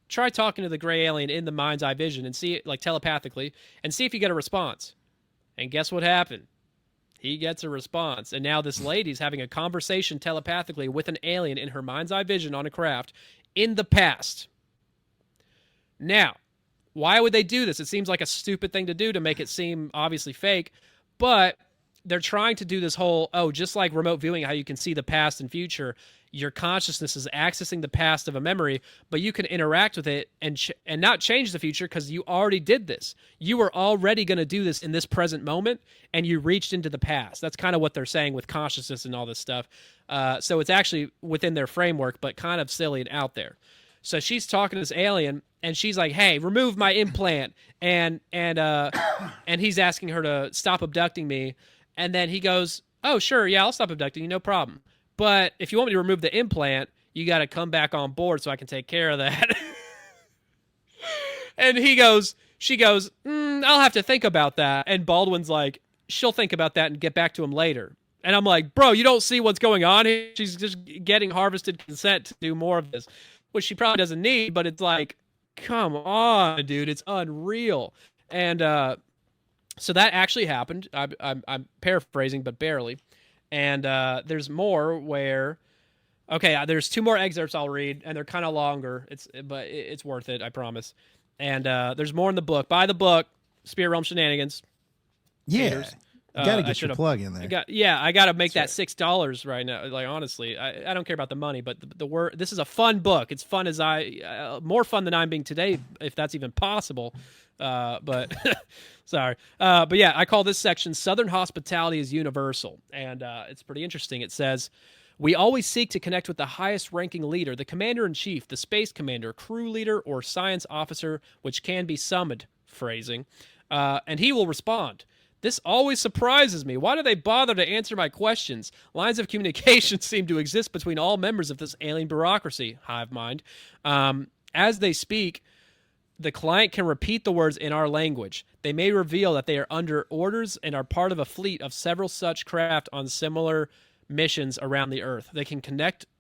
[SPEAKER 3] try talking to the gray alien in the mind's eye vision and see it, like telepathically, and see if you get a response." And guess what happened? He gets a response. And now this lady's having a conversation telepathically with an alien in her mind's eye vision on a craft in the past. Now, why would they do this? It seems like a stupid thing to do to make it seem obviously fake, but they're trying to do this whole, just like remote viewing, how you can see the past and future, your consciousness is accessing the past of a memory, but you can interact with it and not change the future because you already did this. You were already going to do this in this present moment, and you reached into the past. That's kind of what they're saying with consciousness and all this stuff. So it's actually within their framework, but kind of silly and out there. So she's talking to this alien, and she's like, "Hey, remove my implant," and he's asking her to stop abducting me, and then he goes, "Oh, sure, yeah, I'll stop abducting you, no problem. But if you want me to remove the implant, you got to come back on board so I can take care of that." And she goes, "I'll have to think about that." And Baldwin's like, "She'll think about that and get back to him later." And I'm like, "Bro, you don't see what's going on here? She's just getting harvested consent to do more of this, which she probably doesn't need, but it's like, come on, dude, it's unreal." And so that actually happened. I'm paraphrasing, but barely. And there's more where, there's two more excerpts I'll read, and they're kind of longer. But it's worth it, I promise. And there's more in the book. Buy the book, Spirit Realm Shenanigans.
[SPEAKER 1] Yeah,
[SPEAKER 3] haters.
[SPEAKER 1] you got to get your plug in there.
[SPEAKER 3] I got to make that $6 right now. Like, honestly, I don't care about the money, but the word. This is a fun book. It's fun as more fun than I'm being today, if that's even possible. But sorry. But yeah, I call this section "Southern Hospitality is Universal," and it's pretty interesting. It says, "We always seek to connect with the highest ranking leader, the commander-in-chief, the space commander, crew leader, or science officer, which can be summoned," phrasing, "and he will respond. This always surprises me. Why do they bother to answer my questions? Lines of communication seem to exist between all members of this alien bureaucracy," hive mind. "As they speak, the client can repeat the words in our language. They may reveal that they are under orders and are part of a fleet of several such craft on similar missions around the Earth. They can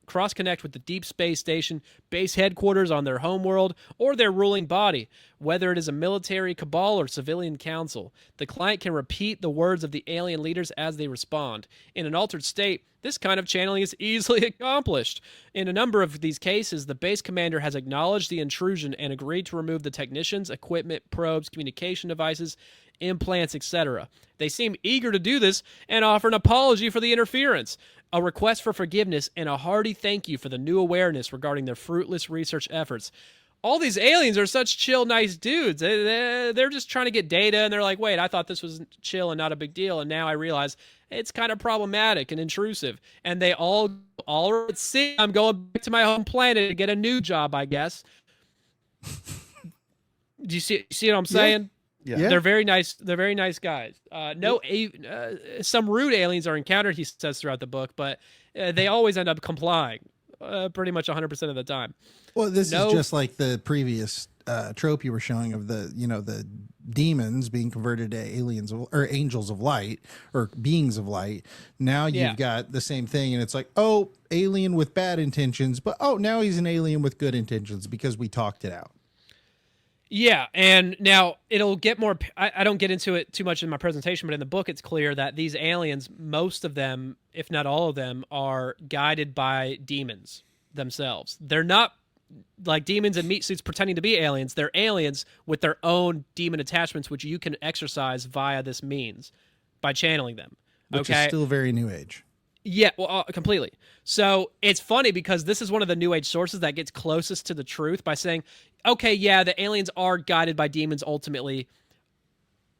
[SPEAKER 3] cross-connect with the Deep Space Station, base headquarters on their homeworld, or their ruling body, whether it is a military cabal or civilian council. The client can repeat the words of the alien leaders as they respond. In an altered state, this kind of channeling is easily accomplished. In a number of these cases, the base commander has acknowledged the intrusion and agreed to remove the technicians, equipment, probes, communication devices, implants, etc. They seem eager to do this and offer an apology for the interference, a request for forgiveness, and a hearty thank you for the new awareness regarding their fruitless research efforts." All these aliens are such chill, nice dudes. They're just trying to get data, and they're like, "Wait, I thought this was chill and not a big deal, and now I realize it's kind of problematic and intrusive." And they all right, see, I'm going back to my home planet to get a new job, I guess. Do you see what I'm saying?
[SPEAKER 2] Yeah.
[SPEAKER 3] They're very nice. They're very nice guys. Some rude aliens are encountered, he says throughout the book, but they always end up complying, pretty much 100% of the time.
[SPEAKER 1] Well, this is just like the previous trope you were showing of the demons being converted to aliens or angels of light or beings of light. Now
[SPEAKER 3] Yeah.
[SPEAKER 1] you've got the same thing, and it's like, oh, alien with bad intentions, but oh, now he's an alien with good intentions because we talked it out.
[SPEAKER 3] Yeah, and now it'll get more. I don't get into it too much in my presentation, but in the book, it's clear that these aliens, most of them, if not all of them, are guided by demons themselves. They're not like demons in meat suits pretending to be aliens. They're aliens with their own demon attachments, which you can exercise via this means by channeling them.
[SPEAKER 1] Which is still very New Age.
[SPEAKER 3] Yeah, well, completely. So it's funny because this is one of the New Age sources that gets closest to the truth by saying, okay, yeah, the aliens are guided by demons ultimately,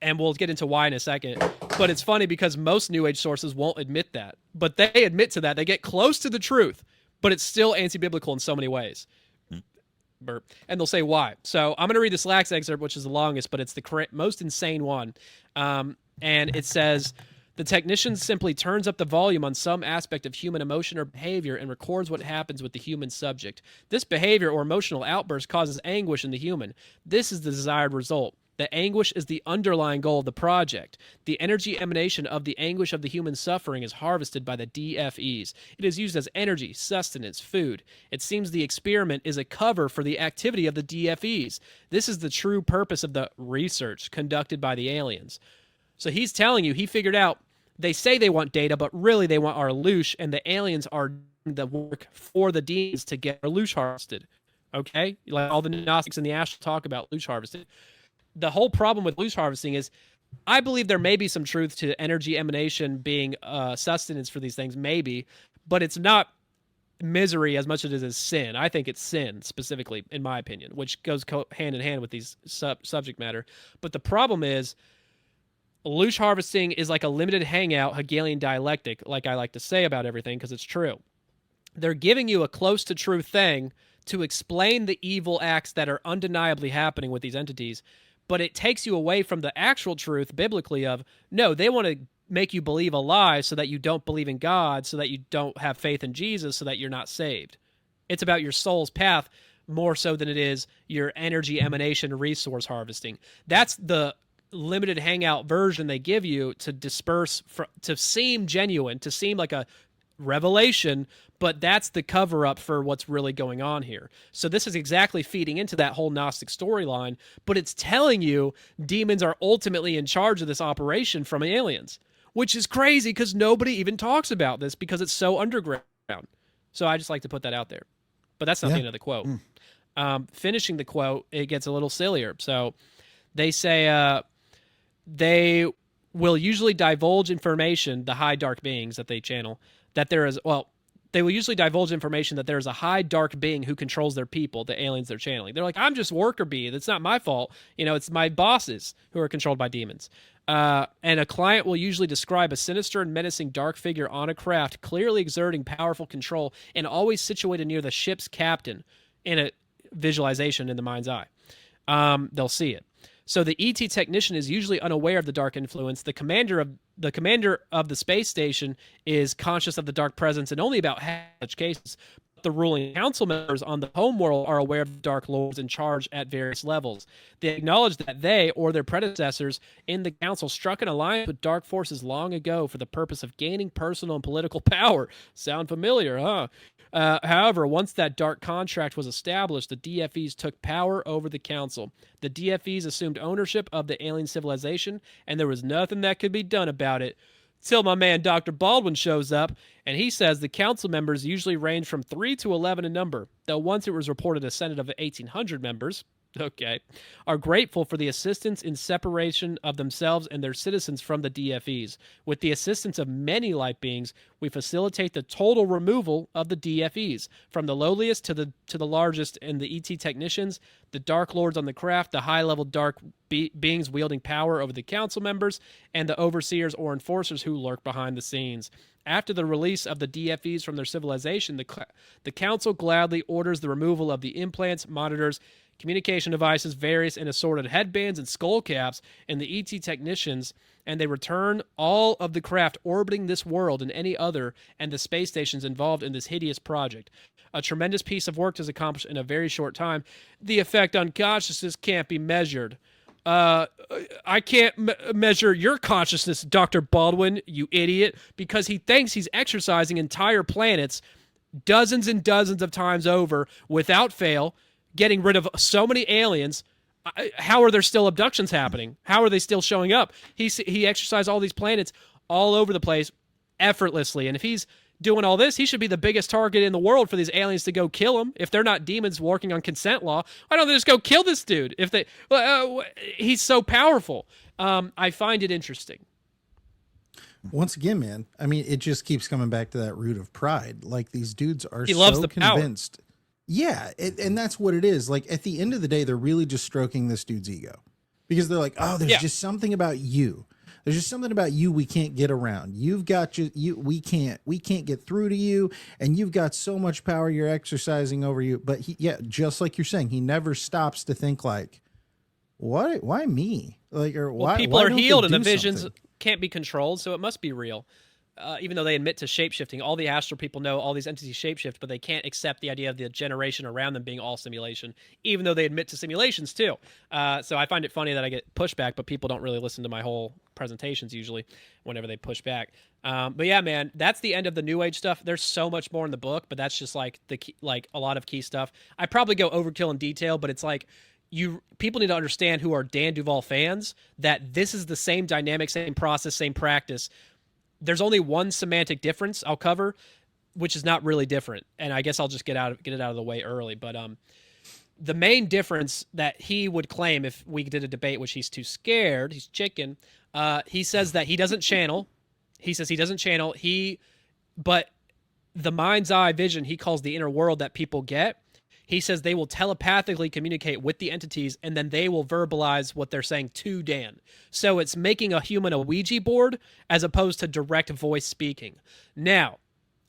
[SPEAKER 3] and we'll get into why in a second. But it's funny because most New Age sources won't admit that. But they admit to that. They get close to the truth, but it's still anti-biblical in so many ways. Burp. And they'll say why. So I'm going to read this last excerpt, which is the longest, but it's the most insane one. And it says, the technician simply turns up the volume on some aspect of human emotion or behavior and records what happens with the human subject. This behavior or emotional outburst causes anguish in the human. This is the desired result. The anguish is the underlying goal of the project. The energy emanation of the anguish of the human suffering is harvested by the DFEs. It is used as energy, sustenance, food. It seems the experiment is a cover for the activity of the DFEs. This is the true purpose of the research conducted by the aliens. So he's telling you he figured out they say they want data, but really they want our loosh, and the aliens are doing the work for the demons to get our loosh harvested. Okay? Like all the Gnostics and the Ash talk about loosh harvesting. The whole problem with loosh harvesting is I believe there may be some truth to energy emanation being sustenance for these things, maybe, but it's not misery as much as it is sin. I think it's sin, specifically, in my opinion, which goes hand in hand with these subject matter. But the problem is loosh harvesting is like a limited hangout Hegelian dialectic, like I like to say about everything, because it's true. They're giving you a close to true thing to explain the evil acts that are undeniably happening with these entities, but it takes you away from the actual truth biblically of, no, they want to make you believe a lie so that you don't believe in God, so that you don't have faith in Jesus, so that you're not saved. It's about your soul's path more so than it is your energy emanation resource harvesting. That's the limited hangout version they give you to disperse, to seem genuine, to seem like a revelation, but that's the cover up for what's really going on here. So this is exactly feeding into that whole Gnostic storyline, but it's telling you demons are ultimately in charge of this operation from aliens, which is crazy because nobody even talks about this because it's so underground. So I just like to put that out there. But that's not the end of the quote. Finishing the quote, it gets a little sillier. So they say they will usually divulge information, the high dark beings that they channel, that there is, well, they will usually divulge information that there is a high dark being who controls their people, the aliens they're channeling. They're like, I'm just worker bee. That's not my fault. You know, it's my bosses who are controlled by demons. And a client will usually describe a sinister and menacing dark figure on a craft, clearly exerting powerful control and always situated near the ship's captain in a visualization in the mind's eye. They'll see it. So the ET technician is usually unaware of the dark influence. The commander of the space station is conscious of the dark presence in only about half such cases. The ruling council members on the home world are aware of the dark lords in charge at various levels. They acknowledge that they or their predecessors in the council struck an alliance with dark forces long ago for the purpose of gaining personal and political power. Sound familiar, huh? However, once that dark contract was established, the DFEs took power over the council. The DFEs assumed ownership of the alien civilization, and there was nothing that could be done about it. Till my man Dr. Baldwin shows up, and he says the council members usually range from 3 to 11 in number, though once it was reported a Senate of 1,800 members, are grateful for the assistance in separation of themselves and their citizens from the DFEs. With the assistance of many light beings, we facilitate the total removal of the DFEs, from the lowliest to the largest, and the ET technicians, the dark lords on the craft, the high-level dark beings wielding power over the council members, and the overseers or enforcers who lurk behind the scenes. After the release of the DFEs from their civilization, the council gladly orders the removal of the implants, monitors, communication devices, various and assorted headbands and skull caps, and the ET technicians, and they return all of the craft orbiting this world and any other, and the space stations involved in this hideous project. A tremendous piece of work is accomplished in a very short time. The effect on consciousness can't be measured. I can't measure your consciousness, Dr. Baldwin, you idiot, because he thinks he's exercising entire planets dozens and dozens of times over without fail, getting rid of so many aliens. How are there still abductions happening? How are they still showing up? He exercised all these planets all over the place effortlessly. And if he's doing all this, he should be the biggest target in the world for these aliens to go kill him. If they're not demons working on consent law, why don't they just go kill this dude? If they, he's so powerful. I find it interesting.
[SPEAKER 1] Once again, man, I mean, it just keeps coming back to that root of pride. Like, these dudes are
[SPEAKER 3] He loves
[SPEAKER 1] so
[SPEAKER 3] the power.
[SPEAKER 1] convinced. Yeah, and that's what it is. Like, at the end of the day, they're really just stroking this dude's ego, because they're like, oh, there's just something about you. There's just something about you we can't get around. You've got we can't get through to you, and you've got so much power you're exercising over you. But just like you're saying, he never stops to think like, what? Why me? Like, or
[SPEAKER 3] Well,
[SPEAKER 1] why?
[SPEAKER 3] people
[SPEAKER 1] why
[SPEAKER 3] are
[SPEAKER 1] don't they
[SPEAKER 3] healed, and the
[SPEAKER 1] do
[SPEAKER 3] visions
[SPEAKER 1] something?
[SPEAKER 3] can't be controlled, so it must be real. Even though they admit to shapeshifting, all the astral people know all these entities shapeshift, but they can't accept the idea of the generation around them being all simulation, even though they admit to simulations too. So I find it funny that I get pushback, but people don't really listen to my whole presentations usually whenever they push back. But yeah, man, that's the end of the New Age stuff. There's so much more in the book, but that's just like the key, like a lot of key stuff. I probably go overkill in detail, but it's like, people need to understand, who are Dan DuVal fans, that this is the same dynamic, same process, same practice. There's only one semantic difference I'll cover, which is not really different, and I guess I'll just get it out of the way early. But the main difference that he would claim, if we did a debate, which he's too scared, he's chicken. He says that he doesn't channel. He says he doesn't channel. But the mind's eye vision he calls the inner world that people get. He says they will telepathically communicate with the entities, and then they will verbalize what they're saying to Dan. So it's making a human a Ouija board as opposed to direct voice speaking. Now,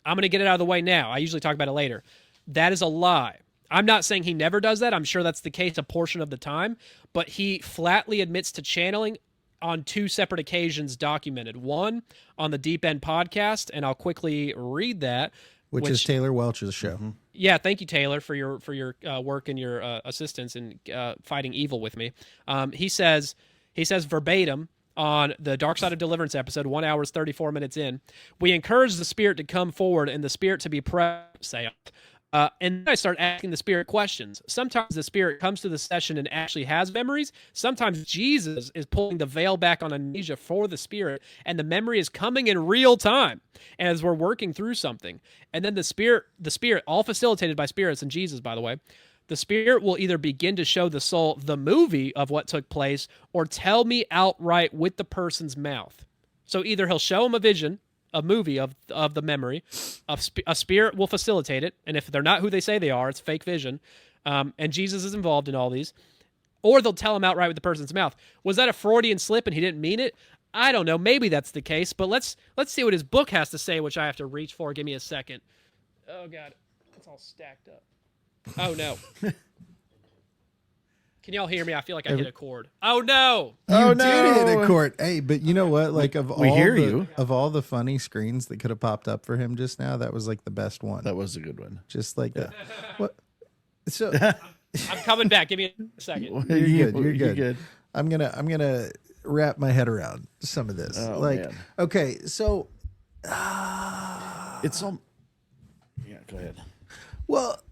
[SPEAKER 3] I'm going to get it out of the way now. I usually talk about it later. That is a lie. I'm not saying he never does that. I'm sure that's the case a portion of the time, but he flatly admits to channeling on 2 separate occasions documented. One on the Deep End podcast, and I'll quickly read that.
[SPEAKER 1] Which is Taylor Welch's show.
[SPEAKER 3] Mm-hmm. Yeah, thank you, Taylor, for your work and your assistance in fighting evil with me. He says verbatim on the Dark Side of Deliverance episode, 1 hour 34 minutes in, we encourage the spirit to come forward and the spirit to be present. And then I start asking the spirit questions. Sometimes the spirit comes to the session and actually has memories. Sometimes Jesus is pulling the veil back on amnesia for the spirit, and the memory is coming in real time as we're working through something. And then the spirit, all facilitated by spirits and Jesus, by the way, the spirit will either begin to show the soul the movie of what took place or tell me outright with the person's mouth. So either he'll show him a vision, a movie of the memory, a spirit will facilitate it, and if they're not who they say they are, it's fake vision, and Jesus is involved in all these, or they'll tell him outright with the person's mouth. Was that a Freudian slip and he didn't mean it? I don't know. Maybe that's the case, but let's see what his book has to say, which I have to reach for. Give me a second. Oh, God. It's all stacked up. Oh, no. Can y'all hear me? I feel like I hit a chord. Oh, no.
[SPEAKER 1] You did hit a chord. Hey, but you know what? Like, of all the funny screens that could have popped up for him just now, that was like the best one.
[SPEAKER 2] That was a good one.
[SPEAKER 1] Just like that. What? So
[SPEAKER 3] I'm coming back. Give me a second.
[SPEAKER 1] You're good. I'm gonna wrap my head around some of this.
[SPEAKER 2] Man.
[SPEAKER 1] Okay, so
[SPEAKER 2] It's all. Yeah, go ahead.
[SPEAKER 1] well,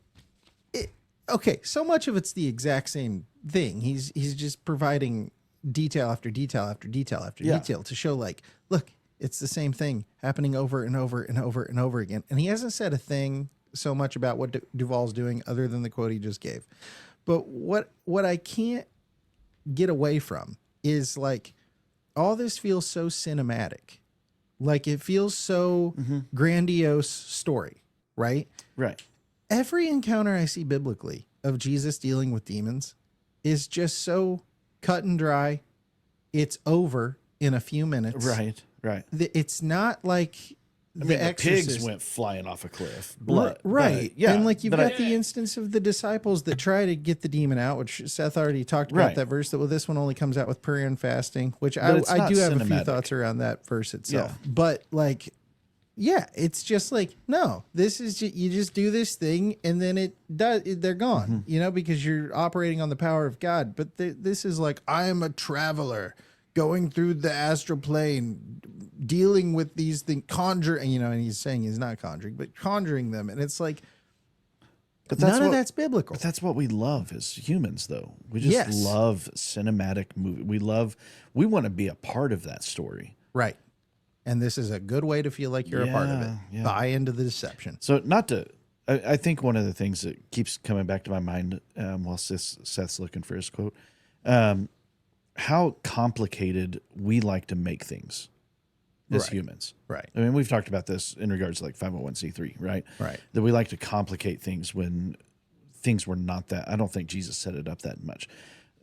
[SPEAKER 1] okay, so much of it's the exact same thing. He's just providing detail after detail after detail after detail to show, like, look, it's the same thing happening over and over and over and over again. And he hasn't said a thing so much about what DuVal's doing other than the quote he just gave. But what I can't get away from is, like, all this feels so cinematic. Like, it feels so grandiose story, right?
[SPEAKER 2] Right.
[SPEAKER 1] Every encounter I see biblically of Jesus dealing with demons is just so cut and dry. It's over in a few minutes.
[SPEAKER 2] Right.
[SPEAKER 1] It's not like
[SPEAKER 2] The
[SPEAKER 1] Exorcist.
[SPEAKER 2] pigs went flying off a cliff. Blood.
[SPEAKER 1] Right.
[SPEAKER 2] Yeah.
[SPEAKER 1] And like you've got the instance of the disciples that try to get the demon out, which Seth already talked about that verse, that this one only comes out with prayer and fasting, which I do have a few thoughts around that verse itself. Yeah. But like Yeah, it's just like, no, this is just, you just do this thing and then they're gone, because you're operating on the power of God. But this is like, I am a traveler going through the astral plane, dealing with these things, conjuring, and he's saying he's not conjuring, but conjuring them. And it's like, but none of that's biblical.
[SPEAKER 2] But that's what we love as humans, though. We just love cinematic movie. We want to be a part of that story.
[SPEAKER 1] Right. And this is a good way to feel like you're a part of it. Yeah. Buy into the deception.
[SPEAKER 2] So I think one of the things that keeps coming back to my mind while Seth's looking for his quote, how complicated we like to make things as humans.
[SPEAKER 1] Right.
[SPEAKER 2] I mean, we've talked about this in regards to like 501c3, right?
[SPEAKER 1] Right.
[SPEAKER 2] That we like to complicate things when things were not that. I don't think Jesus set it up that much.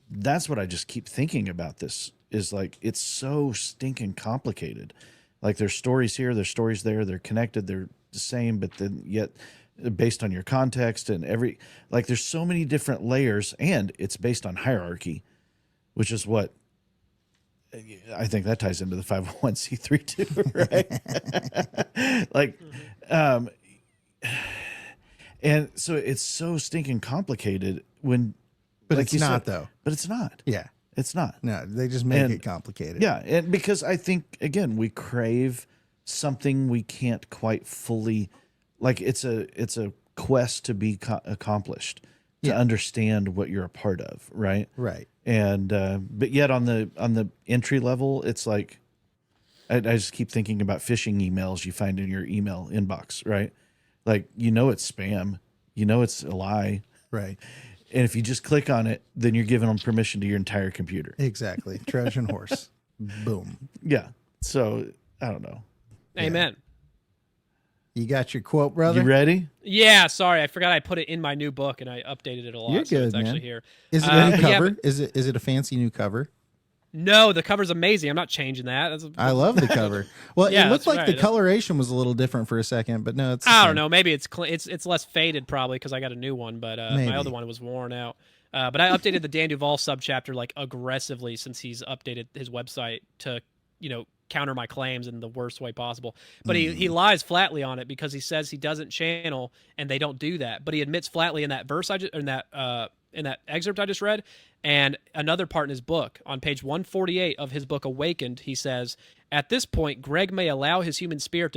[SPEAKER 2] That's what I just keep thinking about this is like, it's so stinking complicated. Like there's stories here, there's stories there, they're connected, they're the same, but then yet based on your context and there's so many different layers, and it's based on hierarchy, which is what I think that ties into the 501c3 too, right? And so it's so stinking complicated
[SPEAKER 1] but it's not though.
[SPEAKER 2] But it's not.
[SPEAKER 1] Yeah.
[SPEAKER 2] It's not.
[SPEAKER 1] No, they just make it complicated.
[SPEAKER 2] Yeah, and because I think again we crave something we can't quite fully, like it's a quest to be accomplished, to understand what you're a part of, right?
[SPEAKER 1] Right.
[SPEAKER 2] And but yet on the entry level, it's like I just keep thinking about phishing emails you find in your email inbox, right? Like it's spam, it's a lie,
[SPEAKER 1] right?
[SPEAKER 2] And if you just click on it, then you're giving them permission to your entire computer.
[SPEAKER 1] Exactly. Trojan horse. Boom.
[SPEAKER 2] Yeah. So I don't know.
[SPEAKER 3] Amen.
[SPEAKER 1] You got your quote, brother?
[SPEAKER 2] You ready?
[SPEAKER 3] Yeah. Sorry, I forgot I put it in my new book and I updated it a lot.
[SPEAKER 1] You're
[SPEAKER 3] so
[SPEAKER 1] good,
[SPEAKER 3] it's
[SPEAKER 1] man.
[SPEAKER 3] actually here.
[SPEAKER 1] Is it a new cover? Is it a fancy new cover?
[SPEAKER 3] No, the cover's amazing. I'm not changing that.
[SPEAKER 1] I love the cover. Well,
[SPEAKER 3] Yeah,
[SPEAKER 1] it looked
[SPEAKER 3] that's
[SPEAKER 1] like
[SPEAKER 3] right.
[SPEAKER 1] the coloration was a little different for a second, but no, it's.
[SPEAKER 3] I don't know. Maybe it's less faded probably because I got a new one, but
[SPEAKER 1] Maybe.
[SPEAKER 3] my other one was worn out. But I updated the Dan DuVal subchapter like aggressively since he's updated his website to counter my claims in the worst way possible. But he lies flatly on it because he says he doesn't channel and they don't do that. But he admits flatly in that verse in that excerpt I just read, and another part in his book on page 148 of his book Awakened, he says, "At this point, Greg may allow his human spirit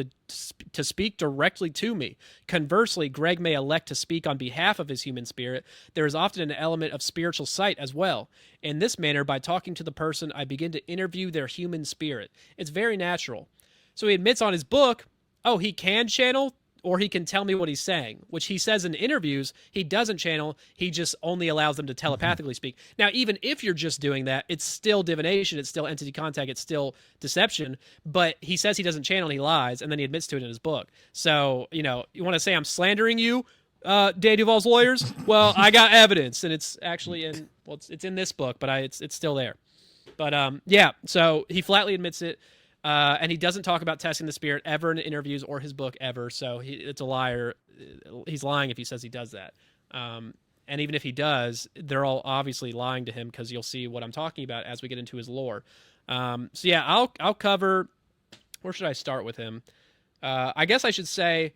[SPEAKER 3] to speak directly to me. Conversely, Greg may elect to speak on behalf of his human spirit. There is often an element of spiritual sight as well. In this manner, by talking to the person, I begin to interview their human spirit. It's very natural." So he admits on his book, he can channel or he can tell me what he's saying, which he says in interviews he doesn't channel. He just only allows them to telepathically speak. Now, even if you're just doing that, it's still divination. It's still entity contact. It's still deception. But he says he doesn't channel and he lies, and then he admits to it in his book. So, you want to say I'm slandering you, Dan DuVal's lawyers? Well, I got evidence, and it's actually it's in this book, but it's still there. But so he flatly admits it. And he doesn't talk about testing the spirit ever in interviews or his book ever. So it's a liar. He's lying if he says he does that. And even if he does, they're all obviously lying to him because you'll see what I'm talking about as we get into his lore. I'll cover. Where should I start with him? I guess I should say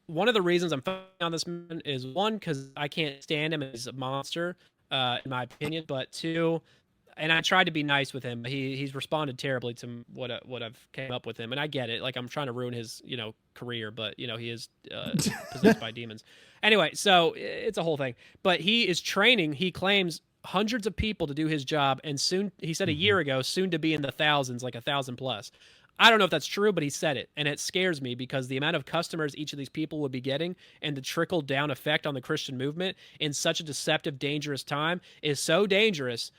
[SPEAKER 3] one of the reasons I'm focusing on this man is one, because I can't stand him as a monster, in my opinion, but two, and I tried to be nice with him. He's responded terribly to what I've came up with him, and I get it. Like I'm trying to ruin his career, but he is possessed by demons. Anyway, so it's a whole thing. But he is training. He claims hundreds of people to do his job, and soon he said a year ago, soon to be in the thousands, like 1,000 plus. I don't know if that's true, but he said it, and it scares me because the amount of customers each of these people would be getting and the trickle-down effect on the Christian movement in such a deceptive, dangerous time is so dangerous.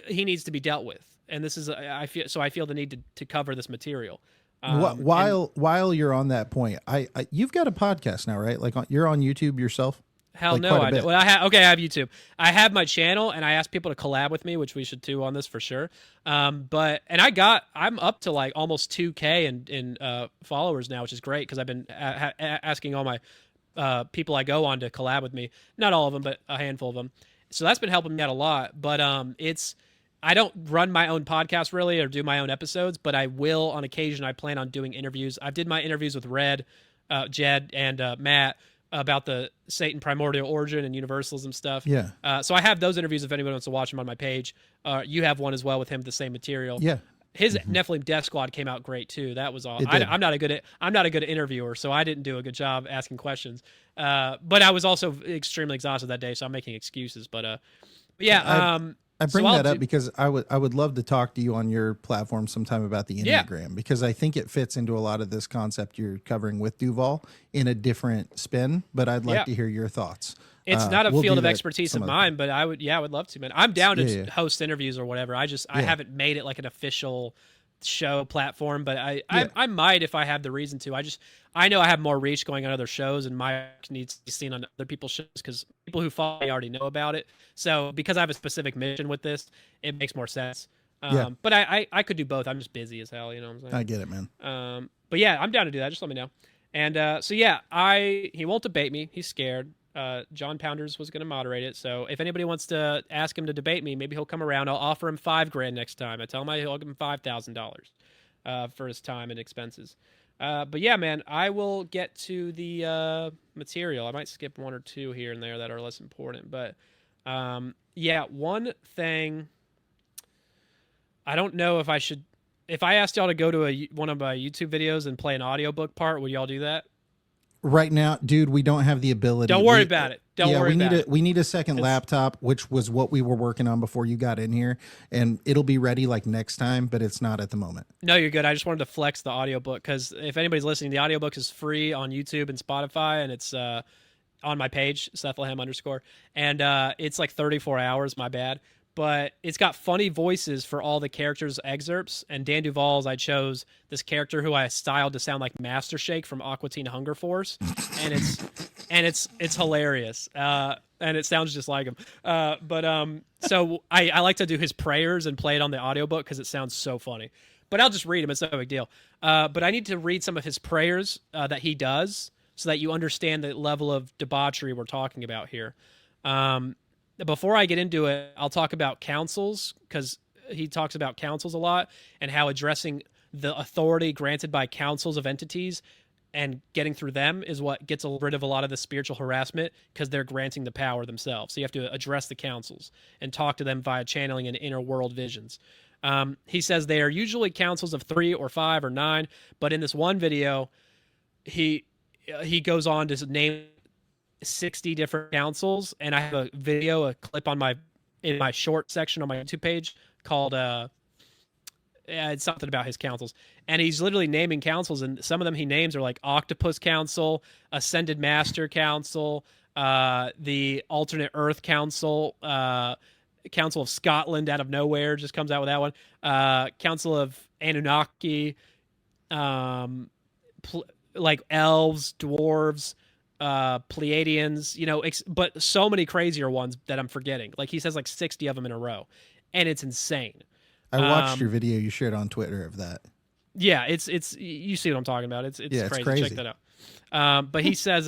[SPEAKER 3] He needs to be dealt with, and this is I feel the need to cover this material.
[SPEAKER 1] While you're on that point, I you've got a podcast now, right? Like you're on YouTube yourself.
[SPEAKER 3] Hell
[SPEAKER 1] like
[SPEAKER 3] no, I do. Well, I have YouTube. I have my channel, and I asked people to collab with me, which we should too on this for sure. I'm up to like almost 2K in followers now, which is great because I've been asking all my people I go on to collab with me. Not all of them, but a handful of them. So that's been helping me out a lot. But I don't run my own podcast really or do my own episodes, but I will on occasion. I plan on doing interviews. I did my interviews with Jed, and Matt about the Satan primordial origin and universalism stuff.
[SPEAKER 1] Yeah.
[SPEAKER 3] So I have those interviews if anyone wants to watch them on my page. You have one as well with him, the same material.
[SPEAKER 1] Yeah.
[SPEAKER 3] His Nephilim Death Squad came out great too. That was all.
[SPEAKER 1] It did.
[SPEAKER 3] I'm not a good interviewer, so I didn't do a good job asking questions. But I was also extremely exhausted that day, so I'm making excuses. But yeah.
[SPEAKER 1] I bring that up because I would love to talk to you on your platform sometime about the Enneagram, because I think it fits into a lot of this concept you're covering with DuVal in a different spin, but I'd like to hear your thoughts.
[SPEAKER 3] It's not a field of expertise of mine, but I would love to, man. I'm down to host interviews or whatever. I haven't made it like an official show platform, but I might if I have the reason to. I know I have more reach going on other shows, and my needs to be seen on other people's shows because people who follow me already know about it. So because I have a specific mission with this, it makes more sense. But I could do both. I'm just busy as hell, you know what I'm saying?
[SPEAKER 1] I get it, man.
[SPEAKER 3] But yeah, I'm down to do that. Just let me know. And so yeah, he won't debate me. He's scared. John Pounders was going to moderate it. So if anybody wants to ask him to debate me, maybe he'll come around. I'll offer him $5,000 next time. I tell him I'll give him $5,000 for his time and expenses. But yeah, man, I will get to the material. I might skip one or two here and there that are less important. But yeah, one thing I don't know if I should. If I asked y'all to go to one of my YouTube videos and play an audiobook part, would y'all do that?
[SPEAKER 1] Right now, dude, we don't have the ability.
[SPEAKER 3] Don't worry about it.
[SPEAKER 1] We need a second laptop, which was what we were working on before you got in here, and it'll be ready like next time, but it's not at the moment.
[SPEAKER 3] No, you're good. I just wanted to flex the audiobook because if anybody's listening, the audiobook is free on YouTube and Spotify, and it's on my page, Sethlehem_, and it's like 34 hours. My bad. But it's got funny voices for all the characters' excerpts. And Dan Duval's, I chose this character who I styled to sound like Master Shake from Aqua Teen Hunger Force, and it's hilarious. And it sounds just like him. So I like to do his prayers and play it on the audiobook because it sounds so funny. But I'll just read them. It's no big deal. But I need to read some of his prayers that he does so that you understand the level of debauchery we're talking about here. Before I get into it, I'll talk about councils because he talks about councils a lot and how addressing the authority granted by councils of entities and getting through them is what gets rid of a lot of the spiritual harassment because they're granting the power themselves. So you have to address the councils and talk to them via channeling and inner world visions. He says they are usually councils of 3 or 5 or 9, but in this one video, he goes on to name 60 different councils, and I have a clip in my short section on my YouTube page called it's something about his councils, and he's literally naming councils, and some of them he names are like Octopus Council, Ascended Master Council, the Alternate Earth Council, Council of Scotland out of nowhere just comes out with that one, Council of Anunnaki, like elves, dwarves, Pleiadians, but so many crazier ones that I'm forgetting. Like he says like 60 of them in a row, and it's insane.
[SPEAKER 1] I watched your video you shared on Twitter of that.
[SPEAKER 3] Yeah, it's you see what I'm talking about. It's crazy. Check that out. But he says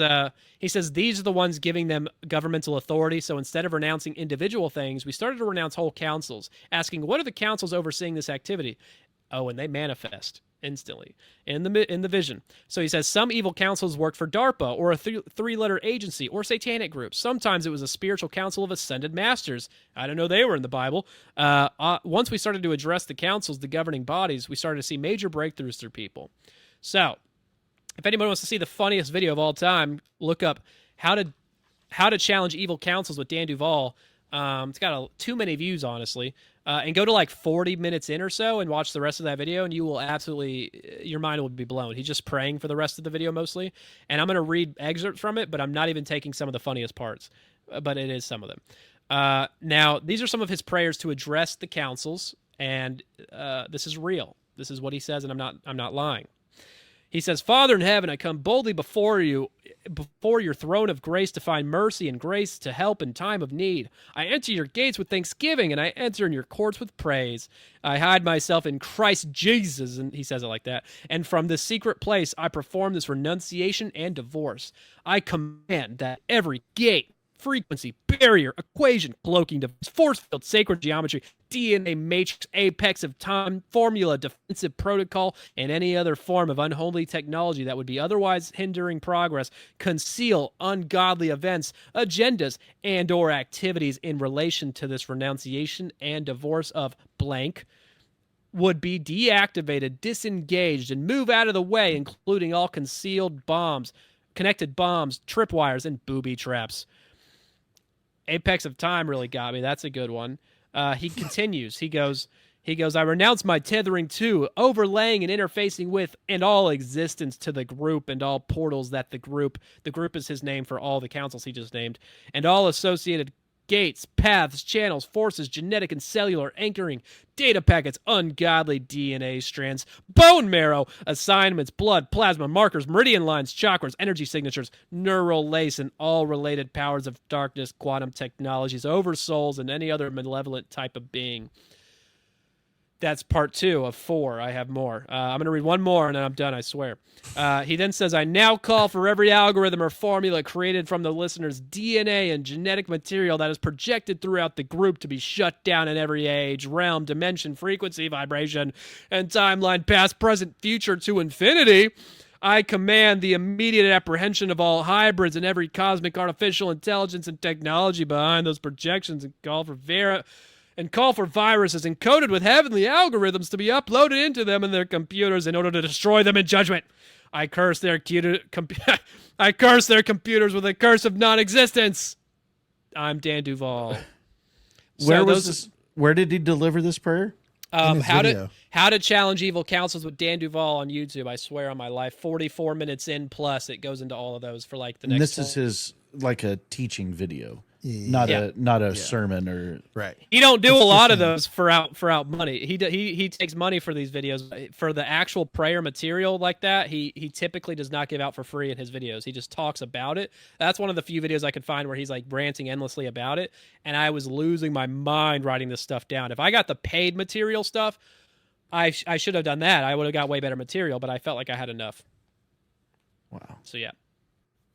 [SPEAKER 3] these are the ones giving them governmental authority. So instead of renouncing individual things, we started to renounce whole councils, asking what are the councils overseeing this activity? Oh, and they manifest instantly in the vision. So he says some evil councils worked for DARPA or a three-letter agency or satanic groups. Sometimes it was a spiritual council of ascended masters. I don't know they were in the Bible. Once we started to address the councils, the governing bodies, we started to see major breakthroughs through people. So if anyone wants to see the funniest video of all time, look up how to challenge evil councils with Dan DuVal. It's got too many views, honestly. And go to like 40 minutes in or so and watch the rest of that video, and you will your mind will be blown. He's just praying for the rest of the video mostly. And I'm going to read excerpts from it, but I'm not even taking some of the funniest parts, but it is some of them. Now, these are some of his prayers to address the councils, and this is real. This is what he says, and I'm not lying. He says, Father in heaven, I come boldly before you, before your throne of grace to find mercy and grace to help in time of need. I enter your gates with thanksgiving, and I enter in your courts with praise. I hide myself in Christ Jesus, and he says it like that. And from this secret place, I perform this renunciation and divorce. I command that every gate frequency, barrier, equation, cloaking device, force field, sacred geometry, DNA matrix, apex of time, formula, defensive protocol, and any other form of unholy technology that would be otherwise hindering progress, conceal ungodly events, agendas, and or activities in relation to this renunciation and divorce of blank, would be deactivated, disengaged, and move out of the way, including all concealed bombs, connected bombs, tripwires, and booby traps. Apex of Time really got me. That's a good one. He continues. He goes, I renounce my tethering to, overlaying and interfacing with, and all existence to the group and all portals that the group is his name for all the councils he just named, and all associated gates, paths, channels, forces, genetic and cellular anchoring, data packets, ungodly DNA strands, bone marrow, assignments, blood, plasma, markers, meridian lines, chakras, energy signatures, neural lace, and all related powers of darkness, quantum technologies, oversouls, and any other malevolent type of being. That's part 2 of 4. I have more. I'm going to read one more and then I'm done, I swear. He then says, I now call for every algorithm or formula created from the listener's DNA and genetic material that is projected throughout the group to be shut down in every age, realm, dimension, frequency, vibration, and timeline, past, present, future to infinity. I command the immediate apprehension of all hybrids and every cosmic artificial intelligence and technology behind those projections and call for viruses encoded with heavenly algorithms to be uploaded into them and their computers in order to destroy them in judgment. I curse their computers with a curse of non-existence. I'm Dan DuVal.
[SPEAKER 2] Where did he deliver this prayer?
[SPEAKER 3] How to challenge evil counsels with Dan DuVal on YouTube. I swear on my life, 44 minutes in plus, it goes into all of those for like the next.
[SPEAKER 2] And this is his like a teaching video. Not a sermon or
[SPEAKER 1] right.
[SPEAKER 3] He don't do a lot of those for out money. He takes money for these videos. For the actual prayer material like that, he typically does not give out for free in his videos. He just talks about it. That's one of the few videos I could find where he's like ranting endlessly about it, and I was losing my mind writing this stuff down. If I got the paid material stuff, I should have done that. I would have got way better material, but I felt like I had enough.
[SPEAKER 2] Wow.
[SPEAKER 3] So yeah.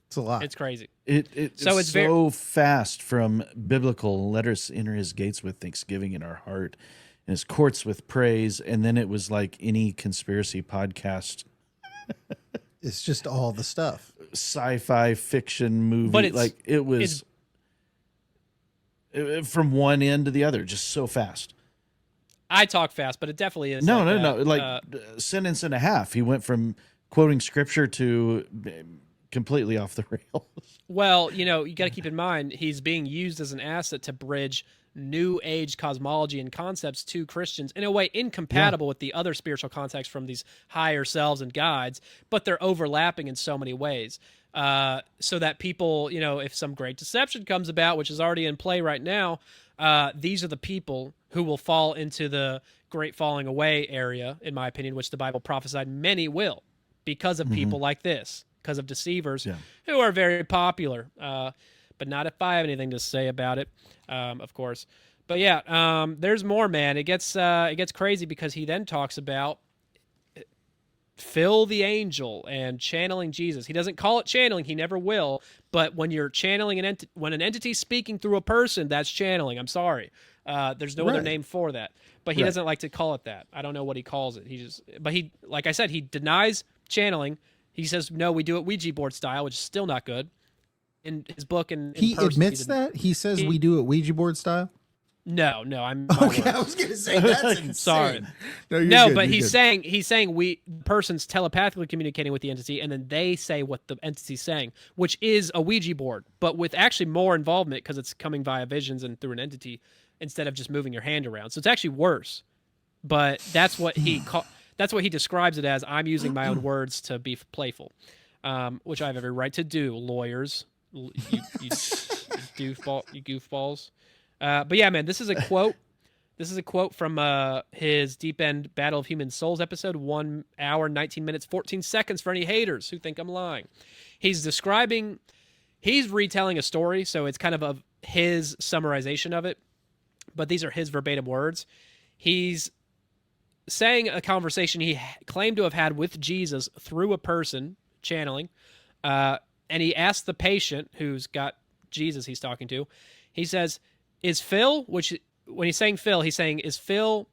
[SPEAKER 1] It's a lot.
[SPEAKER 3] It's crazy.
[SPEAKER 2] It's so fast from biblical. Let us enter his gates with thanksgiving in our heart, and his courts with praise. And then it was like any conspiracy podcast.
[SPEAKER 1] It's just all the stuff.
[SPEAKER 2] Sci-fi fiction movie.
[SPEAKER 3] But
[SPEAKER 2] like it was from one end to the other, just so fast.
[SPEAKER 3] I talk fast, but it definitely is.
[SPEAKER 2] No. Like a sentence and a half. He went from quoting scripture to completely off the rails.
[SPEAKER 3] Well, you got to keep in mind, he's being used as an asset to bridge new age cosmology and concepts to Christians in a way incompatible with the other spiritual contexts from these higher selves and guides, but they're overlapping in so many ways. So that people, if some great deception comes about, which is already in play right now, these are the people who will fall into the great falling away area, in my opinion, which the Bible prophesied many will, because of people like this. Because of deceivers who are very popular, but not if I have anything to say about it, of course. But yeah, there's more, man. It gets crazy because he then talks about fill the angel and channeling Jesus. He doesn't call it channeling; he never will. But when you're channeling when an entity's speaking through a person, that's channeling. I'm sorry, there's no other name for that. But he doesn't like to call it that. I don't know what he calls it. Like I said, he denies channeling. He says, no, we do it Ouija board style, which is still not good. In his book, he
[SPEAKER 1] admits that? He says we do it Ouija board style?
[SPEAKER 3] No, I'm
[SPEAKER 1] okay. I was gonna say that's insane.
[SPEAKER 3] Sorry. But he's saying the person's telepathically communicating with the entity, and then they say what the entity's saying, which is a Ouija board, but with actually more involvement because it's coming via visions and through an entity instead of just moving your hand around. So it's actually worse. But that's what he That's what he describes it as. I'm using my own words to be playful, which I have every right to do, lawyers. You goofballs. But yeah, man, this is a quote. This is a quote from his Deep End Battle of Human Souls episode, 1 hour, 19 minutes, 14 seconds for any haters who think I'm lying. He's retelling a story, so it's kind of his summarization of it, but these are his verbatim words. He's saying a conversation he claimed to have had with Jesus through a person, channeling, and he asked the patient who's got Jesus he's talking to. He says, is Phil, which when he's saying Phil, he's saying, is Phil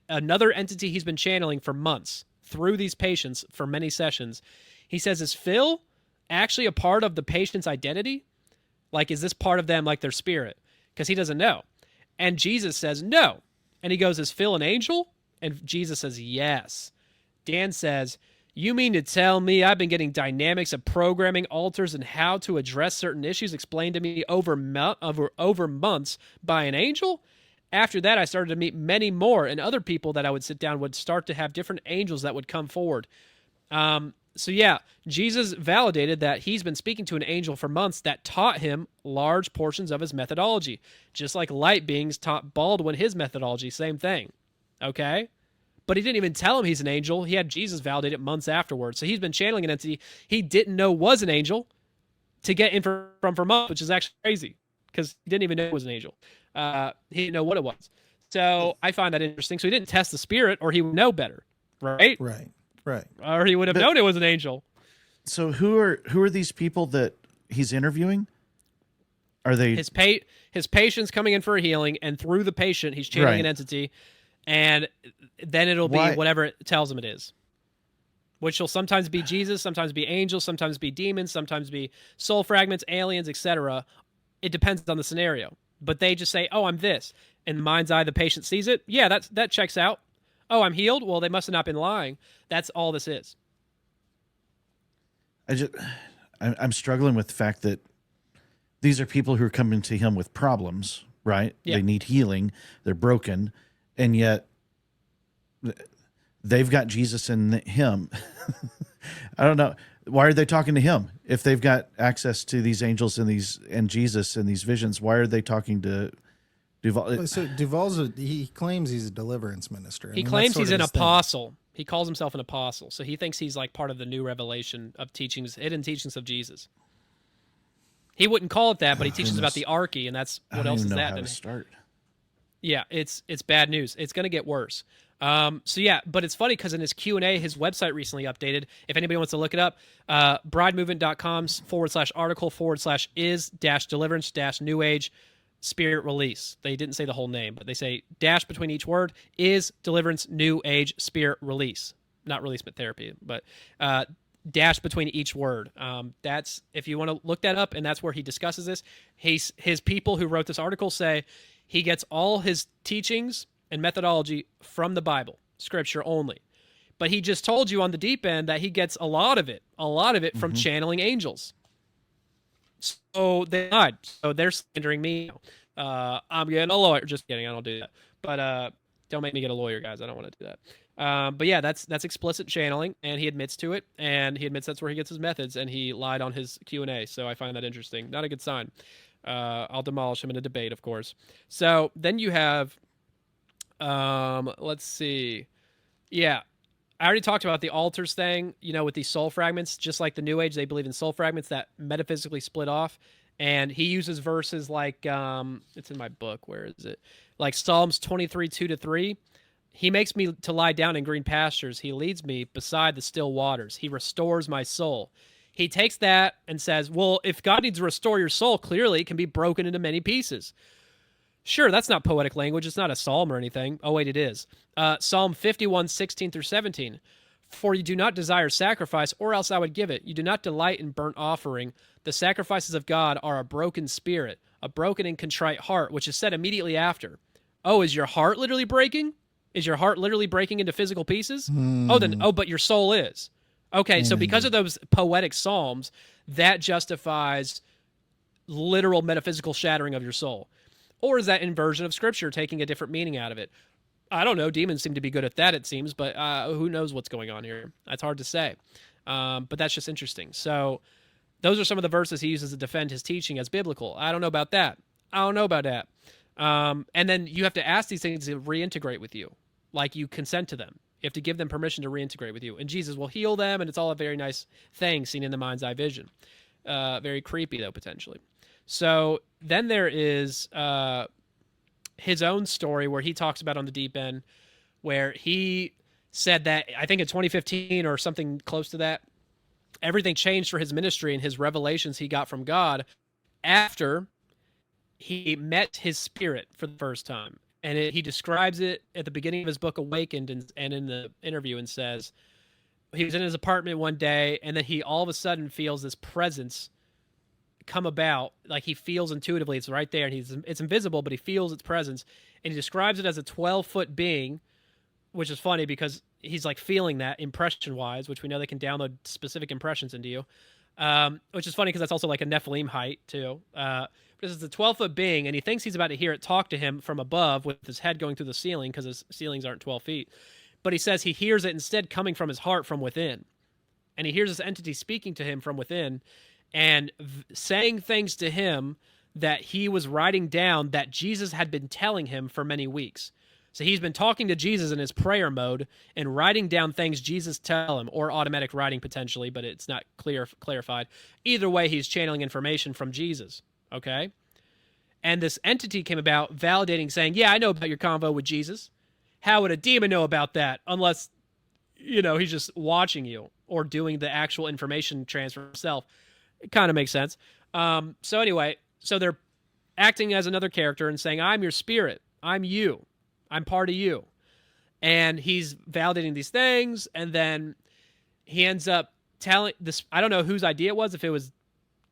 [SPEAKER 3] another entity he's been channeling for months through these patients for many sessions? He says, is Phil actually a part of the patient's identity? Like, is this part of them, like their spirit? Because he doesn't know. And Jesus says, no. And he goes, is Phil an angel? And Jesus says, yes. Dan says, you mean to tell me I've been getting dynamics of programming alters and how to address certain issues explained to me over months by an angel? After that, I started to meet many more, and other people that I would sit down would start to have different angels that would come forward. So yeah, Jesus validated that he's been speaking to an angel for months that taught him large portions of his methodology, just like light beings taught Baldwin his methodology, same thing. Okay? But he didn't even tell him he's an angel. He had Jesus validate it months afterwards. So he's been channeling an entity he didn't know was an angel to get info from for months, which is actually crazy because he didn't even know it was an angel. He didn't know what it was. So I find that interesting. So he didn't test the spirit, or he would know better, right?
[SPEAKER 1] Right.
[SPEAKER 3] Or he would have known it was an angel.
[SPEAKER 2] So who are these people that he's interviewing? Are they
[SPEAKER 3] his patient's coming in for a healing, and through the patient, he's channeling an entity, and then it'll be whatever it tells him it is. Which will sometimes be Jesus, sometimes be angels, sometimes be demons, sometimes be soul fragments, aliens, etc. It depends on the scenario. But they just say, "Oh, I'm this." In the mind's eye, the patient sees it. Yeah, that checks out. Oh, I'm healed? Well, they must have not been lying. That's all this is.
[SPEAKER 2] I'm struggling with the fact that these are people who are coming to him with problems, right?
[SPEAKER 3] Yeah.
[SPEAKER 2] They need healing. They're broken. And yet they've got Jesus in him. I don't know. Why are they talking to him? If they've got access to these angels and Jesus and these visions, why are they talking to DuVal?
[SPEAKER 1] So DuVal's he claims he's a deliverance minister.
[SPEAKER 3] He claims he's an apostle. He calls himself an apostle. So he thinks he's like part of the new revelation of teachings, hidden teachings of Jesus. He wouldn't call it that, but he teaches about the arche, and that's what else is that?
[SPEAKER 2] How to start.
[SPEAKER 3] Yeah, it's bad news. It's going to get worse. So yeah, but it's funny because in his Q&A, his website recently updated. If anybody wants to look it up, bridemovement.com/article/is-deliverance-new age spirit release. They didn't say the whole name, but they say dash between each word is deliverance new age spirit release. Not releasement therapy, but dash between each word. That's, if you want to look that up, and that's where he discusses this. His people who wrote this article say he gets all his teachings and methodology from the Bible, scripture only. But he just told you on the deep end that he gets a lot of it from channeling angels. So they lied. So they're slandering me. I'm getting a lawyer. Just kidding. I don't do that. But don't make me get a lawyer, guys. I don't want to do that. But yeah, that's explicit channeling, and he admits to it, and he admits that's where he gets his methods, and he lied on his Q&A. So I find that interesting. Not a good sign. I'll demolish him in a debate, of course. So then you have, let's see. Yeah. I already talked about the altars thing, with these soul fragments. Just like the New Age, they believe in soul fragments that metaphysically split off. And he uses verses like, it's in my book. Where is it? Like Psalms 23, 2-3. He makes me to lie down in green pastures. He leads me beside the still waters. He restores my soul. He takes that and says, well, if God needs to restore your soul, clearly it can be broken into many pieces. Sure, that's not poetic language. It's not a psalm or anything. Oh, wait, it is. Psalm 51, 16-17. For you do not desire sacrifice, or else I would give it. You do not delight in burnt offering. The sacrifices of God are a broken spirit, a broken and contrite heart, which is said immediately after. Oh, is your heart literally breaking? Is your heart literally breaking into physical pieces? But your soul is. Okay, so because of those poetic psalms, that justifies literal metaphysical shattering of your soul. Or is that inversion of Scripture taking a different meaning out of it? I don't know. Demons seem to be good at that, it seems, but who knows what's going on here? That's hard to say. But that's just interesting. So those are some of the verses he uses to defend his teaching as biblical. I don't know about that. And then you have to ask these things to reintegrate with you. Like you consent to them. You have to give them permission to reintegrate with you. And Jesus will heal them, and it's all a very nice thing seen in the mind's eye vision. Very creepy, though, potentially. So then there is his own story where he talks about on the deep end, where he said that, I think in 2015 or something close to that, everything changed for his ministry and his revelations he got from God after he met his spirit for the first time. And he describes it at the beginning of his book, Awakened, and in the interview, and says he was in his apartment one day, and then he all of a sudden feels this presence come about. Like he feels intuitively it's right there, and it's invisible, but he feels its presence. And he describes it as a 12-foot being, which is funny because he's like feeling that impression-wise, which we know they can download specific impressions into you. Which is funny because that's also like a Nephilim height too. But it's a 12-foot being, and he thinks he's about to hear it talk to him from above with his head going through the ceiling because his ceilings aren't 12 feet. But he says he hears it instead coming from his heart from within. And he hears this entity speaking to him from within and saying things to him that he was writing down that Jesus had been telling him for many weeks. So he's been talking to Jesus in his prayer mode and writing down things Jesus tell him, or automatic writing potentially, but it's not clarified. Either way, he's channeling information from Jesus, okay? And this entity came about validating, saying, yeah, I know about your convo with Jesus. How would a demon know about that unless, he's just watching you or doing the actual information transfer himself? It kind of makes sense. So anyway, so they're acting as another character and saying, I'm your spirit. I'm you. I'm part of you. And he's validating these things, and then he ends up telling this. I don't know whose idea it was, if it was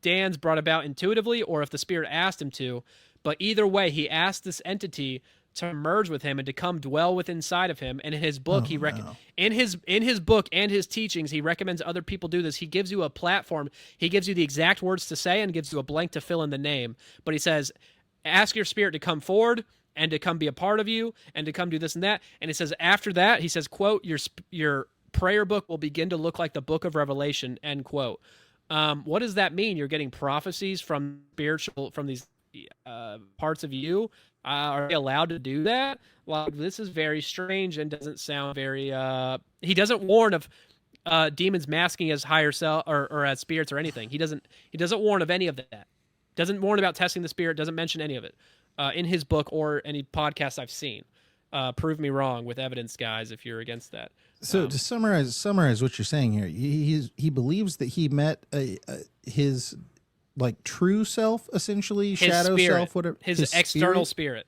[SPEAKER 3] Dan's brought about intuitively or if the spirit asked him to, but either way, he asked this entity to merge with him and to come dwell within inside of him. And in his book, in his book and his teachings, he recommends other people do this. He gives you a platform. He gives you the exact words to say and gives you a blank to fill in the name. But he says, ask your spirit to come forward and to come be a part of you, and to come do this and that. And it says after that, he says, quote, your prayer book will begin to look like the book of Revelation, end quote. What does that mean? You're getting prophecies from these parts of you? Are they allowed to do that? Well, this is very strange and doesn't sound very... he doesn't warn of demons masking as higher self or as spirits or anything. He doesn't warn of any of that. Doesn't warn about testing the spirit, doesn't mention any of it. In his book or any podcast I've seen. Prove me wrong with evidence, guys, if you're against that.
[SPEAKER 1] So to summarize what you're saying here, he believes that he met his like true self, essentially,
[SPEAKER 3] his
[SPEAKER 1] shadow
[SPEAKER 3] spirit,
[SPEAKER 1] self, whatever.
[SPEAKER 3] His external spirit.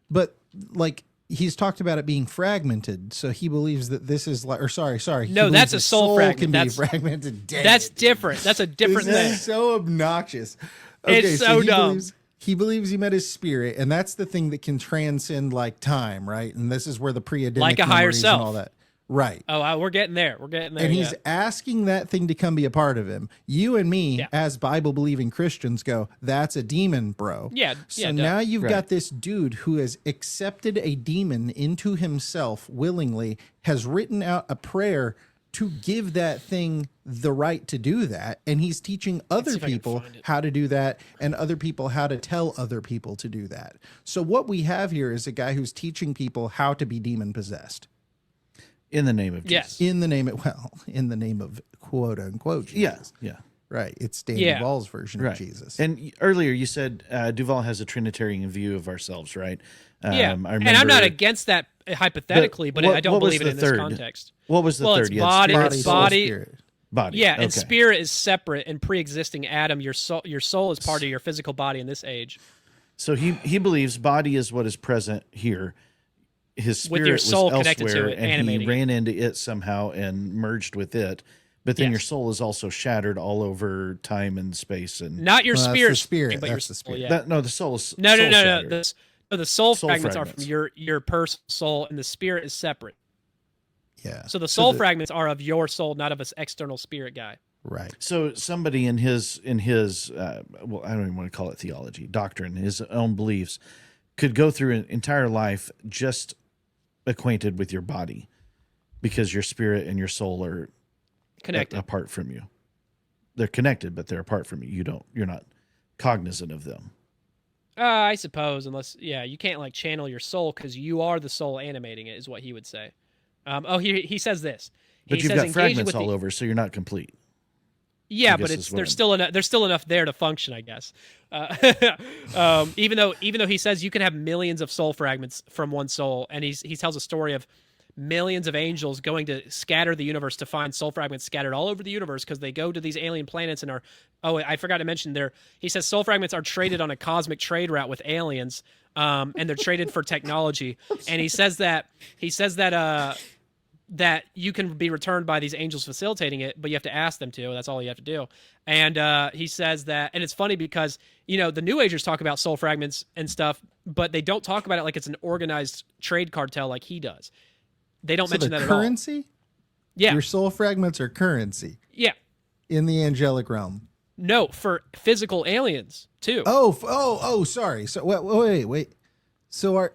[SPEAKER 1] But like he's talked about it being fragmented, so he believes that this is like, or sorry.
[SPEAKER 3] No, that's a soul fragment.
[SPEAKER 1] That's fragmented.
[SPEAKER 3] That's different. That's a different thing.
[SPEAKER 1] Is so obnoxious. Okay,
[SPEAKER 3] it's so dumb.
[SPEAKER 1] He believes he met his spirit, and that's the thing that can transcend like time, right? And this is where the pre-Adamic
[SPEAKER 3] like a higher
[SPEAKER 1] memories
[SPEAKER 3] self,
[SPEAKER 1] and all that, right?
[SPEAKER 3] Oh, we're getting there.
[SPEAKER 1] And he's asking that thing to come be a part of him. You and me, as Bible-believing Christians, go, "That's a demon, bro."
[SPEAKER 3] Yeah.
[SPEAKER 1] So now you've got this dude who has accepted a demon into himself willingly, has written out a prayer to give that thing the right to do that, and he's teaching other people how to do that, and other people how to tell other people to do that. So what we have here is a guy who's teaching people how to be demon possessed
[SPEAKER 2] in the name of Jesus.
[SPEAKER 1] In the name of quote unquote Jesus.
[SPEAKER 2] Yeah.
[SPEAKER 1] Right. It's DuVal's version of Jesus.
[SPEAKER 2] And earlier you said DuVal has a Trinitarian view of ourselves, right?
[SPEAKER 3] And I'm not against that hypothetically, but I don't believe it in this context.
[SPEAKER 2] What was the third?
[SPEAKER 3] It's body,
[SPEAKER 2] spirit. Body.
[SPEAKER 3] Yeah, and spirit is separate and pre-existing Adam. Your soul is part of your physical body in this age.
[SPEAKER 2] So he believes body is what is present here. His spirit
[SPEAKER 3] with your soul
[SPEAKER 2] was
[SPEAKER 3] connected
[SPEAKER 2] elsewhere,
[SPEAKER 3] to it,
[SPEAKER 2] and he
[SPEAKER 3] animating
[SPEAKER 2] ran into it somehow and merged with it. But then your soul is also shattered all over time and space, and
[SPEAKER 3] not your spirit,
[SPEAKER 1] that's the spirit.
[SPEAKER 3] but
[SPEAKER 1] That's
[SPEAKER 3] your
[SPEAKER 1] the spirit.
[SPEAKER 3] soul,
[SPEAKER 2] no, the soul is
[SPEAKER 3] no.
[SPEAKER 2] shattered.
[SPEAKER 3] The soul fragments are from your personal soul, and the spirit is separate.
[SPEAKER 1] Yeah.
[SPEAKER 3] So the soul fragments are of your soul, not of an external spirit guy.
[SPEAKER 1] Right.
[SPEAKER 2] So somebody in his well, I don't even want to call it theology, doctrine, his own beliefs, could go through an entire life just acquainted with your body, because your spirit and your soul are
[SPEAKER 3] connected
[SPEAKER 2] apart from you. They're connected, but they're apart from you. You're not cognizant of them.
[SPEAKER 3] I suppose, unless you can't like channel your soul because you are the soul animating it, is what he would say. He says this.
[SPEAKER 2] But you've got fragments all over, so you're not complete.
[SPEAKER 3] Yeah, but there's still enough there to function, I guess. Even though he says you can have millions of soul fragments from one soul, and he tells a story of millions of angels going to scatter the universe to find soul fragments scattered all over the universe because they go to these alien planets and are. Oh, I forgot to mention there. He says soul fragments are traded on a cosmic trade route with aliens, and they're traded for technology. And he says that that you can be returned by these angels facilitating it, but you have to ask them to. That's all you have to do. And he says that, and it's funny because, the New Agers talk about soul fragments and stuff, but they don't talk about it like it's an organized trade cartel like he does. They don't mention that at all.
[SPEAKER 1] Currency?
[SPEAKER 3] Yeah.
[SPEAKER 1] Your soul fragments are currency.
[SPEAKER 3] Yeah.
[SPEAKER 1] In the angelic realm.
[SPEAKER 3] No, for physical aliens too.
[SPEAKER 1] Oh, sorry. So wait. So our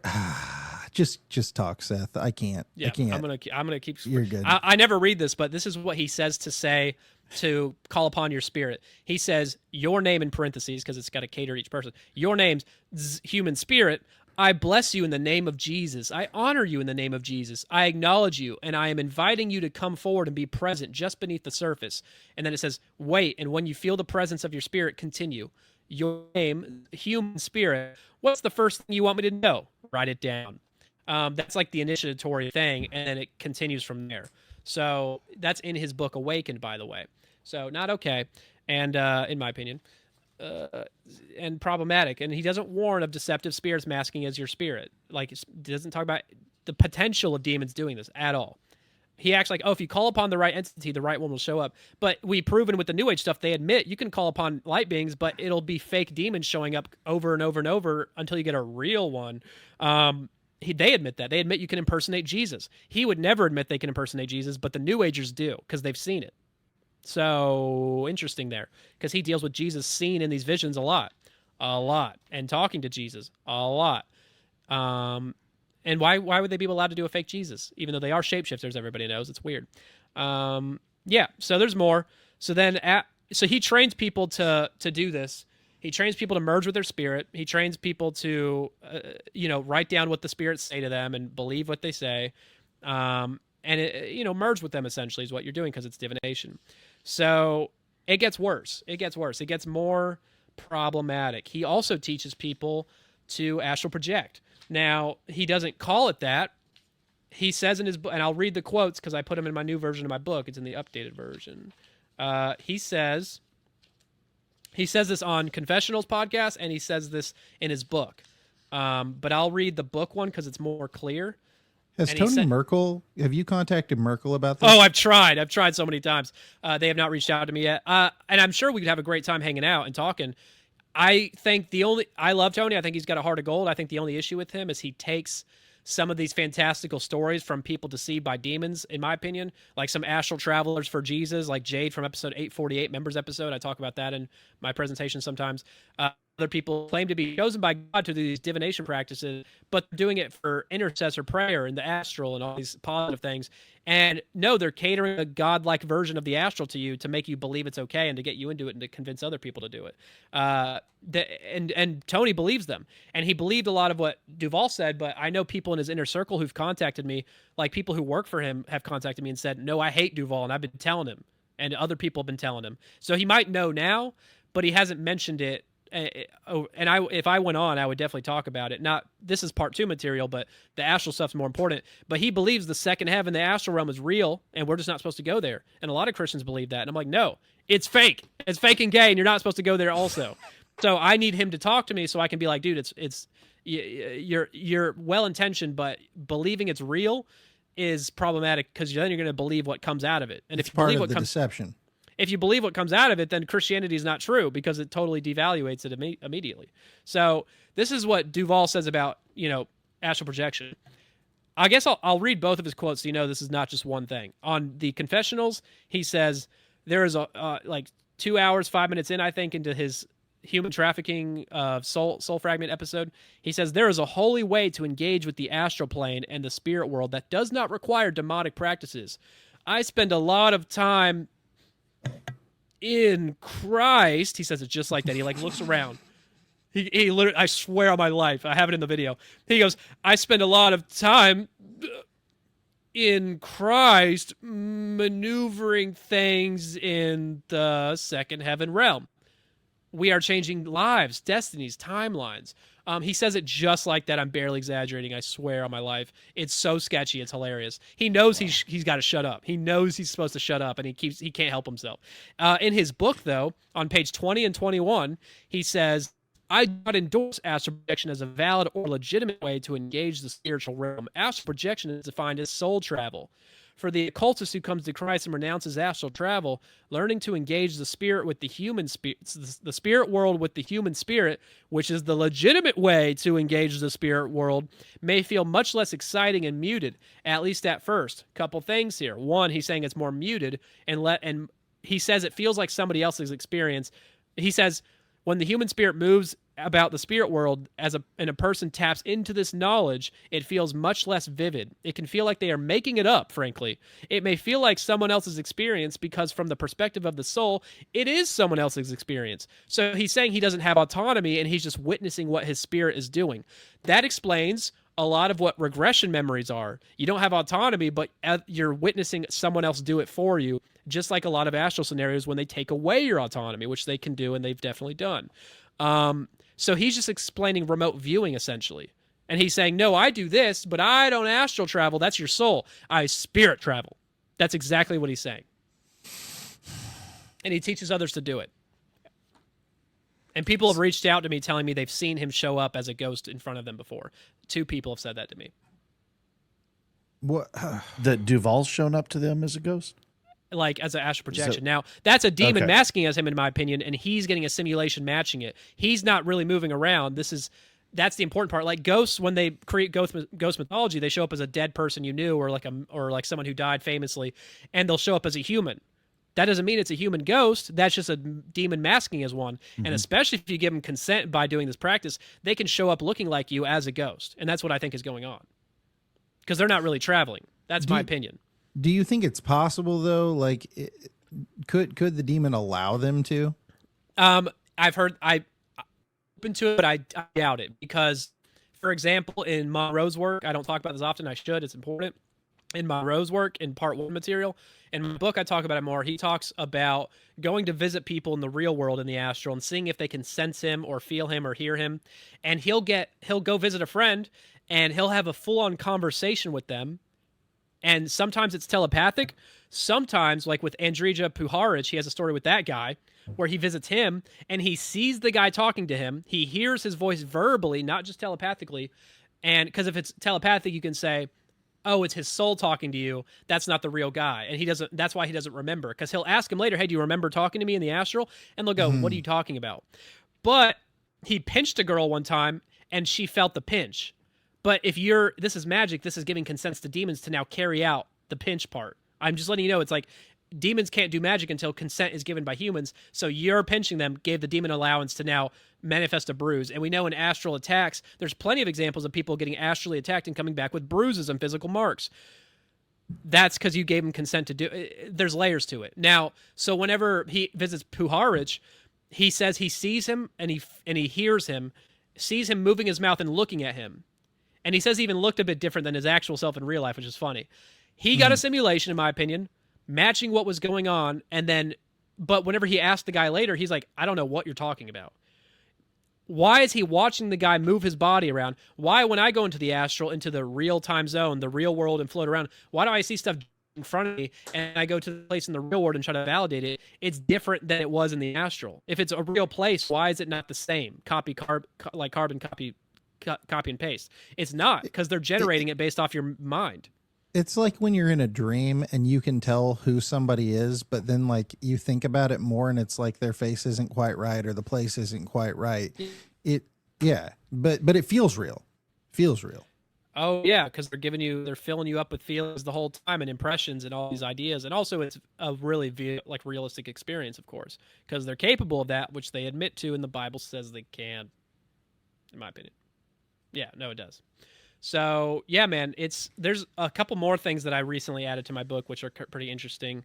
[SPEAKER 1] just talk, Seth. I can't.
[SPEAKER 3] Yeah,
[SPEAKER 1] I can't.
[SPEAKER 3] I'm gonna keep.
[SPEAKER 1] You're good.
[SPEAKER 3] I never read this, but this is what he says to say to call upon your spirit. He says your name in parentheses because it's got to cater to each person. Your name's human spirit. I bless you in the name of Jesus. I honor you in the name of Jesus. I acknowledge you, and I am inviting you to come forward and be present just beneath the surface. And then it says, wait, and when you feel the presence of your spirit, continue. Your name, human spirit. What's the first thing you want me to know? Write it down. That's like the initiatory thing, and then it continues from there. So that's in his book, Awakened, by the way. So not okay, and in my opinion. And problematic, and he doesn't warn of deceptive spirits masking as your spirit. Like, he doesn't talk about the potential of demons doing this at all. He acts like, oh, if you call upon the right entity, the right one will show up. But we've proven with the New Age stuff, they admit you can call upon light beings, but it'll be fake demons showing up over and over and over until you get a real one. They admit that. They admit you can impersonate Jesus. He would never admit they can impersonate Jesus, but the New Agers do because they've seen it. So interesting there, because he deals with Jesus seen in these visions a lot, and talking to Jesus a lot. And why would they be allowed to do a fake Jesus, even though they are shapeshifters? Everybody knows it's weird. Yeah. So there's more. So then, so he trains people to do this. He trains people to merge with their spirit. He trains people to, write down what the spirits say to them and believe what they say. And merge with them essentially is what you're doing because it's divination. So it gets worse. It gets more problematic. He also teaches people to astral project. Now, he doesn't call it that. He says in his book, and I'll read the quotes because I put them in my new version of my book. It's in the updated version. He says this on Confessionals podcast, and he says this in his book. But I'll read the book one because it's more clear.
[SPEAKER 1] Has Tony Merkel, have you contacted Merkel about this?
[SPEAKER 3] Oh, I've tried so many times. They have not reached out to me yet. And I'm sure we could have a great time hanging out and talking. I love Tony. I think he's got a heart of gold. I think the only issue with him is he takes some of these fantastical stories from people deceived by demons, in my opinion, like some astral travelers for Jesus, like Jade from episode 848, members episode. I talk about that in my presentation sometimes. Other people claim to be chosen by God to do these divination practices, but doing it for intercessor prayer and the astral and all these positive things. And no, they're catering a godlike version of the astral to you to make you believe it's okay and to get you into it and to convince other people to do it. And Tony believes them. And he believed a lot of what DuVal said, but I know people in his inner circle who've contacted me, like people who work for him have contacted me and said, no, I hate DuVal, and I've been telling him, and other people have been telling him. So he might know now, but he hasn't mentioned it. If I went on, I would definitely talk about it. Not this is part 2 material, but the astral stuff's more important. But he believes the second heaven, the astral realm, is real, and we're just not supposed to go there. And a lot of Christians believe that, and I'm like, no, it's fake. It's fake and gay, and you're not supposed to go there also. So I need him to talk to me so I can be like, dude, you're well intentioned, but believing it's real is problematic because then you're going to believe what comes out of it. And
[SPEAKER 1] it's
[SPEAKER 3] if you believe
[SPEAKER 1] part of
[SPEAKER 3] what
[SPEAKER 1] the
[SPEAKER 3] comes
[SPEAKER 1] deception.
[SPEAKER 3] If you believe what comes out of it, then Christianity is not true because it totally devaluates it immediately. So this is what DuVal says about, astral projection. I guess I'll read both of his quotes so you know this is not just one thing. On the Confessionals, he says there is like 2 hours, 5 minutes in, I think, into his human trafficking soul fragment episode. He says there is a holy way to engage with the astral plane and the spirit world that does not require demonic practices. I spend a lot of time in Christ. He says it just like that. He looks around. He literally, I swear on my life, I have it in the video. He goes, I spend a lot of time in Christ maneuvering things in the second heaven realm. We are changing lives, destinies, timelines. He says it just like that. I'm barely exaggerating. I swear on my life. It's so sketchy. It's hilarious. He knows he's got to shut up. He knows he's supposed to shut up, and he can't help himself. In his book, though, on page 20 and 21, he says, I do not endorse astral projection as a valid or legitimate way to engage the spiritual realm. Astral projection is defined as soul travel. For the occultist who comes to Christ and renounces astral travel, learning to engage the spirit with the human spirit, the spirit world with the human spirit, which is the legitimate way to engage the spirit world, may feel much less exciting and muted, at least at first. Couple things here. One, he's saying it's more muted, and he says it feels like somebody else's experience. He says when the human spirit moves about the spirit world and a person taps into this knowledge, it feels much less vivid. It can feel like they are making it up, frankly. It may feel like someone else's experience because from the perspective of the soul, it is someone else's experience. So he's saying he doesn't have autonomy and he's just witnessing what his spirit is doing. That explains a lot of what regression memories are. You don't have autonomy, but you're witnessing someone else do it for you, just like a lot of astral scenarios when they take away your autonomy, which they can do and they've definitely done. So he's just explaining remote viewing, essentially. And he's saying, no, I do this, but I don't astral travel. That's your soul. I spirit travel. That's exactly what he's saying. And he teaches others to do it. And people have reached out to me telling me they've seen him show up as a ghost in front of them before. 2 people have said that to me.
[SPEAKER 1] What?
[SPEAKER 2] That DuVal's shown up to them as a ghost?
[SPEAKER 3] Like as an astral projection. Now, that's a demon
[SPEAKER 2] Okay.
[SPEAKER 3] masking as him, in my opinion, and he's getting a simulation matching it. He's not really moving around. That's the important part. Like ghosts, when they create ghost mythology, they show up as a dead person you knew, or like someone who died famously, and they'll show up as a human. That doesn't mean it's a human ghost. That's just a demon masking as one. Mm-hmm. And especially if you give them consent by doing this practice, they can show up looking like you as a ghost, and that's what I think is going on. Because they're not really traveling. That's my opinion.
[SPEAKER 1] Do you think it's possible though? Like, could the demon allow them to?
[SPEAKER 3] I've heard I open to it, but I doubt it because, for example, in Monroe's work, I don't talk about this often. I should. It's important. In Monroe's work, in part 1 material, in my book, I talk about it more. He talks about going to visit people in the real world in the astral and seeing if they can sense him or feel him or hear him. And he'll go visit a friend and he'll have a full-on conversation with them. And sometimes it's telepathic. Sometimes, like with Andrija Puharich, he has a story with that guy where he visits him and he sees the guy talking to him. He hears his voice verbally, not just telepathically. And because if it's telepathic, you can say, oh, it's his soul talking to you. That's not the real guy. And that's why he doesn't remember. Because he'll ask him later, hey, do you remember talking to me in the astral? And they'll go, what are you talking about? But he pinched a girl one time and she felt the pinch. But this is magic, this is giving consents to demons to now carry out the pinch part. I'm just letting you know, it's like demons can't do magic until consent is given by humans. So you're pinching them, gave the demon allowance to now manifest a bruise. And we know in astral attacks, there's plenty of examples of people getting astrally attacked and coming back with bruises and physical marks. That's because you gave him consent to do it. There's layers to it. Now, so whenever he visits Puharich, he says he sees him and he hears him, sees him moving his mouth and looking at him. And he says he even looked a bit different than his actual self in real life, which is funny. He got a simulation, in my opinion, matching what was going on. But whenever he asked the guy later, he's like, I don't know what you're talking about. Why is he watching the guy move his body around? Why, when I go into the astral, into the real time zone, the real world, and float around, why do I see stuff in front of me and I go to the place in the real world and try to validate it? It's different than it was in the astral. If it's a real place, why is it not the same? Carbon copy and paste. It's not, because they're generating it based off your mind.
[SPEAKER 1] It's like when you're in a dream and you can tell who somebody is, but then like you think about it more and it's like their face isn't quite right or the place isn't quite right. But it feels real. Feels real.
[SPEAKER 3] Oh yeah, because they're filling you up with feelings the whole time and impressions and all these ideas. And also it's a really realistic experience, of course, because they're capable of that, which they admit to, and the Bible says they can, in my opinion. Yeah, no, it does. So, yeah, man, there's a couple more things that I recently added to my book, which are pretty interesting.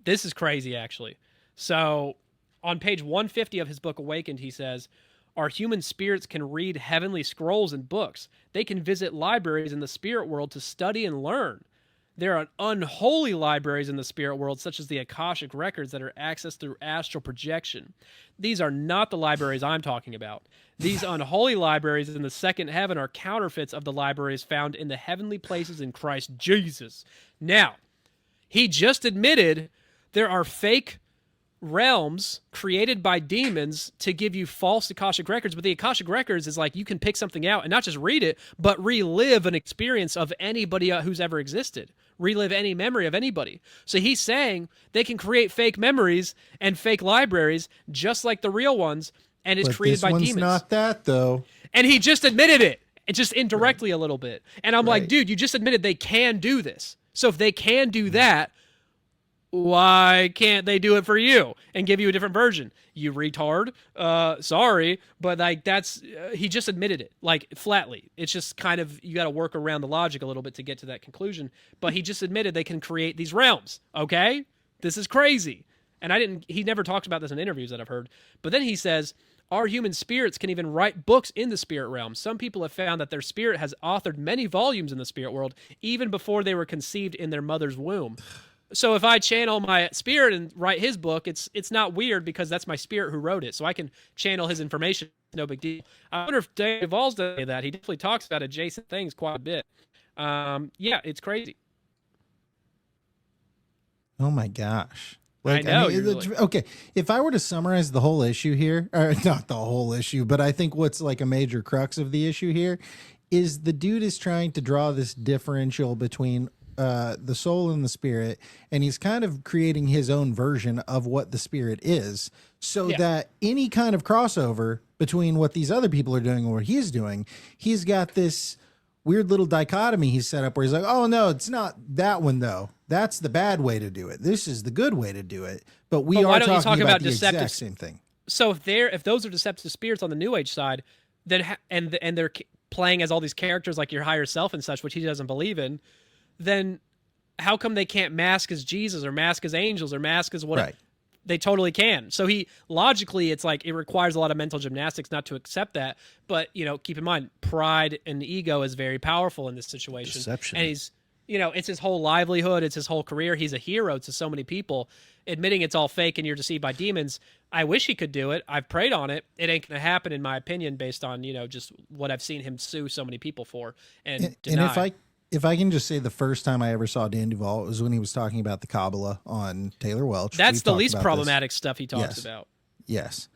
[SPEAKER 3] This is crazy, actually. So, on page 150 of his book, Awakened, he says, our human spirits can read heavenly scrolls and books. They can visit libraries in the spirit world to study and learn. There are unholy libraries in the spirit world, such as the Akashic records that are accessed through astral projection. These are not the libraries I'm talking about. These unholy libraries in the second heaven are counterfeits of the libraries found in the heavenly places in Christ Jesus. Now, he just admitted there are fake realms created by demons to give you false Akashic records, but the Akashic records is like you can pick something out and not just read it, but relive an experience of anybody who's ever existed, relive any memory of anybody. So he's saying they can create fake memories and fake libraries just like the real ones, and it's created by demons.
[SPEAKER 1] This one's not that, though.
[SPEAKER 3] And he just admitted it, just indirectly a little bit. And I'm like, dude, you just admitted they can do this. So if they can do that, why can't they do it for you and give you a different version? You retard. Sorry, but like that's he just admitted it, like flatly. It's just kind of you got to work around the logic a little bit to get to that conclusion. But he just admitted they can create these realms. Okay, this is crazy. And he never talks about this in interviews that I've heard. But then he says, our human spirits can even write books in the spirit realm. Some people have found that their spirit has authored many volumes in the spirit world, even before they were conceived in their mother's womb. So if I channel my spirit and write his book, it's not weird because that's my spirit who wrote it. So I can channel his information. No big deal. I wonder if DuVal's done any of that. He definitely talks about adjacent things quite a bit. Yeah, it's crazy.
[SPEAKER 1] Oh my gosh.
[SPEAKER 3] Like, I know.
[SPEAKER 1] Okay, if I were to summarize the whole issue here, or not the whole issue, but I think what's like a major crux of the issue here is the dude is trying to draw this differential between the soul and the spirit, and he's kind of creating his own version of what the spirit is, so that any kind of crossover between what these other people are doing and what he's doing, he's got this weird little dichotomy he's set up where he's like, oh no, it's not that one though. That's the bad way to do it. This is the good way to do it. But we are talking about the exact same thing.
[SPEAKER 3] So if those are deceptive spirits on the New Age side, then and they're playing as all these characters like your higher self and such, which he doesn't believe in, then how come they can't mask as Jesus or mask as angels or mask as what?
[SPEAKER 1] Right.
[SPEAKER 3] They totally can. So logically, it's like it requires a lot of mental gymnastics not to accept that. But, keep in mind, pride and ego is very powerful in this situation.
[SPEAKER 2] Deception.
[SPEAKER 3] And he's, it's his whole livelihood. It's his whole career. He's a hero to so many people. Admitting it's all fake and you're deceived by demons, I wish he could do it. I've prayed on it. It ain't going to happen, in my opinion, based on, just what I've seen him sue so many people for and deny.
[SPEAKER 1] And if I can just say, the first time I ever saw Dan DuVal was when he was talking about the Kabbalah on Taylor Welch.
[SPEAKER 3] That's the least problematic stuff he talks about.
[SPEAKER 1] Yes.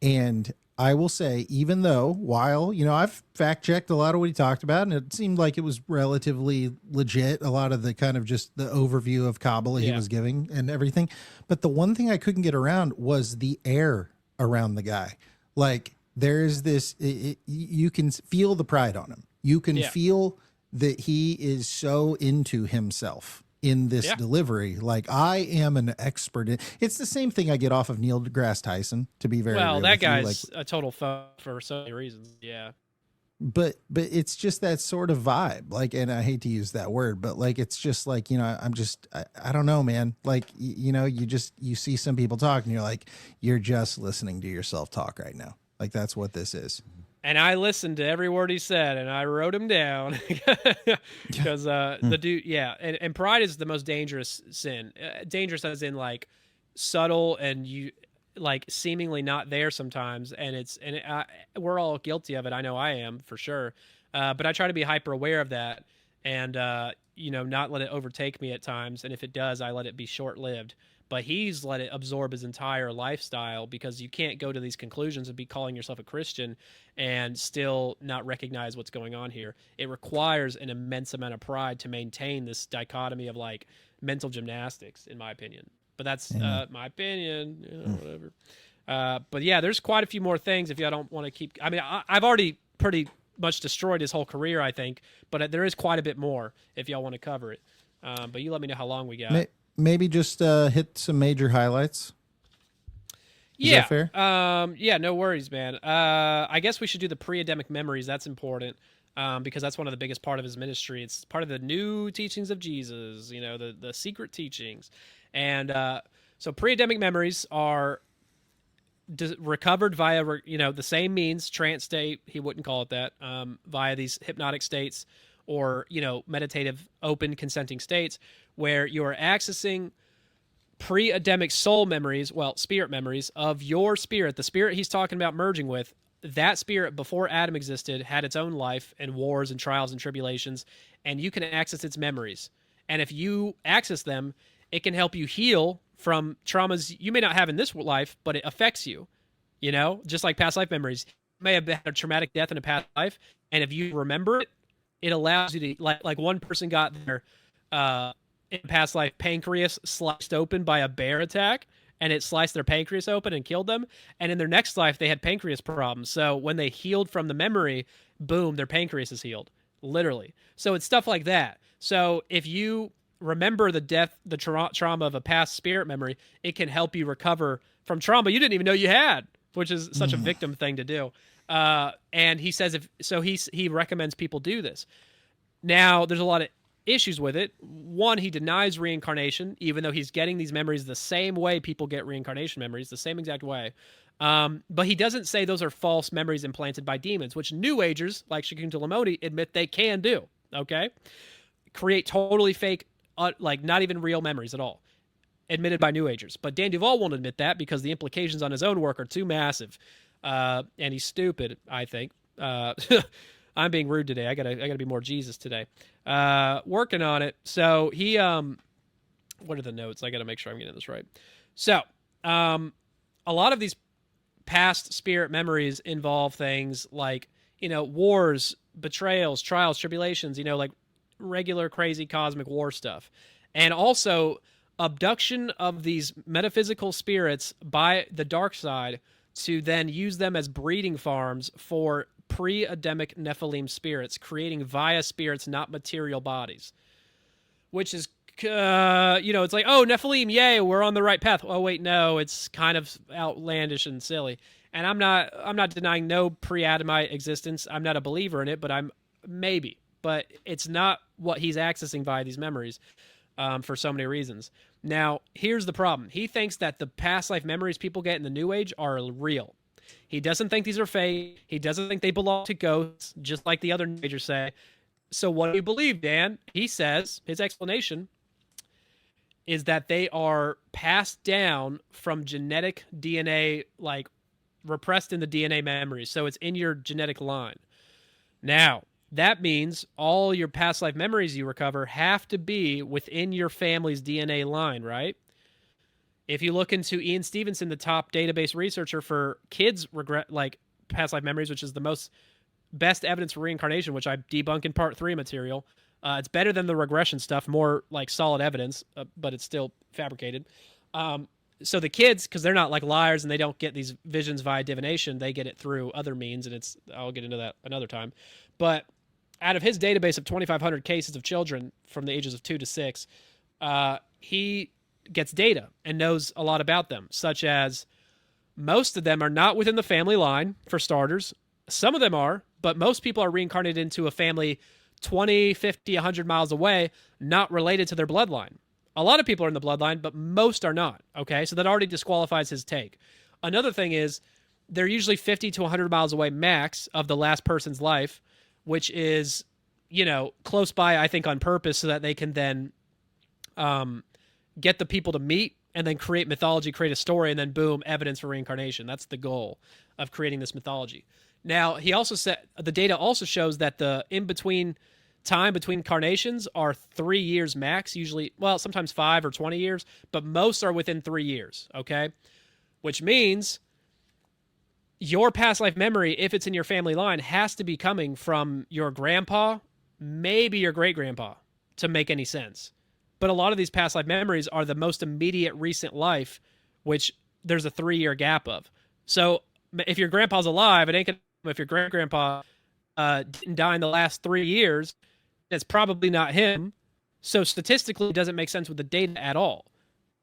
[SPEAKER 1] And I will say, even though while, I've fact checked a lot of what he talked about, and it seemed like it was relatively legit, a lot of the kind of just the overview of Kabbalah he was giving and everything. But the one thing I couldn't get around was the air around the guy. Like there's this, you can feel the pride on him. You can feel that he is so into himself in this delivery. Like, I am an expert in it's the same thing I get off of Neil deGrasse Tyson, to be very real
[SPEAKER 3] that guy's
[SPEAKER 1] like,
[SPEAKER 3] a total fuck for so many reasons. Yeah.
[SPEAKER 1] But it's just that sort of vibe. Like, and I hate to use that word, but like, it's just like, I don't know, man. Like, you see some people talk and you're like, you're just listening to yourself talk right now. Like, that's what this is.
[SPEAKER 3] And I listened to every word he said, and I wrote him down because the dude, and pride is the most dangerous sin. Dangerous as in like subtle and you like seemingly not there sometimes, and we're all guilty of it. I know I am for sure, but I try to be hyper aware of that, and not let it overtake me at times. And if it does, I let it be short lived. But he's let it absorb his entire lifestyle, because you can't go to these conclusions and be calling yourself a Christian and still not recognize what's going on here. It requires an immense amount of pride to maintain this dichotomy of like mental gymnastics, in my opinion. But that's my opinion, whatever. But yeah, there's quite a few more things if y'all don't want to keep. I mean, I've already pretty much destroyed his whole career, I think, but there is quite a bit more if y'all want to cover it. But you let me know how long we got.
[SPEAKER 1] Maybe just hit some major highlights. Is that fair?
[SPEAKER 3] Yeah, no worries, man. I guess we should do the pre-Adamic memories. That's important because that's one of the biggest part of his ministry. It's part of the new teachings of Jesus, the secret teachings. And so pre-Adamic memories are recovered via, the same means, trance state, he wouldn't call it that, via these hypnotic states or, meditative, open, consenting states, where you are accessing pre-Adamic soul memories, spirit memories of your spirit, the spirit he's talking about merging with, that spirit before Adam existed had its own life and wars and trials and tribulations, and you can access its memories. And if you access them, it can help you heal from traumas you may not have in this life, but it affects you. You know, just like past life memories. You may have had a traumatic death in a past life, and if you remember it, it allows you to, like one person got their in past life pancreas sliced open by a bear attack, and it sliced their pancreas open and killed them. And in their next life, they had pancreas problems. So when they healed from the memory, boom, their pancreas is healed, literally. So it's stuff like that. So if you remember the death, the trauma of a past spirit memory, it can help you recover from trauma you didn't even know you had, which is such a victim thing to do. And he says he recommends people do this. Now, there's a lot of issues with it. One, he denies reincarnation, even though he's getting these memories the same way people get reincarnation memories, the same exact way. But he doesn't say those are false memories implanted by demons, which New Agers, like Shakun Lamoni, admit they can do, okay? Create totally fake, like not even real memories at all, admitted by New Agers. But Dan DuVal won't admit that because the implications on his own work are too massive. And he's stupid, I think. I'm being rude today. I gotta be more Jesus today. Working on it. So he what are the notes? I gotta make sure I'm getting this right. So a lot of these past spirit memories involve things like, you know, wars, betrayals, trials, tribulations, you know, like regular crazy cosmic war stuff. And also abduction of these metaphysical spirits by the dark side to then use them as breeding farms for pre-Adamic Nephilim spirits, creating via spirits, not material bodies. Which is, you know, it's like, oh, Nephilim, yay, we're on the right path. Oh, wait, no, it's kind of outlandish and silly. And I'm not denying no pre-Adamite existence. I'm not a believer in it, but I'm maybe. But it's not what he's accessing via these memories for so many reasons. Now, here's the problem. He thinks that the past life memories people get in the New Age are real. He doesn't think these are fake. He doesn't think they belong to ghosts, just like the other New Agers say. So what do you believe, Dan? He says, his explanation is that they are passed down from genetic DNA, like repressed in the DNA memories. So it's in your genetic line. Now, that means all your past life memories you recover have to be within your family's DNA line, right? If you look into Ian Stevenson, the top database researcher for kids like past life memories, which is the best evidence for reincarnation, which I debunk in part 3 material. It's better than the regression stuff, more like solid evidence, but it's still fabricated. So the kids, because they're not like liars and they don't get these visions via divination, they get it through other means, and I'll get into that another time. But out of his database of 2,500 cases of children from the ages of 2 to 6, he gets data and knows a lot about them, such as most of them are not within the family line, for starters. Some of them are, but most people are reincarnated into a family 20, 50, 100 miles away, not related to their bloodline. A lot of people are in the bloodline, but most are not, okay? So that already disqualifies his take. Another thing is they're usually 50 to 100 miles away max of the last person's life, which is, you know, close by, I think, on purpose so that they can then get the people to meet and then create mythology, create a story, and then boom, evidence for reincarnation. That's the goal of creating this mythology. Now, he also said the data also shows that the in-between time between incarnations are 3 years max, usually, well, sometimes 5 or 20 years, but most are within 3 years, okay? Which means your past life memory, if it's in your family line, has to be coming from your grandpa, maybe your great-grandpa, to make any sense. But a lot of these past life memories are the most immediate recent life, which there's a 3-year gap of. So if your grandpa's alive, it ain't gonna, if your great-grandpa didn't die in the last 3 years, it's probably not him. So statistically, it doesn't make sense with the data at all.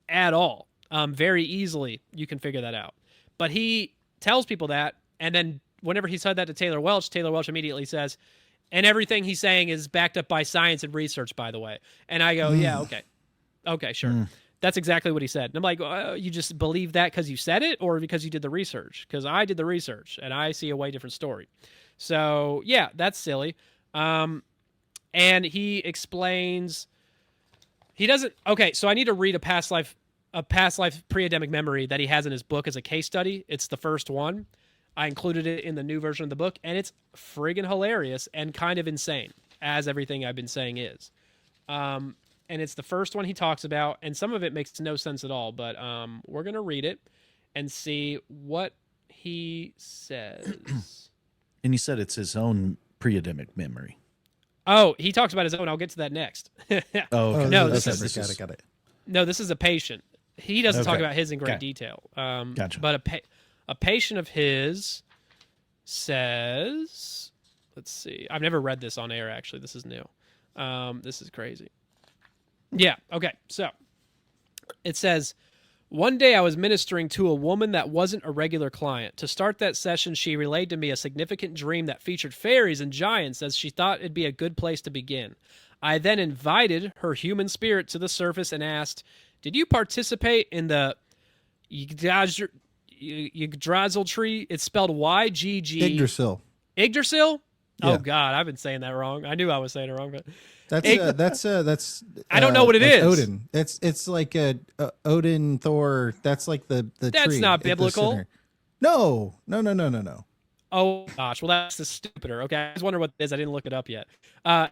[SPEAKER 3] At all. Very easily, you can figure that out. But he tells people that, and then whenever he said that to Taylor Welch immediately says, and everything he's saying is backed up by science and research, by the way. And I go, yeah, okay. Okay, sure. That's exactly what he said. And I'm like, you just believe that because you said it or because you did the research? Because I did the research, and I see a way different story. So, yeah, that's silly. And he explains... He doesn't... Okay, so I need to read a past life pre-Adamic memory that he has in his book as a case study. It's the first one. I included it in the new version of the book, and it's friggin' hilarious and kind of insane, as everything I've been saying is. And it's the first one he talks about, and some of it makes no sense at all, but we're going to read it and see what he says.
[SPEAKER 2] And you said it's his own pre-Adamic memory.
[SPEAKER 3] Oh, he talks about his own. I'll get to that next.
[SPEAKER 2] Oh, okay.
[SPEAKER 3] No,
[SPEAKER 1] this
[SPEAKER 3] this
[SPEAKER 1] is got it.
[SPEAKER 3] No, this is a patient. He doesn't talk about his in great
[SPEAKER 2] Okay.
[SPEAKER 3] detail.
[SPEAKER 2] Gotcha.
[SPEAKER 3] But a patient of his says, let's see. I've never read this on air, actually. This is new. This is crazy. Yeah, okay. So it says, one day I was ministering to a woman that wasn't a regular client. To start that session, she relayed to me a significant dream that featured fairies and giants, as she thought it'd be a good place to begin. I then invited her human spirit to the surface and asked, did you participate in the Yggdrasil tree? It's spelled Y-G-G.
[SPEAKER 1] Yggdrasil.
[SPEAKER 3] Yggdrasil?
[SPEAKER 1] Yeah.
[SPEAKER 3] Oh, God, I've been saying that wrong. I knew I was saying it wrong, but
[SPEAKER 1] That's
[SPEAKER 3] I don't know what it
[SPEAKER 1] like
[SPEAKER 3] is.
[SPEAKER 1] Odin. It's like Odin, Thor. That's like the
[SPEAKER 3] That's
[SPEAKER 1] tree
[SPEAKER 3] not
[SPEAKER 1] at the
[SPEAKER 3] biblical.
[SPEAKER 1] center. No.
[SPEAKER 3] Oh, gosh. Well, that's the stupider. Okay. I was wondering what it is. I didn't look it up yet.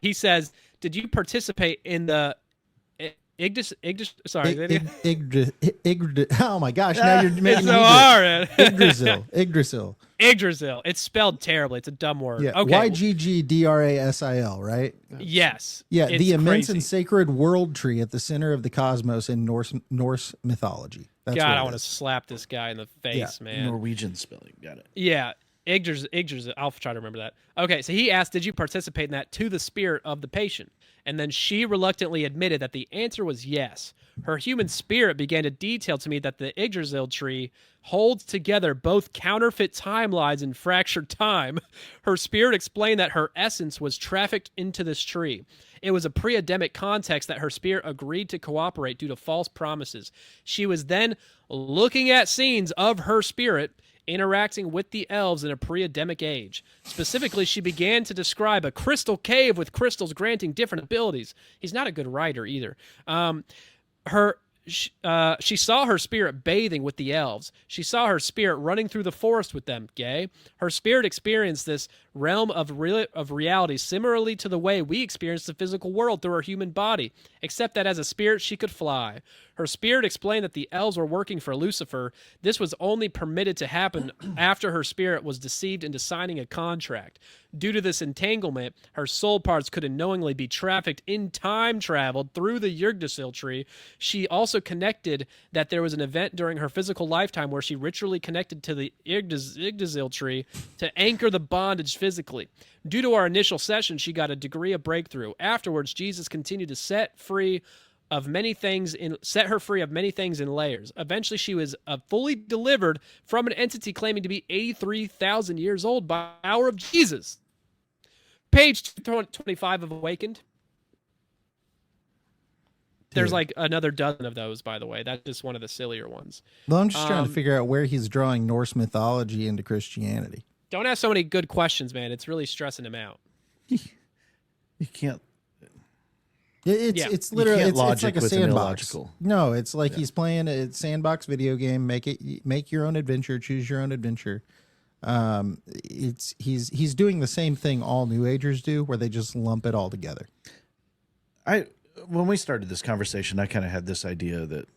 [SPEAKER 3] He says, did you participate in the sorry.
[SPEAKER 1] Oh my gosh! Now you're making
[SPEAKER 3] It's
[SPEAKER 1] me
[SPEAKER 3] so
[SPEAKER 1] do it.
[SPEAKER 3] hard.
[SPEAKER 1] Yggdrasil.
[SPEAKER 3] Yggdrasil. It's spelled terribly. It's a dumb word.
[SPEAKER 1] Yeah.
[SPEAKER 3] Okay.
[SPEAKER 1] Yggdrasil, right?
[SPEAKER 3] Yes.
[SPEAKER 1] Yeah.
[SPEAKER 3] It's
[SPEAKER 1] The immense
[SPEAKER 3] crazy.
[SPEAKER 1] and sacred world tree at the center of the cosmos in Norse mythology. That's
[SPEAKER 3] God,
[SPEAKER 1] what
[SPEAKER 3] I
[SPEAKER 1] it
[SPEAKER 3] want to
[SPEAKER 1] is.
[SPEAKER 3] slap this guy in the face, man.
[SPEAKER 2] Norwegian spelling. Got it.
[SPEAKER 3] Yeah. Yggdrasil. I'll try to remember that. Okay, so he asked, did you participate in that to the spirit of the patient? And then she reluctantly admitted that the answer was yes. Her human spirit began to detail to me that the Yggdrasil tree holds together both counterfeit timelines and fractured time. Her spirit explained that her essence was trafficked into this tree. It was a pre-Adamic context that her spirit agreed to cooperate due to false promises. She was then looking at scenes of her spirit interacting with the elves in a pre-Adamic age. Specifically, she began to describe a crystal cave with crystals granting different abilities. He's not a good writer either. She saw her spirit bathing with the elves. She saw her spirit running through the forest with them. Gay. Her spirit experienced this realm of reality similarly to the way we experience the physical world through her human body, except that as a spirit she could fly. Her spirit explained that the elves were working for Lucifer. This was only permitted to happen after her spirit was deceived into signing a contract. Due to this entanglement, her soul parts could unknowingly be trafficked in time traveled through the Yggdrasil tree. She also connected that there was an event during her physical lifetime where she ritually connected to the Yggdrasil tree to anchor the bondage physically. Due to our initial session, she got a degree of breakthrough. Afterwards, Jesus continued to set her free of many things in layers. Eventually, she was fully delivered from an entity claiming to be 83,000 years old by the power of Jesus. Page 25 of Awakened. There's like another dozen of those, by the way. That's just one of the sillier ones.
[SPEAKER 1] Well, I'm just trying to figure out where he's drawing Norse mythology into Christianity.
[SPEAKER 3] Don't ask so many good questions, man. It's really stressing him out.
[SPEAKER 2] You can't.
[SPEAKER 1] It's literally
[SPEAKER 2] can't
[SPEAKER 1] it's
[SPEAKER 2] logic
[SPEAKER 1] like a
[SPEAKER 2] with an
[SPEAKER 1] sandbox.
[SPEAKER 2] illogical.
[SPEAKER 1] No, it's like he's playing a sandbox video game. Make your own adventure. Choose your own adventure. He's doing the same thing all New Agers do, where they just lump it all together.
[SPEAKER 2] When we started this conversation, I kind of had this idea that,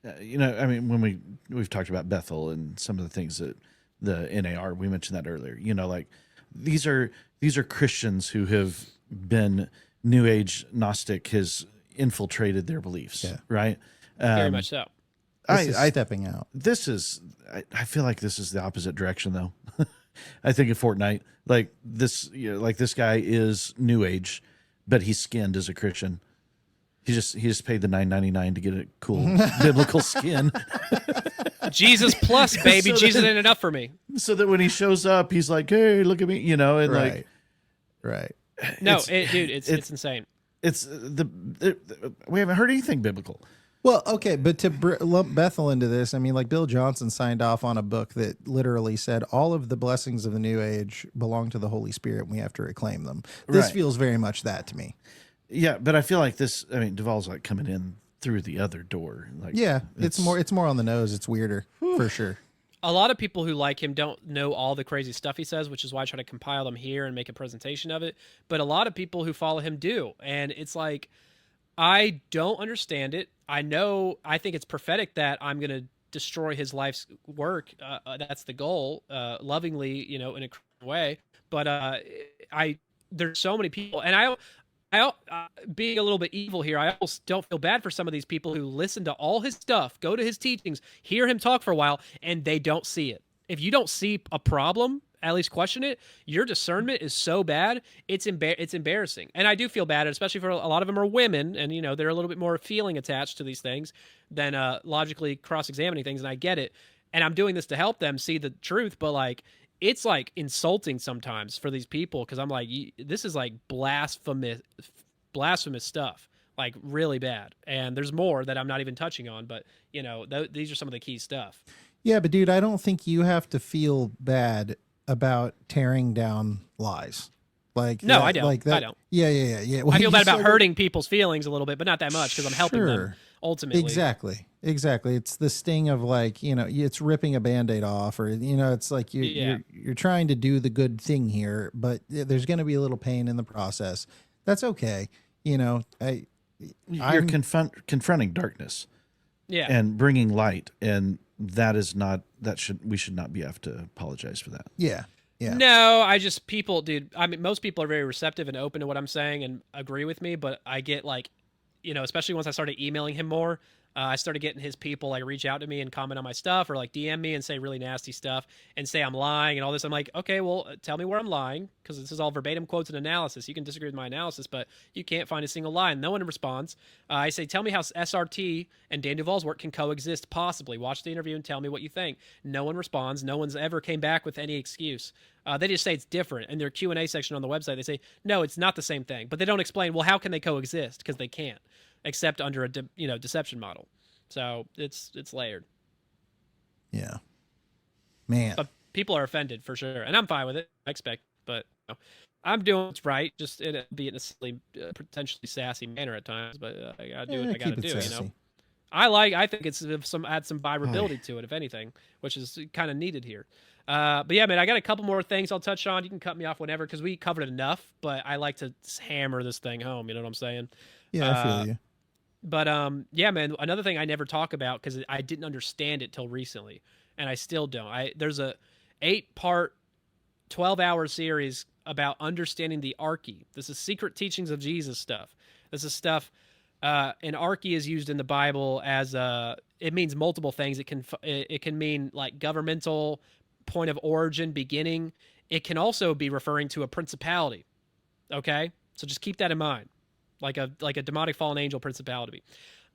[SPEAKER 2] I mean, when we've talked about Bethel and some of the things that the NAR, we mentioned that earlier. Like these are Christians who have been New Age Gnostic has infiltrated their beliefs, right?
[SPEAKER 3] Very much so.
[SPEAKER 1] This is stepping out.
[SPEAKER 2] I feel like this is the opposite direction, though. I think of Fortnite, like this guy is New Age, but he's skinned as a Christian. He just paid the $9.99 to get a cool biblical skin.
[SPEAKER 3] Jesus plus, baby. Jesus ain't enough for me.
[SPEAKER 2] So that when he shows up, he's like, "Hey, look at me," and
[SPEAKER 1] right.
[SPEAKER 3] No, it's insane.
[SPEAKER 2] We haven't heard anything biblical.
[SPEAKER 1] Well, okay, but to lump Bethel into this, I mean, like Bill Johnson signed off on a book that literally said all of the blessings of the New Age belong to the Holy Spirit, and we have to reclaim them. This feels very much that to me.
[SPEAKER 2] Yeah, but I feel like this. I mean, DuVal's like coming in through the other door. Like,
[SPEAKER 1] yeah, it's more on the nose. It's weirder for sure.
[SPEAKER 3] A lot of people who like him don't know all the crazy stuff he says, which is why I try to compile them here and make a presentation of it. But a lot of people who follow him do. And it's like, I don't understand it. I think it's prophetic that I'm going to destroy his life's work. That's the goal, lovingly, in a way. But there's so many people, and being a little bit evil here, I almost don't feel bad for some of these people who listen to all his stuff, go to his teachings, hear him talk for a while, and they don't see it. If you don't see a problem, at least question it. Your discernment is so bad, it's embarrassing. And I do feel bad, especially for a lot of them are women, and they're a little bit more feeling attached to these things than logically cross-examining things, and I get it. And I'm doing this to help them see the truth, but like it's like insulting sometimes for these people because I'm like, this is like blasphemous stuff, like really bad. And there's more that I'm not even touching on, but these are some of the key stuff.
[SPEAKER 1] Yeah, but dude, I don't think you have to feel bad about tearing down lies. Like
[SPEAKER 3] no,
[SPEAKER 1] that,
[SPEAKER 3] I don't.
[SPEAKER 1] Like that,
[SPEAKER 3] I don't.
[SPEAKER 1] Yeah.
[SPEAKER 3] I feel bad about hurting people's feelings a little bit, but not that much because I'm helping them ultimately.
[SPEAKER 1] Exactly. It's the sting of like, it's ripping a Band-Aid off, or it's like you're trying to do the good thing here, but there's going to be a little pain in the process. That's okay. You're
[SPEAKER 2] confronting darkness.
[SPEAKER 3] Yeah.
[SPEAKER 2] And bringing light, and we should not be have to apologize for that.
[SPEAKER 1] Yeah. Yeah.
[SPEAKER 3] No, dude, I mean, most people are very receptive and open to what I'm saying and agree with me, but I get like, especially once I started emailing him more, I started getting his people like reach out to me and comment on my stuff or like DM me and say really nasty stuff and say I'm lying and all this. I'm like, okay, well, tell me where I'm lying, because this is all verbatim quotes and analysis. You can disagree with my analysis, but you can't find a single lie. And no one responds. I say, tell me how SRT and Dan DuVal's work can coexist possibly. Watch the interview and tell me what you think. No one responds. No one's ever came back with any excuse. They just say it's different. In their Q&A section on the website, they say, no, it's not the same thing. But they don't explain, well, how can they coexist? Because they can't, except under a deception model. So it's layered.
[SPEAKER 1] Yeah, man.
[SPEAKER 3] But people are offended for sure, and I'm fine with it. I expect, but I'm doing what's right, just in a silly, potentially sassy manner at times. But I gotta do what I gotta do.
[SPEAKER 1] Sassy.
[SPEAKER 3] I think it's add some vibrability to it, if anything, which is kind of needed here. But yeah, man, I got a couple more things I'll touch on. You can cut me off whenever because we covered it enough. But I like to hammer this thing home. You know what I'm saying?
[SPEAKER 1] Yeah, I feel you.
[SPEAKER 3] But yeah, man, another thing I never talk about because I didn't understand it till recently, and I still don't. There's a 8-part, 12-hour series about understanding the Arche. This is Secret Teachings of Jesus stuff. This is stuff. An Arche is used in the Bible as it means multiple things. It can mean like governmental point of origin, beginning. It can also be referring to a principality. Okay, so just keep that in mind. Like a demonic fallen angel principality.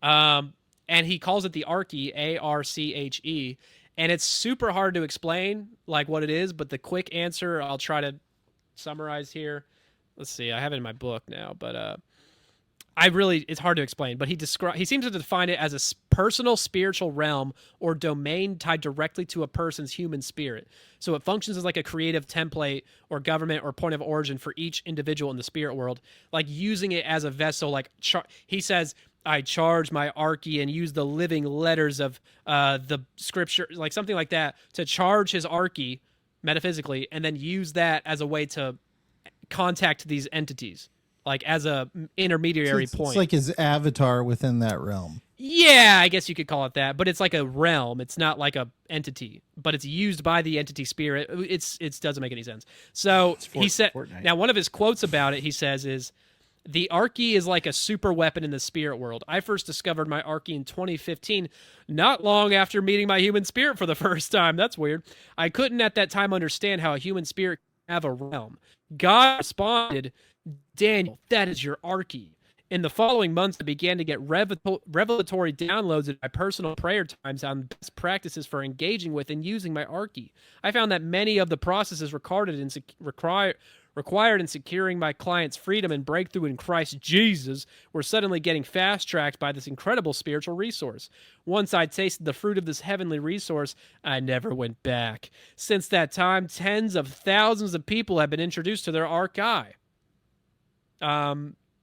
[SPEAKER 3] And he calls it the Arche, Arche, and it's super hard to explain like what it is, but the quick answer I'll try to summarize here. Let's see, I have it in my book now, but it's hard to explain, but he seems to define it as a personal spiritual realm or domain tied directly to a person's human spirit. So it functions as like a creative template or government or point of origin for each individual in the spirit world, like using it as a vessel. Like he says, I charge my Arche and use the living letters of the scripture, like something like that, to charge his Arche metaphysically, and then use that as a way to contact these entities. Like as a intermediary point.
[SPEAKER 1] It's like his avatar within that realm.
[SPEAKER 3] Yeah, I guess you could call it that, but it's like a realm. It's not like a entity, but it's used by the entity spirit. It doesn't make any sense. So he said, Fortnite. Now one of his quotes about it, he says is, the Arche is like a super weapon in the spirit world. I first discovered my Arche in 2015, not long after meeting my human spirit for the first time. That's weird. I couldn't at that time understand how a human spirit can have a realm. God responded, Daniel, that is your Arche. In the following months, I began to get revelatory downloads in my personal prayer times on best practices for engaging with and using my Arche. I found that many of the processes required in securing my client's freedom and breakthrough in Christ Jesus were suddenly getting fast-tracked by this incredible spiritual resource. Once I tasted the fruit of this heavenly resource, I never went back. Since that time, tens of thousands of people have been introduced to their Arche.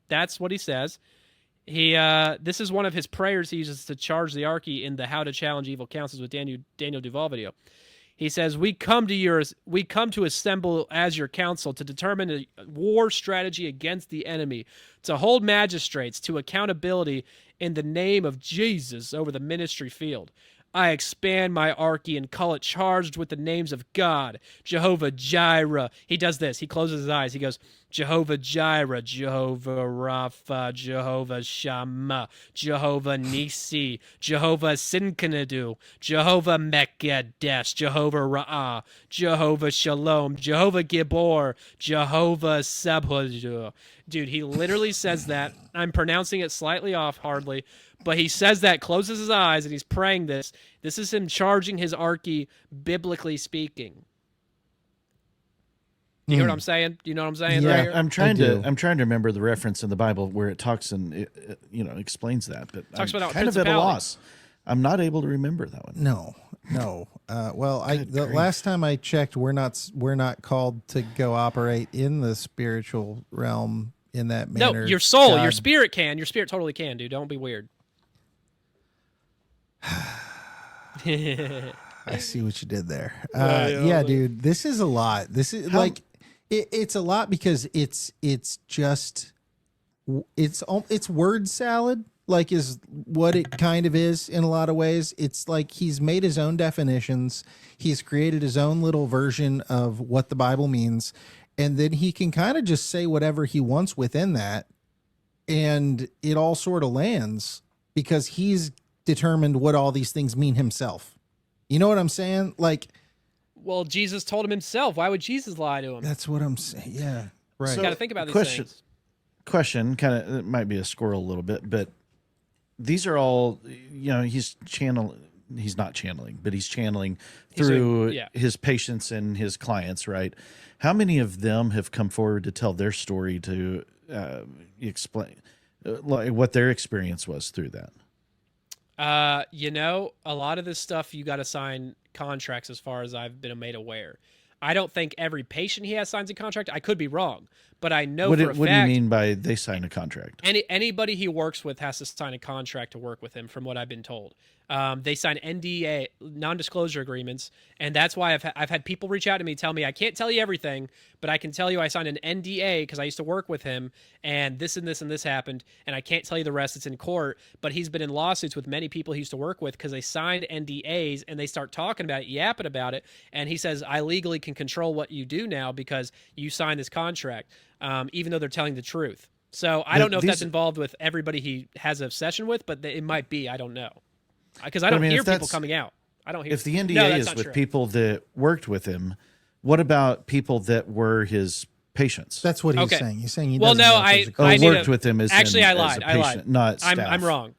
[SPEAKER 3] That's what he says. This is one of his prayers he uses to charge the Arche in the How to Challenge Evil Counsels with Daniel DuVal video. He says, we come to assemble as your council to determine a war strategy against the enemy, to hold magistrates to accountability in the name of Jesus over the ministry field. I expand my archy and call it charged with the names of God, Jehovah Jireh. He does this. He closes his eyes. He goes, Jehovah Jireh, Jehovah Rapha, Jehovah Shammah, Jehovah Nisi, Jehovah Sinkanadu, Jehovah Mekadesh, Jehovah Ra'ah, Jehovah Shalom, Jehovah Gibor, Jehovah Sabbath. Dude, he literally says that. I'm pronouncing it slightly off, hardly, but he says that, closes his eyes, and he's praying this. This is him charging his archy, biblically speaking. Do you hear what I'm saying? Do you know what I'm saying?
[SPEAKER 1] Yeah.
[SPEAKER 3] Right here?
[SPEAKER 2] I'm trying to remember the reference in the Bible where it talks and it explains that, but
[SPEAKER 3] Talks
[SPEAKER 2] I'm
[SPEAKER 3] about
[SPEAKER 2] kind of at a
[SPEAKER 3] principalities.
[SPEAKER 2] loss. I'm not able to remember that one.
[SPEAKER 1] No. Well, the
[SPEAKER 2] grief.
[SPEAKER 1] last time I checked, we're not called to go operate in the spiritual realm in that manner.
[SPEAKER 3] No, your soul,
[SPEAKER 1] God-
[SPEAKER 3] your spirit can. Your spirit totally can, dude. Don't be weird.
[SPEAKER 1] I see what you did there.
[SPEAKER 3] Yeah,
[SPEAKER 1] dude, this is a lot. This is like it's a lot because it's word salad, like is what it kind of is in a lot of ways. It's like he's made his own definitions. He's created his own little version of what the Bible means, and then he can kind of just say whatever he wants within that, and it all sort of lands because he's determined what all these things mean himself. You know what I'm saying? Like,
[SPEAKER 3] Well, Jesus told him himself. Why would Jesus lie to him?
[SPEAKER 1] that's what I'm saying. Yeah. Right.
[SPEAKER 3] You got to think about these
[SPEAKER 2] question,
[SPEAKER 3] things.
[SPEAKER 2] Question, kind of, it might be a squirrel a little bit, but these are all, he's not channeling, but he's channeling through his patients and his clients, right? How many of them have come forward to tell their story, to explain like what their experience was through that?
[SPEAKER 3] A lot of this stuff you got to sign contracts, as far as I've been made aware. I don't think every patient he has signs a contract. I could be wrong, but I know for a fact.
[SPEAKER 2] What do you mean by they sign a contract?
[SPEAKER 3] Anybody he works with has to sign a contract to work with him, from what I've been told. They sign NDA, non-disclosure agreements, and that's why I've had people reach out to me, tell me, I can't tell you everything, but I can tell you I signed an NDA because I used to work with him, and this and this and this happened, and I can't tell you the rest. It's in court, but he's been in lawsuits with many people he used to work with because they signed NDAs, and they start talking about it, yapping about it, and he says, I legally can control what you do now because you signed this contract, even though they're telling the truth. So I don't know if that's involved with everybody he has a session with, but it might be. I don't know. Because I don't hear people coming out. I don't hear.
[SPEAKER 2] If the NDA is with people that worked with him, what about people that were his patients?
[SPEAKER 1] That's what he's saying. He's saying he
[SPEAKER 3] well,
[SPEAKER 1] doesn't
[SPEAKER 3] no,
[SPEAKER 1] know if there's a
[SPEAKER 3] I
[SPEAKER 2] worked with him as
[SPEAKER 3] actually
[SPEAKER 2] in,
[SPEAKER 3] I lied.
[SPEAKER 2] as a patient,
[SPEAKER 3] I lied.
[SPEAKER 2] not staff.
[SPEAKER 3] I'm wrong.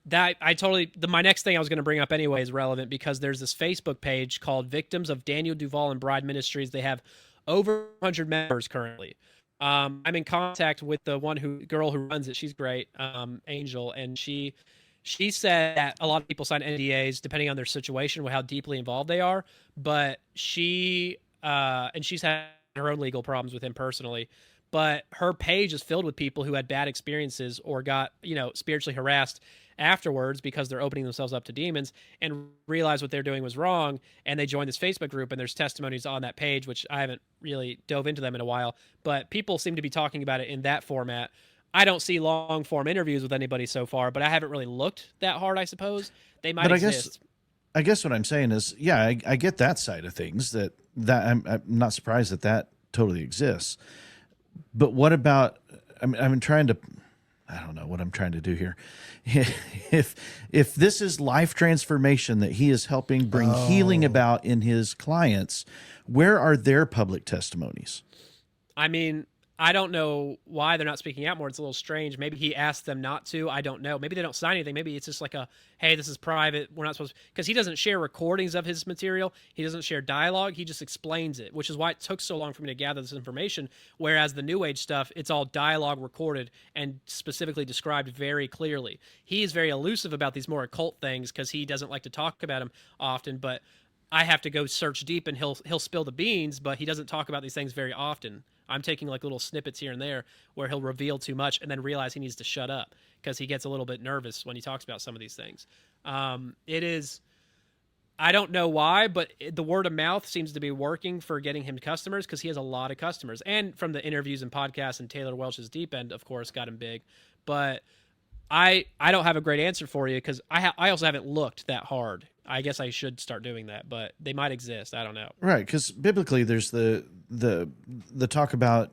[SPEAKER 3] That I totally. My next thing I was going to bring up anyway is relevant because there's this Facebook page called Victims of Daniel DuVal and Bride Ministries. They have over 100 members currently. I'm in contact with the girl who runs it. She's great, Angel, and she said that a lot of people sign NDAs depending on their situation, with how deeply involved they are. But she's had her own legal problems with him personally. But her page is filled with people who had bad experiences or got, spiritually harassed afterwards because they're opening themselves up to demons and realize what they're doing was wrong. And they joined this Facebook group, and there's testimonies on that page, which I haven't really dove into them in a while. But people seem to be talking about it in that format. I don't see long form interviews with anybody so far, but I haven't really looked that hard, I suppose. They might exist.
[SPEAKER 2] I guess what I'm saying is, I get that side of things, that I'm not surprised that totally exists. But what about, I'm trying to, I don't know what I'm trying to do here. If this is life transformation that he is helping bring healing about in his clients, where are their public testimonies?
[SPEAKER 3] I don't know why they're not speaking out more. It's a little strange. Maybe he asked them not to. I don't know. Maybe they don't sign anything. Maybe it's just like hey, this is private. We're not supposed to, because he doesn't share recordings of his material. He doesn't share dialogue. He just explains it, which is why it took so long for me to gather this information. Whereas the New Age stuff, it's all dialogue recorded and specifically described very clearly. He is very elusive about these more occult things because he doesn't like to talk about them often, but I have to go search deep and he'll spill the beans, but he doesn't talk about these things very often. I'm taking like little snippets here and there where he'll reveal too much and then realize he needs to shut up because he gets a little bit nervous when he talks about some of these things. I don't know why, but the word of mouth seems to be working for getting him customers because he has a lot of customers. And from the interviews and podcasts, and Taylor Welch's Deep End, of course, got him big. But I don't have a great answer for you because I also haven't looked that hard. I guess I should start doing that, but they might exist. I don't know.
[SPEAKER 2] Right, because biblically, there's the talk about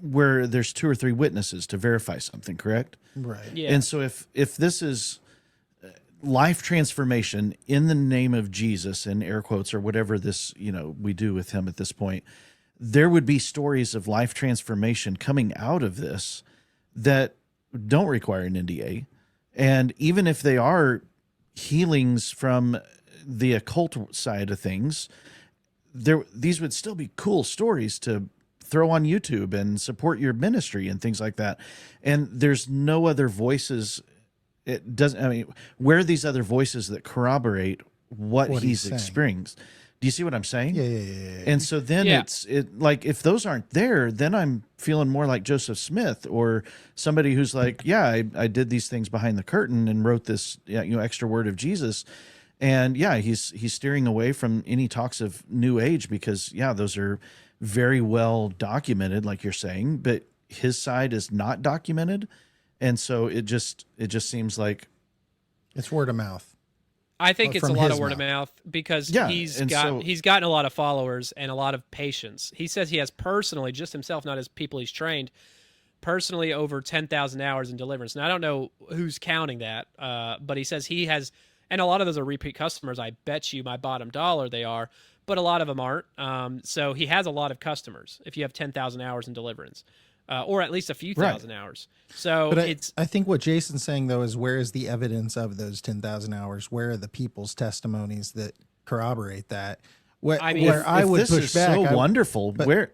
[SPEAKER 2] where there's 2 or 3 witnesses to verify something, correct?
[SPEAKER 1] Right.
[SPEAKER 3] Yeah.
[SPEAKER 2] And so if this is life transformation in the name of Jesus, in air quotes, or whatever this, we do with him at this point, there would be stories of life transformation coming out of this that don't require an NDA. And even if they are healings from the occult side of things, these would still be cool stories to throw on YouTube and support your ministry and things like that. And there's no other voices. It doesn't, where are these other voices that corroborate what he's experienced? Do you see what I'm saying?
[SPEAKER 1] Yeah.
[SPEAKER 2] And so then it's like, if those aren't there, then I'm feeling more like Joseph Smith or somebody who's like, I did these things behind the curtain and wrote this, extra word of Jesus. And he's steering away from any talks of New Age because those are very well documented, like you're saying, but his side is not documented. And so it just seems like
[SPEAKER 1] it's word of mouth.
[SPEAKER 3] I think it's a lot of word
[SPEAKER 1] mouth.
[SPEAKER 3] of mouth because he's gotten a lot of followers and a lot of patience. He says he has personally, just himself, not his people he's trained, personally over 10,000 hours in Deliverance. And I don't know who's counting that, but he says he has, and a lot of those are repeat customers. I bet you my bottom dollar they are, but a lot of them aren't. So he has a lot of customers if you have 10,000 hours in Deliverance. Or at least a few thousand hours. So
[SPEAKER 1] but I think what Jason's saying, though, is where is the evidence of those 10,000 hours? Where are the people's testimonies that corroborate that? I would
[SPEAKER 2] this
[SPEAKER 1] push
[SPEAKER 2] is
[SPEAKER 1] back.
[SPEAKER 2] So wonderful. Where?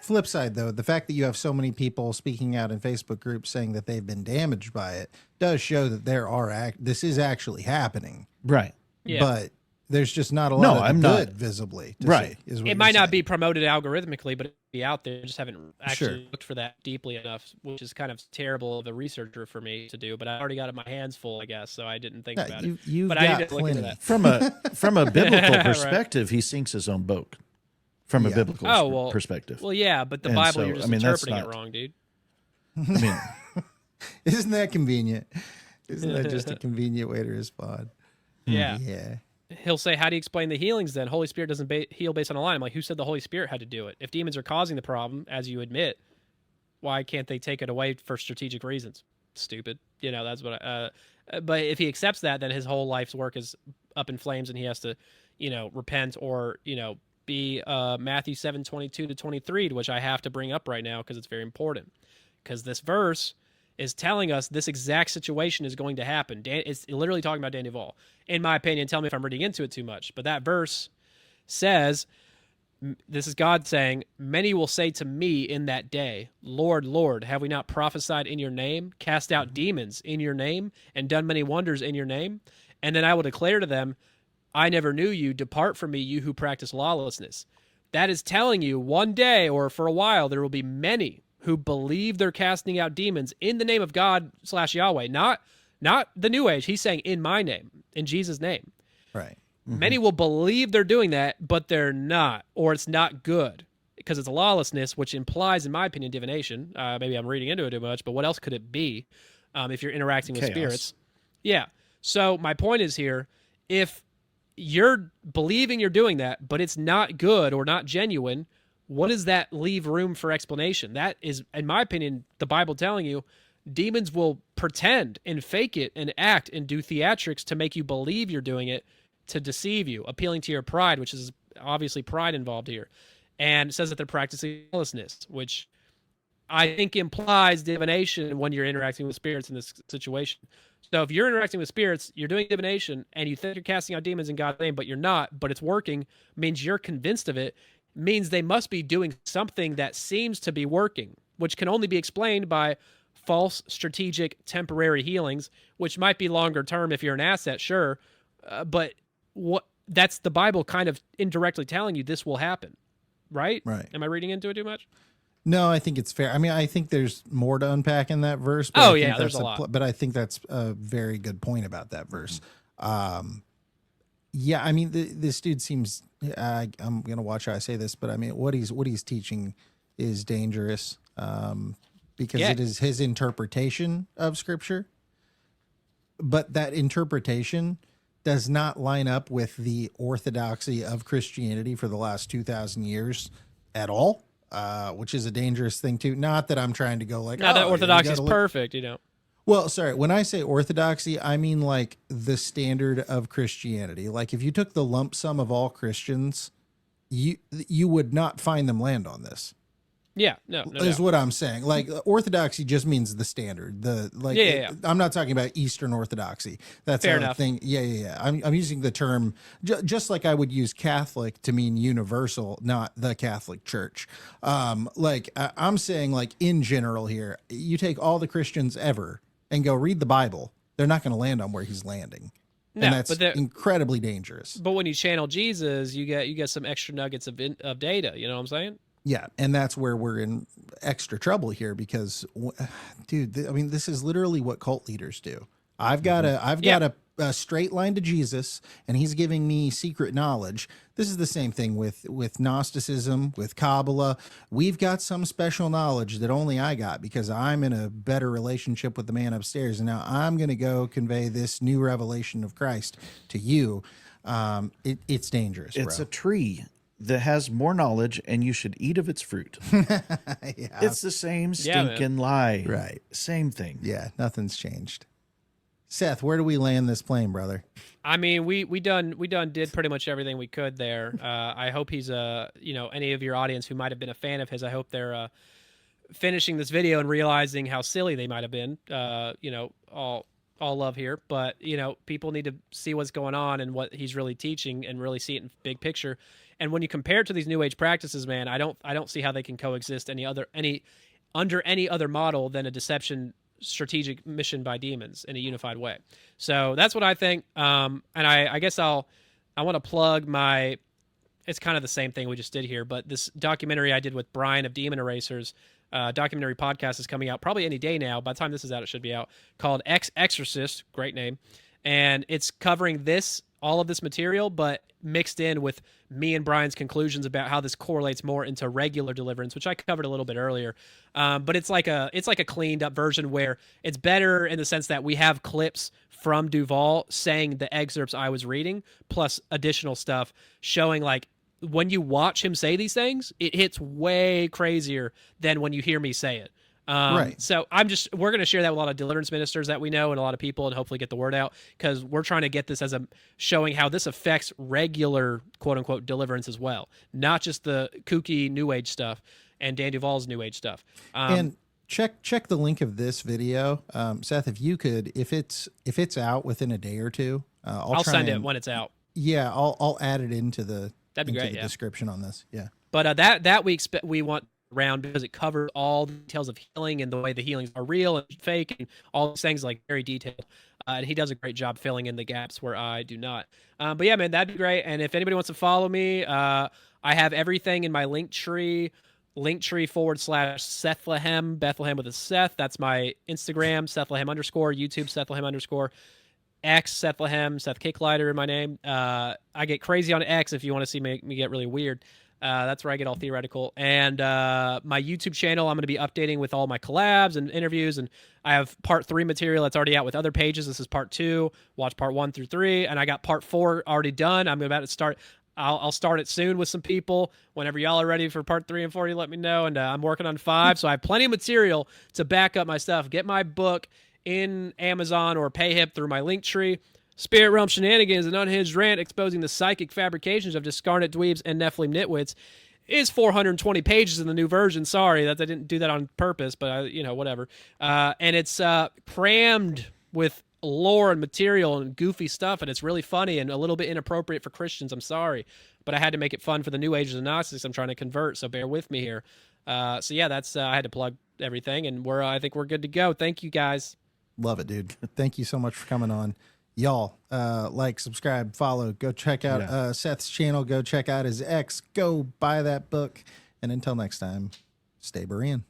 [SPEAKER 1] Flip side, though, the fact that you have so many people speaking out in Facebook groups saying that they've been damaged by it does show that this is actually happening.
[SPEAKER 2] Right.
[SPEAKER 3] Yeah.
[SPEAKER 1] But there's just not a lot of good visibly.
[SPEAKER 2] Right.
[SPEAKER 3] It might not be promoted algorithmically, but it'd be out there. I just haven't actually looked for that deeply enough, which is kind of terrible of a researcher for me to do. But I already got my hands full, I guess, so I didn't think about it. But I need to look into that.
[SPEAKER 2] From a biblical perspective, he sinks his own boat. From a biblical perspective.
[SPEAKER 3] Well, yeah, but the Bible, you're just interpreting it wrong, dude.
[SPEAKER 1] Isn't that convenient? Isn't that just a convenient way to respond?
[SPEAKER 3] Yeah.
[SPEAKER 1] Yeah.
[SPEAKER 3] He'll say, how do you explain the healings then? Holy Spirit doesn't heal based on a line. I'm like, who said the Holy Spirit had to do it? If demons are causing the problem, as you admit, why can't they take it away for strategic reasons? Stupid. That's what but if he accepts that, then his whole life's work is up in flames and he has to, repent or, be Matthew 7:22-23, which I have to bring up right now because it's very important. Because this verse is telling us this exact situation is going to happen. It's literally talking about Dan DuVal. In my opinion, tell me if I'm reading into it too much, but that verse says, this is God saying, many will say to me in that day, Lord, Lord, have we not prophesied in your name, cast out demons in your name, and done many wonders in your name? And then I will declare to them, I never knew you. Depart from me, you who practice lawlessness. That is telling you one day or for a while there will be many who believe they're casting out demons in the name of God / Yahweh, not the New Age. He's saying in my name, in Jesus' name.
[SPEAKER 1] Right.
[SPEAKER 3] Mm-hmm. Many will believe they're doing that, but they're not, or it's not good because it's a lawlessness, which implies, in my opinion, divination. Maybe I'm reading into it too much, but what else could it be if you're interacting with spirits? Yeah. So my point is here, if you're believing you're doing that, but it's not good or not genuine, what does that leave room for explanation? That is, in my opinion, the Bible telling you demons will pretend and fake it and act and do theatrics to make you believe you're doing it to deceive you, appealing to your pride, which is obviously pride involved here. And it says that they're practicing lawlessness, which I think implies divination when you're interacting with spirits in this situation. So if you're interacting with spirits, you're doing divination, and you think you're casting out demons in God's name, but you're not, but it's working, means you're convinced of it, means they must be doing something that seems to be working, which can only be explained by false strategic temporary healings, which might be longer term if you're an asset, sure, but that's the Bible kind of indirectly telling you this will happen, right?
[SPEAKER 1] Right.
[SPEAKER 3] Am I reading into it too much?
[SPEAKER 1] No, I think it's fair. I mean, I think there's more to unpack in that verse. But
[SPEAKER 3] There's a lot.
[SPEAKER 1] But I think that's a very good point about that verse. Yeah, I mean, this dude seems. I'm gonna watch how I say this, but I mean, what he's teaching is dangerous, because
[SPEAKER 3] Yeah.
[SPEAKER 1] it is his interpretation of Scripture, but that interpretation does not line up with the orthodoxy of Christianity for the last 2,000 years at all, which is a dangerous thing too. Not that I'm trying to go like,
[SPEAKER 3] Now that
[SPEAKER 1] oh,
[SPEAKER 3] orthodoxy
[SPEAKER 1] you
[SPEAKER 3] is
[SPEAKER 1] gotta look.
[SPEAKER 3] perfect, you know.
[SPEAKER 1] Well, sorry. When I say orthodoxy, I mean like the standard of Christianity. Like if you took the lump sum of all Christians, you would not find them land on this.
[SPEAKER 3] Yeah, no
[SPEAKER 1] Is
[SPEAKER 3] doubt.
[SPEAKER 1] what I'm saying. Like orthodoxy just means the standard. The like.
[SPEAKER 3] Yeah.
[SPEAKER 1] I'm not talking about Eastern Orthodoxy. That's
[SPEAKER 3] Fair
[SPEAKER 1] a
[SPEAKER 3] enough.
[SPEAKER 1] thing. Yeah. I'm using the term just like I would use Catholic to mean universal, not the Catholic Church. I'm saying like in general here, you take all the Christians ever and go read the Bible. They're not going to land on where he's landing.
[SPEAKER 3] No,
[SPEAKER 1] And that's
[SPEAKER 3] but
[SPEAKER 1] incredibly dangerous.
[SPEAKER 3] but when you channel Jesus, you get some extra nuggets of data. You know what I'm saying?
[SPEAKER 1] Yeah, and that's where we're in extra trouble here because, dude, I mean, this is literally what cult leaders do. I've got a straight line to Jesus, and he's giving me secret knowledge. This is the same thing with Gnosticism, with Kabbalah. We've got some special knowledge that only I got because I'm in a better relationship with the man upstairs, and now I'm going to go convey this new revelation of Christ to you. It's dangerous.
[SPEAKER 2] It's
[SPEAKER 1] bro.
[SPEAKER 2] a tree that has more knowledge, and you should eat of its fruit.
[SPEAKER 1] Yeah.
[SPEAKER 2] It's the same
[SPEAKER 3] Yeah, man.
[SPEAKER 2] stinking lie.
[SPEAKER 1] Right.
[SPEAKER 2] Same thing.
[SPEAKER 1] Yeah, nothing's changed. Seth, where do we land this plane, brother?
[SPEAKER 3] I mean, we did pretty much everything we could there. I hope he's any of your audience who might have been a fan of his. I hope they're finishing this video and realizing how silly they might have been. All love here, but people need to see what's going on and what he's really teaching and really see it in big picture. And when you compare it to these new age practices, man, I don't see how they can coexist under any other model than a deception strategic mission by demons in a unified way. So that's what I think. And I guess I want to plug it's kind of the same thing we just did here, but this documentary I did with Brian of Demon Erasers, documentary podcast is coming out probably any day now. By the time this is out, it should be out, called Exorcist, great name. And it's covering all of this material, but mixed in with me and Brian's conclusions about how this correlates more into regular deliverance, which I covered a little bit earlier. But it's like a cleaned up version where it's better in the sense that we have clips from DuVal saying the excerpts I was reading, plus additional stuff showing like when you watch him say these things, it hits way crazier than when you hear me say it.
[SPEAKER 1] Right.
[SPEAKER 3] So we're going to share that with a lot of deliverance ministers that we know and a lot of people and hopefully get the word out because we're trying to get this as showing how this affects regular quote unquote deliverance as well. Not just the kooky new age stuff and Dan DuVal's new age stuff.
[SPEAKER 1] And check the link of this video. Seth, if you could, if it's out within a day or two,
[SPEAKER 3] I'll send it when it's out.
[SPEAKER 1] Yeah. I'll add it into the description on this. Yeah.
[SPEAKER 3] But that we want around because it covers all the details of healing and the way the healings are real and fake and all these things like very detailed. And he does a great job filling in the gaps where I do not. But yeah, man, that'd be great. And if anybody wants to follow me, I have everything in my linktree /Sethlehem, Bethlehem with a Seth. That's my Instagram, Sethlehem _ YouTube, Sethlehem _ X, Sethlehem, Seth Kicklighter in my name. I get crazy on X if you want to see me get really weird. That's where I get all theoretical. And my YouTube channel, I'm going to be updating with all my collabs and interviews. And I have part 3 material that's already out with other pages. This is part 2. Watch part 1 through 3. And I got part 4 already done. I'm about to start. I'll start it soon with some people. Whenever y'all are ready for part 3 and 4, you let me know. And I'm working on 5. So I have plenty of material to back up my stuff. Get my book in Amazon or PayHip through my Linktree. Spirit Realm Shenanigans, an unhinged rant exposing the psychic fabrications of discarnate dweebs and Nephilim nitwits, is 420 pages in the new version. Sorry that I didn't do that on purpose, but whatever. And it's crammed with lore and material and goofy stuff, and it's really funny and a little bit inappropriate for Christians. I'm sorry, but I had to make it fun for the New Agers and Gnostics I'm trying to convert, so bear with me here. So yeah, that's I had to plug everything, and I think we're good to go. Thank you guys.
[SPEAKER 1] Love it, dude. Thank you so much for coming on. Y'all, like, subscribe, follow, go check out Seth's channel, go check out his X, go buy that book. And until next time, stay Berean.